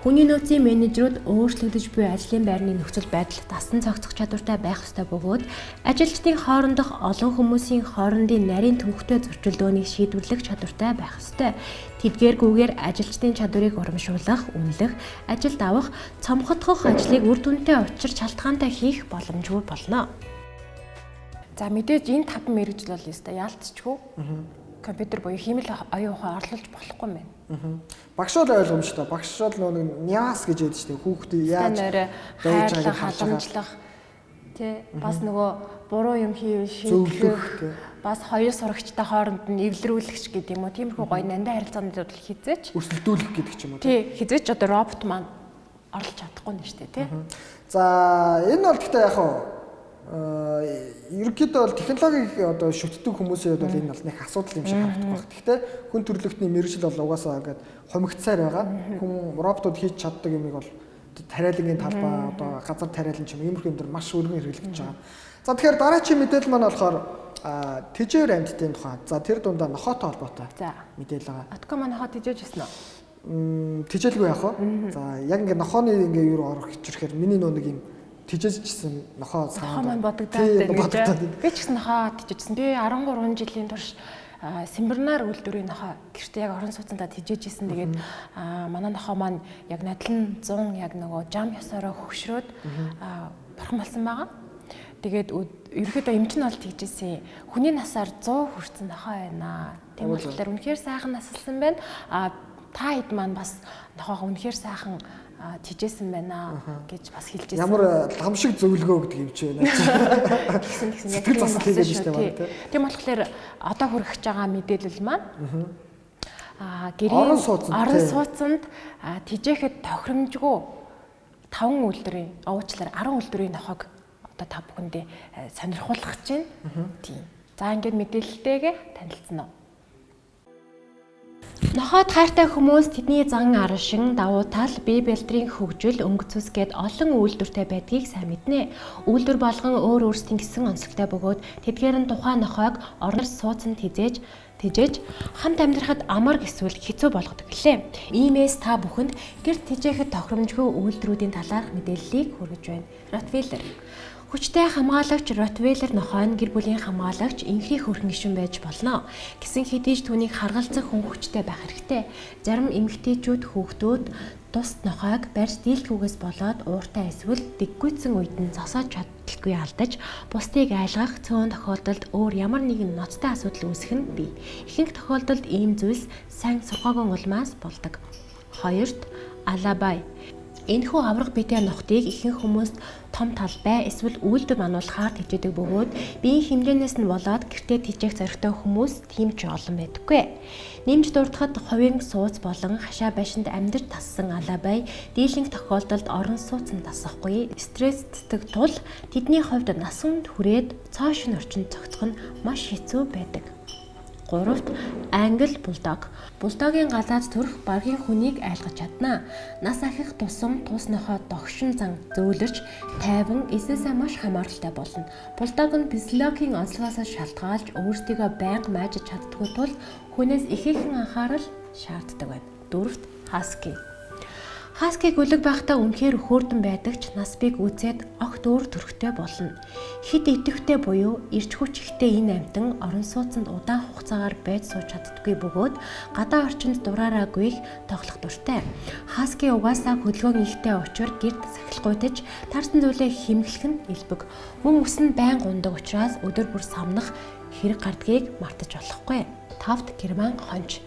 Хүний нөөцийн менежерүүд өөрчлөгдөж буй ажлын байрны нөхцөл байдал дасан цогцох чадвартай байх ёстой бөгөөд ажилчдын хоорондох олон хүмүүсийн хоорондын нарийн төвөгтэй зөрчилдөөнийг шийдвэрлэх чадвартай байх ёстой. Тэдгээргүйгээр ажилчдын чадварыг урамшуулах, үнэлэх, ажилд авах, цомхотгох ажлыг үр дүнтэй учир шалтгаантай хийх боломжгүй болно. За мэдээж энэ 5 мэргэжил бол ёстой яалтчгүй. Компьютер буюу хиймэл оюун ухаан орлуулж болохгүй юм байна. Багш бол ойлгомжтой. Багш бол нөгөө ньяас гэж яддаг шүү дээ. Хүүхдийг яаж хайрлах, халамжлах тий бас нөгөө буруу юм хийв шийдэх бас хоёр сурагчтай хооронд нь эвлэрүүлэгч гэдэг юм уу. Тиймэрхүү гоё нандин харилцаанууд бол хизээч өрсөлдүүлэх гэдэг ч юм уу. Тий хизээч одоо робот маань орлож чадахгүй нь шүү дээ тий. За энэ бол гэхдээ яг ерөнхийдөө бол технологиг одоо шүтдэг хүмүүсийн хувьд бол энэ бол нэг асуудал юм шиг харагдах байна. Гэхдээ хүн төрөлхтний мэргэжил бол угаасаа ингээд хомигдсаар байгаа. Хүн роботууд хийж чаддаг юмыг бол тариалангийн талбай одоо газар тариалан ч юм иймэрхүү юм дээр маш өргөн хэрэглэж байгаа. За тэгэхээр дараагийн мэдээлэл маань болохоор тэжээр амьтдын тухай. За тэр дундаа нохоотой холбоотой мэдээлэл байгаа. Отко маань нохоо тэжээж гисэн үү? Тэжээлгүй яах вэ? За яг ингээд нохооны ингээ юу орох гэж ирэхээр миний нөө нэг юм тэжээжсэн нохоо цаана маань бодогдаад байна. Би ч гэсэн нохоо тэжээжсэн. Би 13 жилийн турш Симбернаар үйлдвэрийн нохоо гэртээ яг орон сууцандаа тэжээжсэн. Тэгээд манай нохоо маань яг надлан 100 яг нөгөө жам ёсороо хөгшрөөд бурхан болсон байгаа. Тэгээд ерөөдөө эмч нь бол тэгжсэн. Хүний насаар 100 хүрсэн нохоо байна. Тийм болохоор үнэхээр сайхан насалсан байна. Та хэд маань бас нохоогоо үнэхээр сайхан тэжээсэн байна гэж бас хэлж байсан. Ямар лам шиг зөвлөгөө гэдэг юм чи байна. Гэсэн яг тийм хийгээд штэ байна тийм. Тийм болохоор одоо хүрэх байгаа мэдээлэл маань гэрийн орон сууцанд тэжээхэд тохиромжгүй 5 үйлдвэрийн уучлаар 10 үйлдвэрийн нохоог одоо та бүхэндээ сонирхуулах гэж байна. Тийм. За ингээд мэдээлэлтэйгээ танилцсан уу? Нохоод хайртай хүмүүс тэдний зан аршин, давуу тал, бие бэлтрийн хөгжил, өнгө цус гээд олон үйлдвэртэй байдгийг сайн мэднэ. Үйлдвэр болгон өөр өөрсдийн гэсэн онцлогтой бөгөөд тэдгээр нь тухайн нохойг орноор суудсан тэжээж тижээж хамт амьдрахад амар эсвэл хэцүү болгодог гэлээ. Иймээс та бүхэнд гэр тижээхэд тохиромжгүй үйлдэлүүдийн талаарх мэдээллийг хүргэж байна. Ротвейлер. Хүчтэй хамгаалагч Ротвейлер нохой нь гэр бүлийн хамгаалагч, энхийг хөрхөн гишүүн байж болно. Гэсэн хэдий ч түүнийг харгалзах хүн хүчтэй байх хэрэгтэй. Зарим эмэгтэйчүүд хүүхдүүд тус нохойг барьж дийлдэхгүйгээс болоод ууртай эсвэл дэггүйцэн үед нь зогсоож чаддаггүй алдаж, бусдыг айлгах цөөн тохиолдолд өөр ямар нэгэн ноцтой асуудал үүсэх нь бий. Ихэнх тохиолдолд ийм зүйлс сайн сургаагүй улмаас болдог. Хоёрт алабай. Энэхүү аврах биетэй нухтыг ихэнх хүмүүс том талбай эсвэл үйлдвэр мануулахаар тижээдэг бөгөөд биеийн хэмжээнээс нь болоод гэртээ тижээх зоригтой хүмүүс тийм ч олон байдаггүй. Нэмж дурдахад хувийн сууц болон хашаа байшинд амьдарч тассан алабай дийлэнх тохиолдолд орон сууцнд тасахгүй стресстэй тул тэдний хувьд насанд хүрээд цааш нь орчинд цогцох нь маш хэцүү байдаг. 3-т англи булдог. Булдогийн галаас төрөх баргийн хүнийг айлгаж чадна. Нас ахих тусам тус нохой догшин зан зөөлөрч тайван эсээсээ маш хамааралтай болно. Булдог нь физиологийн онцлогоос шалтгаалж өөрсдийгөө байнга майжиж чаддгүй тул хүнээс ихээхэн анхаарал шаарддаг байна. 4-т хаски. Хаски гүлэг байхдаа үнэхээр хөөрдөн байдаг ч нас бийг үүсээд огт өөр төрхтэй болно. Хэд идэвхтэй буюу ирж хүч ихтэй энэ амьтан орон сууцнд удаан хугацаагаар байж сууж чаддаггүй бөгөөд гадаа орчинд дураараагүй тоглох дуртай. Хаски угаасаа хөдөлгөөн ихтэй учир гэрд сахилгуйтаж таарсан зүйлээ хэмгэлэх нь элбэг. Мөн ус нь байнга ундаг учраас өдөр бүр самнах хэрэг гардгийг мартаж болохгүй. 5-т герман хонж.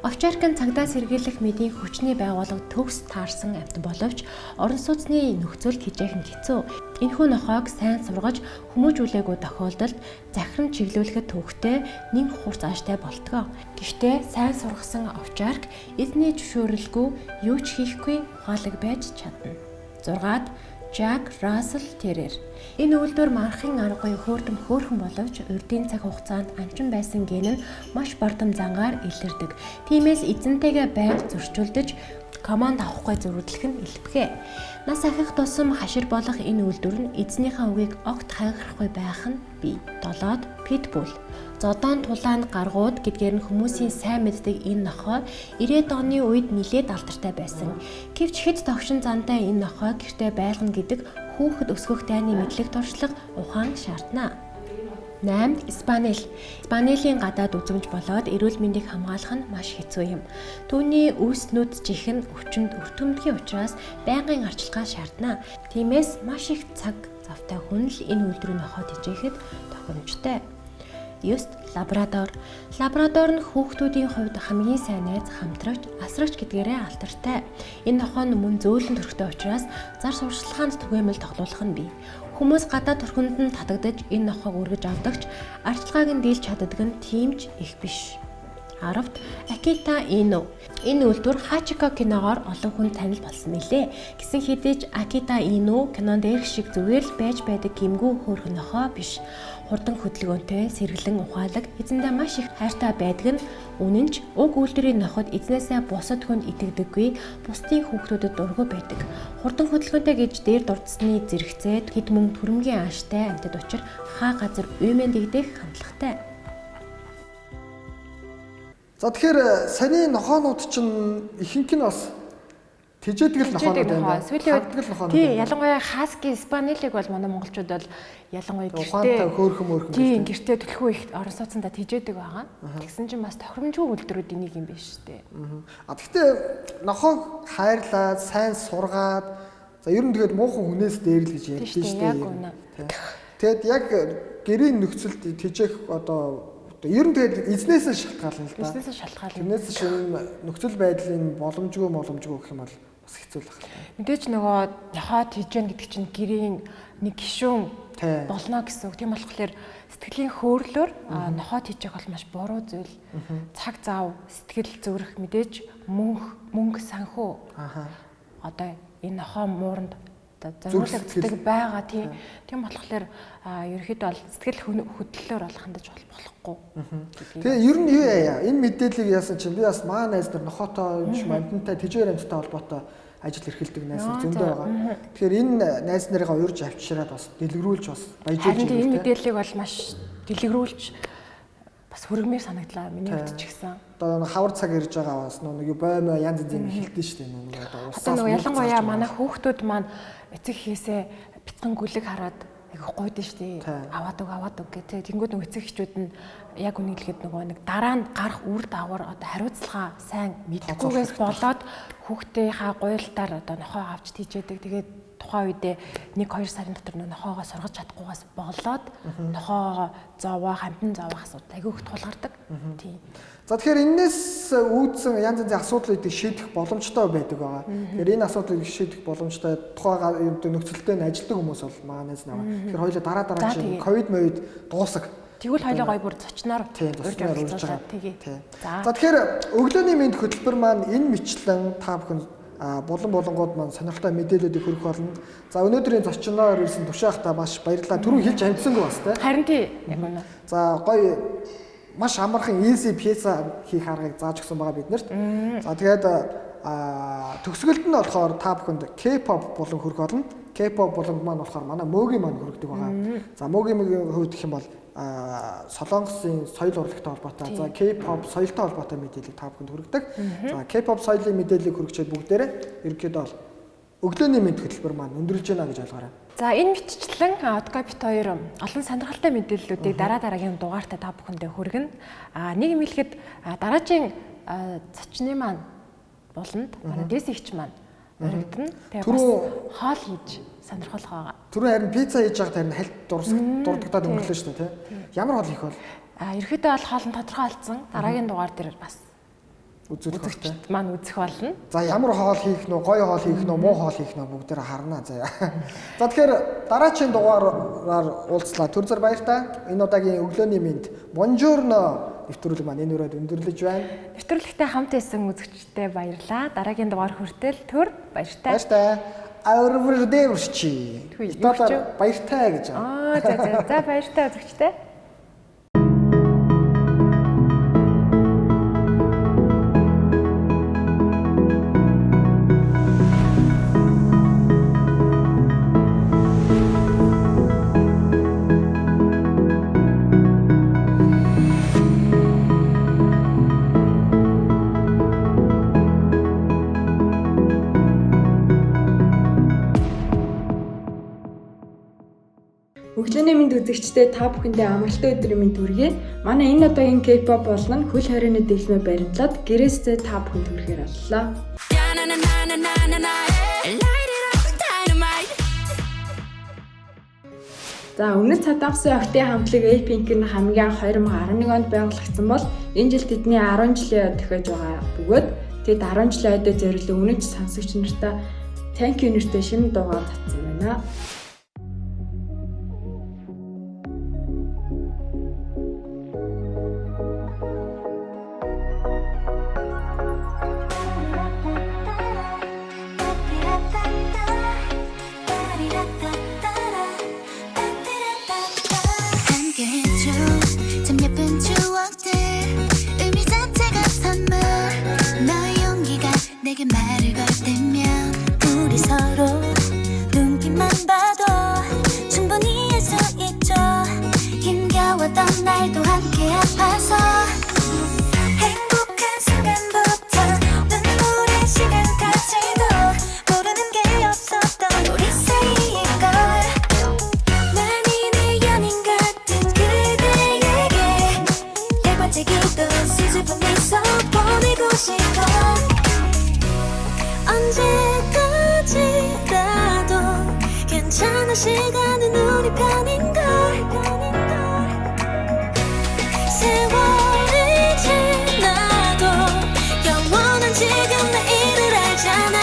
Овчаркын цагдаа сэргийлэх мэдийн хүчний байгууллага төгс таарсан амьтан боловч орон сууцны нөхцөл хижээхэн хэцүү. Энэхүү нохойг сайн сургаж хүмүүжүүлээгүй тохиолдолд захирам чиглүүлэхэд төвхтэй нэн хурц ааштай болтгоо. Гэхдээ сайн сургасан овчарк эзний зөвшөөрлгүй юу ч хийхгүй ухаалаг байж чадна. 6-д Жак Рассел Террер. Энэ үйлдвэр мархын аргагүй хөөрхөн боловч урдын цаг хугацаанд амчин байсан ген нь маш бардам зангаар илэрдэг. Тиймээс эзэнтэйгээ байнга зөрчилдөж команд авахгүй зөрүүдлэх нь илбгэ. Нас ахих тусам хашир болох энэ үйлдвэр нь эзнийхээ үгийг огт хайхрахгүй байх нь бий. 7-д Питбул. Зодоон тулаанд гаргууд гэдгээр нь хүмүүсийн сайн мэддэг энэ нохой 90-ад оны үед нэлээд алдартай байсан. Гэвч хэд тогшин зантай энэ нохой гэртээ байлгана гэдэг хүүхэд өсгөх дайны мэдлэг туршлага ухаан шаардна. 8-д Испанил. Испанилийн гадаад үзмж болоод эрүүл мэндийг хамгаалах нь маш хэцүү юм. Түүний үс нүд чихэн өвчнөд өртөмдгийн учраас байнгын арчилгаа шаардна. Тиймээс маш их цаг завтай хүн л энэ үйлдвэрийн нохой тижээхэд тохиромжтой. 9-т лабрадор. Лабрадор нь хүүхдүүдийн хувьд хамгийн сайн найз, хамтрагч, асрагч гэдгээрээ алдартай. Энэ нохой нь мөн зөөлөн төрхтэй учраас зар сурталчилгаанд түгээмэл тоглох нь бий. Хүмүүс гадаад төрхөнд нь татагдаж энэ нохойг өргөж авдагч арчилгааг нь дийлж чаддаг нь тиймч их биш. 10-т Акита Ино. Энэ үйлдвэр Хачико киногоор олон хүн танил болсон мэлээ. Гэсэн хэдий ч Акита Ино кинон дээрх шиг зүгээр л байж байдаг гэмгүй хөөрхөн нохой биш. Хурдан хөдөлгөөнтэй, сэргэлэн ухаалаг, эзэндээ маш их хайртай байдаг нь үнэн ч уг үйлдвэрийн нохойд эзнээсээ бусад хүнд итгэдэггүй, бусдын хүүхдүүдэд дургүй байдаг. Хурдан хөдөлгөөнтэй гэж дээр дурдсны зэрэгцээд хэд мөн төрөмгийн ааштай амьтад учир хаа газар уймэн дэгдэх хандлагатай. За тэгэхээр саяны нохоонууд чинь ихэнх нь бас тижээдэг л нохоонууд байна. Сүүлийн үед тий ялангуяа хаски испанилыг бол манай монголчууд бол ялангуяа гэртээ хөөрхөн тий гэртээ төлхөө их орон сууцндаа тижээдэг байгаа. Тэгсэн чинь бас тохиромжгүй үйлдвэрүүд энийг юм биш үү? Гэхдээ нохоог хайрлаад, сайн сургаад за ер нь тэгээд муухан хүнээс дээр л гэж ярьдэн шүү дээ. Тэгэд яг гэрийн нөхцөлд тижээх одоо ер нь тэгээд эзнээсээ шалтгаална л да. Эзнээсээ шалтгаална. Тэрнээс шинэ нөхцөл байдлын боломжгүй гэх юм бол бас хэцүү л байна. Мэдээж нөгөө нохой тижэн гэдэг чинь гэрийн нэг гишүүн болно гэсэн үг. Тийм болохоор сэтгэлийн хөөрлөөр нохой тижээх бол маш буруу зүйл. Цаг зав, сэтгэл зүрх мэдээж мөнгө санхүү. Одоо энэ нохой мууранд зориулагддаг байгаа тийм болохоор ерөөхдөө бол сэтгэл хөдлөлөөр бол хандаж болохгүй. Тэгээ ер нь юу яа энэ мэдээллийг яасан чинь би бас маа найз нар нохотой биш мандтай тэжээр амьттай холбоотой ажил эрхэлдэг найз нар зөндөө байгаа. Тэгэхээр энэ найз нарыгаа урьж авчираад бас дэлгэрүүлж бас баяжуулж байна. Энэ мэдээллийг бол маш дэлгэрүүлж бас хөргмээр санагдлаа миний хувьд ч гэсэн. Одоо нэг хавар цаг ирж байгаа бас нэг юу баймаа янз янзын хэлдэг шүү дээ. Нэг одоо нэг ялангуяа манай хүүхдүүд маань эцэг хийсээ битгэн гүлэг хараад яг гойд нь шүү дээ. Аваад үг гэх. Тэнгүүд нэг эцэг эхчүүд нь яг үнэглэхэд нэг дараа нь гарах үр дагавар одоо хариуцлага сайн мэдхгүйгээс болоод хүүхдийнхаа гуйлтаар одоо нохоо авч тийжээдэг. Тэгээд тухайн үедээ 1-2 сарын дотор нохоогоо сургаж чадахгүйгээс болоод нохоогоо зовоо хамтан зовоох асуудал айгүй их тулгардаг. Тийм. За тэгэхээр энэс үүдсэн янз янзын асуудлуудыг шийдэх боломжтой байдаг байгаа. Тэгэхээр энэ асуудлыг шийдэх боломжтой тухайн нөхцөлтэй нь ажилладаг хүмүүс бол маанаас наваа. Тэгэхээр хоёулаа дараа чинь ковид мовид дуусах. Тэгвэл хоёулаа гой бүр зочноор урьж байгаа. Тэгээ. За тэгэхээр өглөөний мэд хөтөлбөр маань энэ мэтлэн та бүхэн болонгууд маань сонирхолтой мэдээлэлүүдийг хүргэх болно. За өнөөдрийн зочноор ирсэн Тушаахта маш баярлалаа. Түрүү хэлж амжсангүй бас тий. Харин тий. Яг үнэ. За гоё маш амархан easy pizza хийх аргыг зааж өгсөн байгаа биднэрт. За тэгээд төгсгөлд нь болохоор та бүхэнд K-pop болон хүрэх болно. K-pop болон маань болохоор манай Мөгийн маань хүргэдэг байгаа. За Мөгийн хувьд гэх юм бол Солонгосын соёл урлагтай холбоотой, за K-pop соёлтой холбоотой мэдээллийг та бүхэнд хүргэдэг. За K-pop соёлын мэдээллийг хүргэчихэд бүгдээрээ ерөнхийдөө бол өглөөний мэд хөтөлбөр маань өндөрлж байна гэж ойлгоорой. За энэ мэтчлэн Откопит 2 олон сонирхолтой мэдээллүүдийг дараагийн дугаартай та бүхэндээ хүргэнэ. Нэг юм хэлэхэд дараагийн зочны маань болонд манай дэсигч маань өргөдөн. Тэгээ бас хоол хийж сонирхолтой байгаа. Түрүү харин пицца хийж байгаад харин хальт дурддагдаад өнгөрлөө шүү дээ, тий. Ямар хоол хийх вэ? Ерөөдөө бол хоол нь тодорхой алдсан. Дараагийн дугаар дээр бас үзүүлэх маань үзэх болно. За ямар хоол хийх нь, гоё хоол хийх нь, муу хоол хийх нь бүгдээр харнаа заяа. За тэгэхээр дараагийн дугаараар уулзлаа. Түр зэр баяртай. Энэ удаагийн өглөөний мэнд Buongiorno нэвтрүүлэг маань энэ өрөөд өндөрлөж байна. Нэвтрүүлэгтээ хамт исэн үзэгчдээ баярлалаа. Дараагийн дугаар хүртэл түр баяртай. Баяртай. Arrivederci. Баяртай гэж аа. За баяртай үзэгчдээ. Өглөөний мэнд үзэгчдээ та бүхэндээ амралтай өдрийн мэнд хүргэе. Манай энэ удаагийн K-pop болон хөл хорионы дэлгэмээ баримтлаад гэрээсээ та бүхэнд хүрэхээр боллоо. За өмнөд Цадамсын октийн хамтлаг A-Pink нь хамгийн анх 2011 онд байгуулагдсан бол энэ жил тэдний 10 жилийн тохиож байгаа бөгөөд тэд 10 жилийн ойдоо зориулсан үнэт сонсогч нартаа thank you нэртэй шинэ дугаар татсан байна. 날도 함께 아파서 행복한 순간부터 눈물의 시간까지도 모르는 게 없었던 우리 사이일걸 많이 내 연인 같은 그대에게 일관되기도 수줍은 미소 보내고 싶어 언제까지라도 괜찮은 시간은 우리 편인걸 세월이 지나도 영원한 지금 내일을 알잖아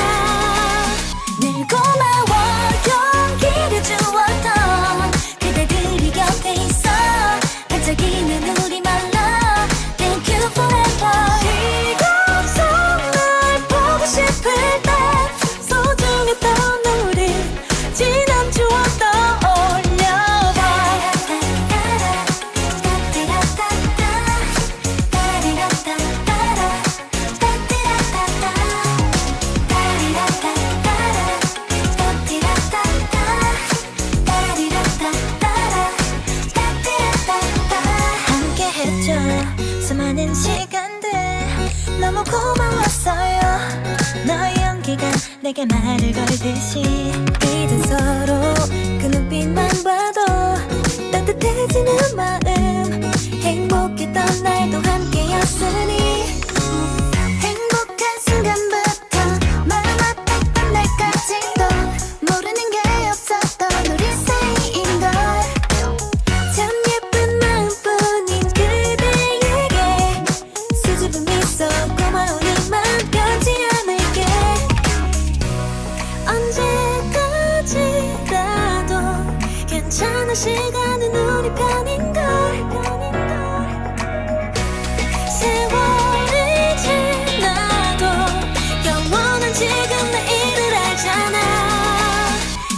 늘 고마워 용기를 주었던 그대들이 곁에 있어 반짝이는 우리 말라 Thank you forever 지금 날 보고 싶을 때 소중했던 우리 지난 추억도 너무 고마웠어요. 너의 연기가 내게 말을 걸듯이 이젠 서로 그 눈빛만 봐도 따뜻해지는 마음 행복했던 날도 함께였으니 행복한 순간부터 마음 아팠던 날까지도 모르는 게 없었던 우리 사이인걸 참 예쁜 마음뿐인 그대에게 수줍은 미소 고마운 이만 변치 않을게 언제까지라도 괜찮은 시간은 우리 편인걸 세월이 지나도 영원한 지금 내일을 알잖아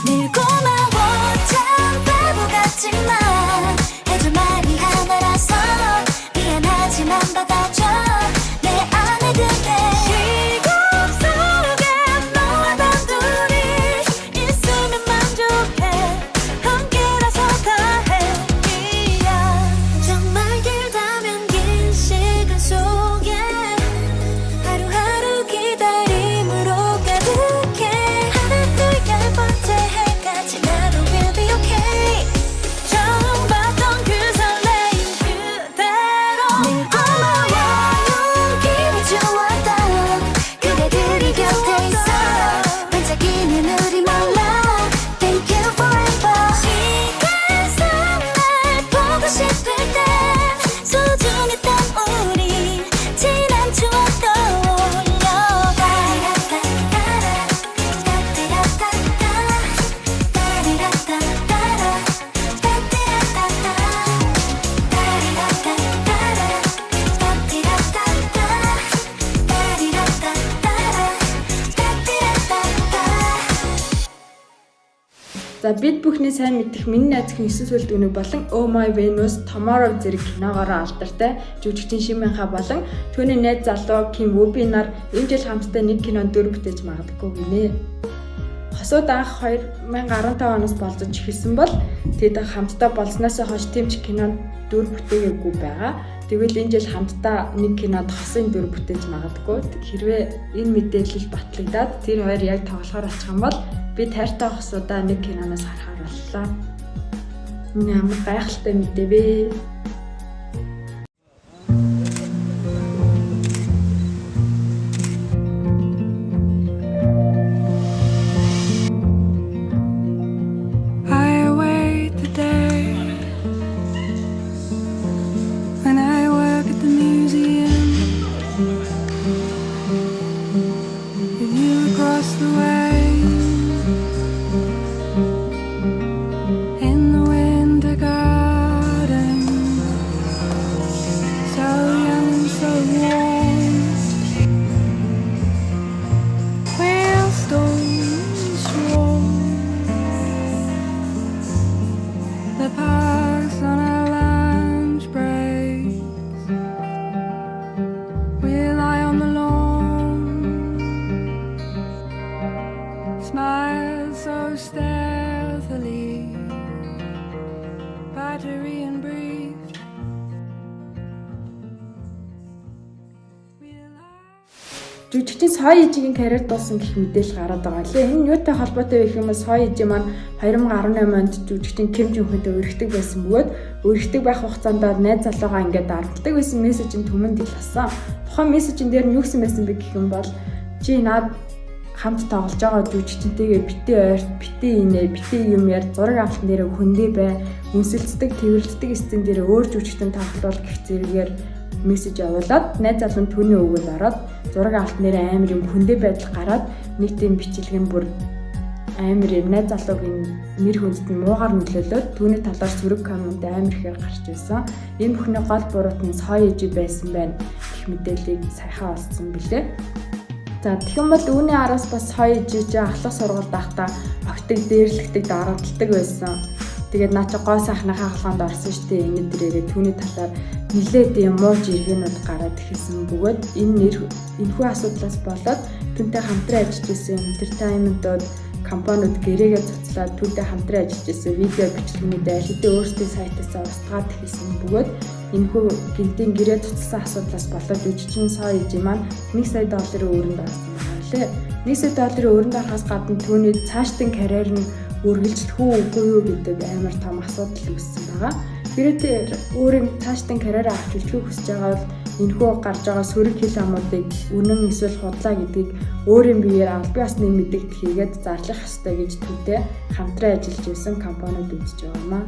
늘 고마워 참 바보 같지만 해줄 말이 하나라서 미안하지만 받아줘 내 안에 그대 시간 속에 너와 단둘이 있으면 만족해 함께라서 다행이야 정말 길다면 긴 시간 속에 하루하루 기다림으로 가득해 하나 둘 열 번째 해까지 나도 will be okay 처음 봤던 그 설레임 그대로 늘 고마워 기분 좋았던 그대들이 곁에 있어 반짝이는 우리 몰라 Thank you forever 시간 속날 보고 싶을 때 소중했던 우리 지난 추억 떠올려 따리라따따라 따띠라따따 따리라따따라 따띠라따따 따리라따따라 따띠라따따 За бид бүхний сайн мэдих миний найзын 9 сүлд өнөг болон Oh My Venus Tomorrow зэрэг киногоор алдартай жүжигчин Шимэнха болон түүний найз залуу Ким Вуби нар энэ жил хамтдаа нэг кинонд дүр бүтээж магадгүй гинэ. Хосууд анх 2015 оноос болцож эхэлсэн бол тэд хамтдаа болсноос хойш тэмч кинонд дүр бүтээгээгүй байгаа. Тэгвэл энэ жил хамтдаа нэг кинонд хосын дүр бүтээж магадгүй. Хэрвээ энэ мэдээлэл батлагдаад тэр хоёр яг тоглохоор очих юм бол би тайртай хосуудаа нэг киноноос харахаар боллоо. Энэ амар гайхалтай мэдээ бэ. I await the day when I work at the museum with you across the way in the winter garden, so young and so warm. Hailstones swarm. The parks on our lunch breaks. We lie on the lawn, smile so stealthily, battery and brief. Жүжигчин Сой Ижигийн карьер дууссан гэх мэдээлэл гараад байгаа лээ. Энэ юутай холбоотой вэ гэх юм бол Сой Ижи маань 2018 онд жүжигчин Ким Жун Хүнтэй өргөдөг байсан бөгөөд өргөдөг байх хугацаанд найз залуугаа ингээд дарамтлагдаг байсан мессежийн түмэнд илгасан. Тухайн мессежийн дээр нь юу гэсэн байсан бэ гэх юм бол чи наад хамт тоглож байгаа жүжигчинтэйгээ битээ ойрт, битээ инээ, битээ юм яар зураг авалтан дээр хөндөө бай, үнсэлцдэг, тэрвэрлдэг сцен дээр өөр жүжигчин тоглол гэх зэрэгээр мессеж явуулаад найз залуу нь түүний өвгөнд ороод зураг авалт нэр амар юм хөндөө байдал гараад нэг тийм бичлэг нь бүр амар юм найз залуугийн нэр хүндэд нь муугаар нөлөөлөөд түүний талаар сөрөг коммент амар ихээр гарч байсан. Энэ бүхний гол буруут нь Сой Ижи байсан байна гэх мэдээллийг саяхан олсон билээ. За тэгэх юм бол үүний араас бас Сой Ижи ахлах сургуульд байхдаа огтыг дээрлэгдэг дарамтлагдаг байсан. Тэгээд наа чи гоо сайхныхаа халгаанд орсон штеп энэ дээрээ түүний талаар нилээд юм муу жиргэнүүд гараад ирсэн бөгөөд энэхүү асуудлаас болоод түүнтэй хамтран ажиллаж исэн entertainment-ууд компаниуд гэрээгээ цуцлаад түүнтэй хамтран ажиллаж исэн видео бичлэгнүүд хэдэн өөрсдийн сайтаасаа устгаад ирсэн бөгөөд энэхүү гинтийн гэрээ цуцсан асуудлаас болоод жүжигчин Соёжи маань $1 сая өрөнд орсон байгаа лээ. $1 сая өрөнд орохоос гадна түүний цаашдын карьер нь үргэлжлэх үгүй юу гэдэг амар том асуудал үүссэн байгаа. Гэрээтэй өөрийн цаашдын карьераа авч үлдэхийг хүсэж байгаа бол энэхүү гарч байгаа сөрөг хил амуудыг үнэн эсвэл худлаа гэдгийг өөрийн биеэр аль биесны мэдэгт хийгээд зарлах ёстой гэж түүтэй хамтран ажиллаж байсан компаниуд үзэж байгаа юм аа.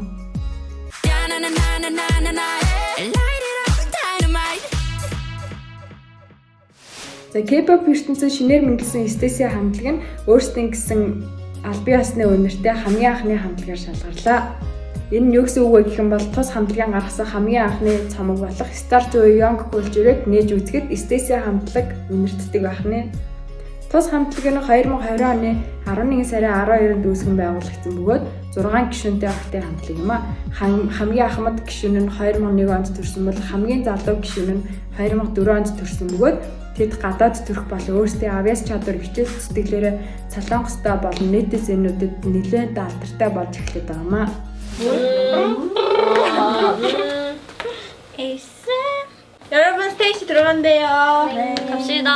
За K-pop ертөнцийн шинээр мэндэлсэн Stacy хамтлаг нь өөрсдийн гэсэн аль биесны үнэртэй хамгийн анхны хамтлагаар шалгарлаа. Энэ нь юу гэсэн үг вэ гэх юм бол тус хамтлагийн гаргасан хамгийн анхны цомог болох Star to Young Culture-ыг нээж үзэхэд Stacy хамтлаг үнэртдэг байна. Тус хамтлаг нь 2020 оны 11 сарын 12-нд үүсгэн байгуулагдсан бөгөөд 6 гишүүнтэй охидын хамтлаг юм а. Хамгийн ахмад гишүүн нь 2001 онд төрсөн бол хамгийн залуу гишүүн нь 2004 онд төрсөн бөгөөд тэд гадаад төрөх болон өөрсдийн авьяас чадвар хичээл зүтгэлээрээ Солонгостой болон нийтээсэнүүдэд нэлээд алдартай болж эхлэв байгаа юм а. 에이스 여러분 스테이지 들어간대요. 네. 갑시다.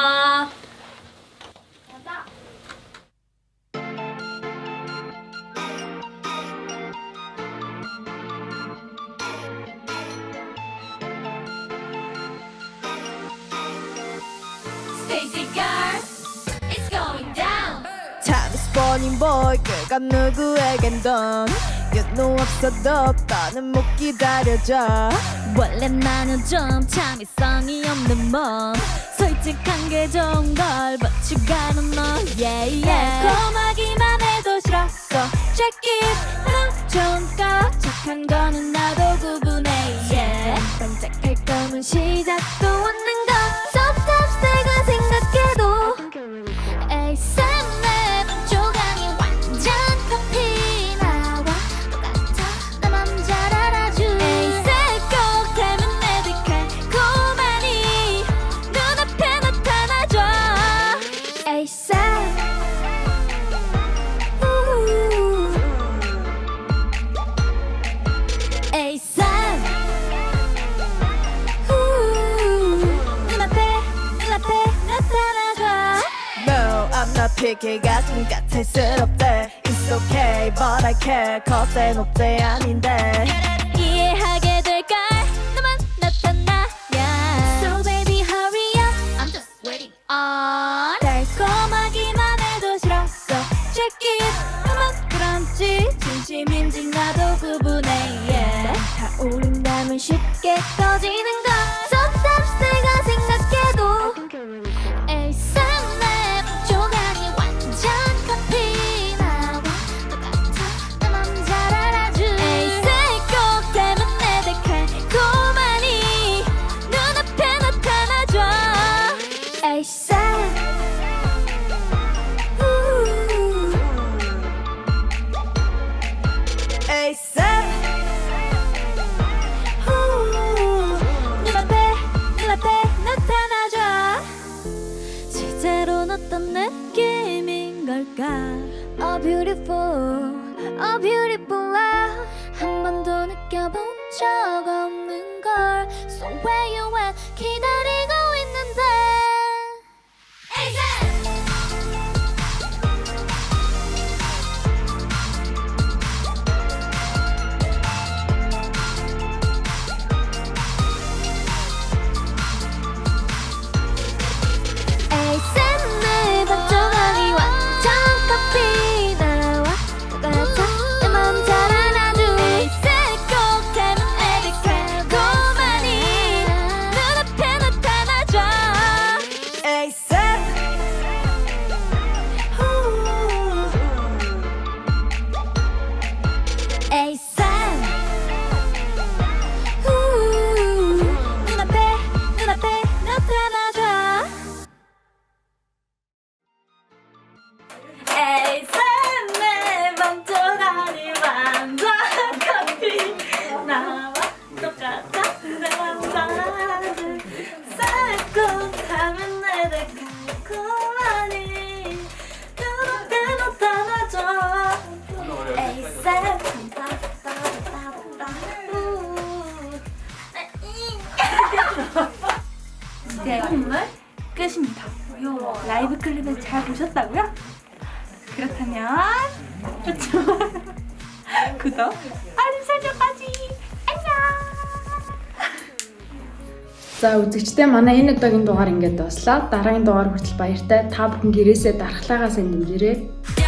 Stacy girl, it's going down. Time is burning boy, 그가 누구에겐던 끝도 없어도 더는 못 기다려져. 원래 나는 좀 참을성이 없는 몸 솔직한 게 좋은 걸 but you gotta know yeah yeah 달콤하기만 해도 싫었어 check it 넌 좋은 거 착한 거는 나도 구분해 yeah 반짝할 거면 시작도 없는 거 stop 내가 생각해도 에이 내 조각이 완전 커피 나와 똑같아 내 맘 잘 알아줘 에이 꼭 닮은 애들 달콤하니 눈앞에 나타나줘 에이 에이 눈앞에 나타나줘 No, I'm not picky. 가슴 까탈스럽대. It's okay, but I care. 거센 옷대 아닌데. 이해하게 될걸 너만 나타나야 So baby hurry up I'm just waiting on 달콤하기만 해도 싫었어 Check it 너만 그런지 진심인지 나도 구분해 yeah. 타오른다면 쉽게 꺼지는 거 So stop 내가 생각해도 에이 내 조각이 완전 커피 나와 똑같아 내 맘 잘 알아줘 에이 꼭 닮은 애들 달콤하니 눈앞에 나타나줘 에이 ASAP. 눈앞에 나타나줘 실제로는 어떤 느낌인 걸까 Oh beautiful love 한 번도 느껴본 적 없는 걸 So where you at 기다리고 있는데 내 반쪽하니 완전 커피 나와 똑같아 내 맘 잘 알아줘 꼭 닮은 애들 달콤하니 눈앞에 나타나줘 ASAP. ASAP 눈앞에 나타나줘 ASAP 내 맘조각이 완전 커피 나와 똑같아 내 맘 잘알아줘 꼭 닮은 애들 달콤하니 눈앞에 나타나줘 ASAP 제 오늘 끝입니다. 이 라이브 클립을 잘 보셨다고요? 그렇다면 좋지만 구독, 알림 설정까지 안녕. За үзэгчдээ манай энэ удаагийн дугаар ингээд дуслаа. Дараагийн дугаар хүртэл баяртай. Та бүхэн гэрээсээ дархлаагаа сайн дэмжээрэй.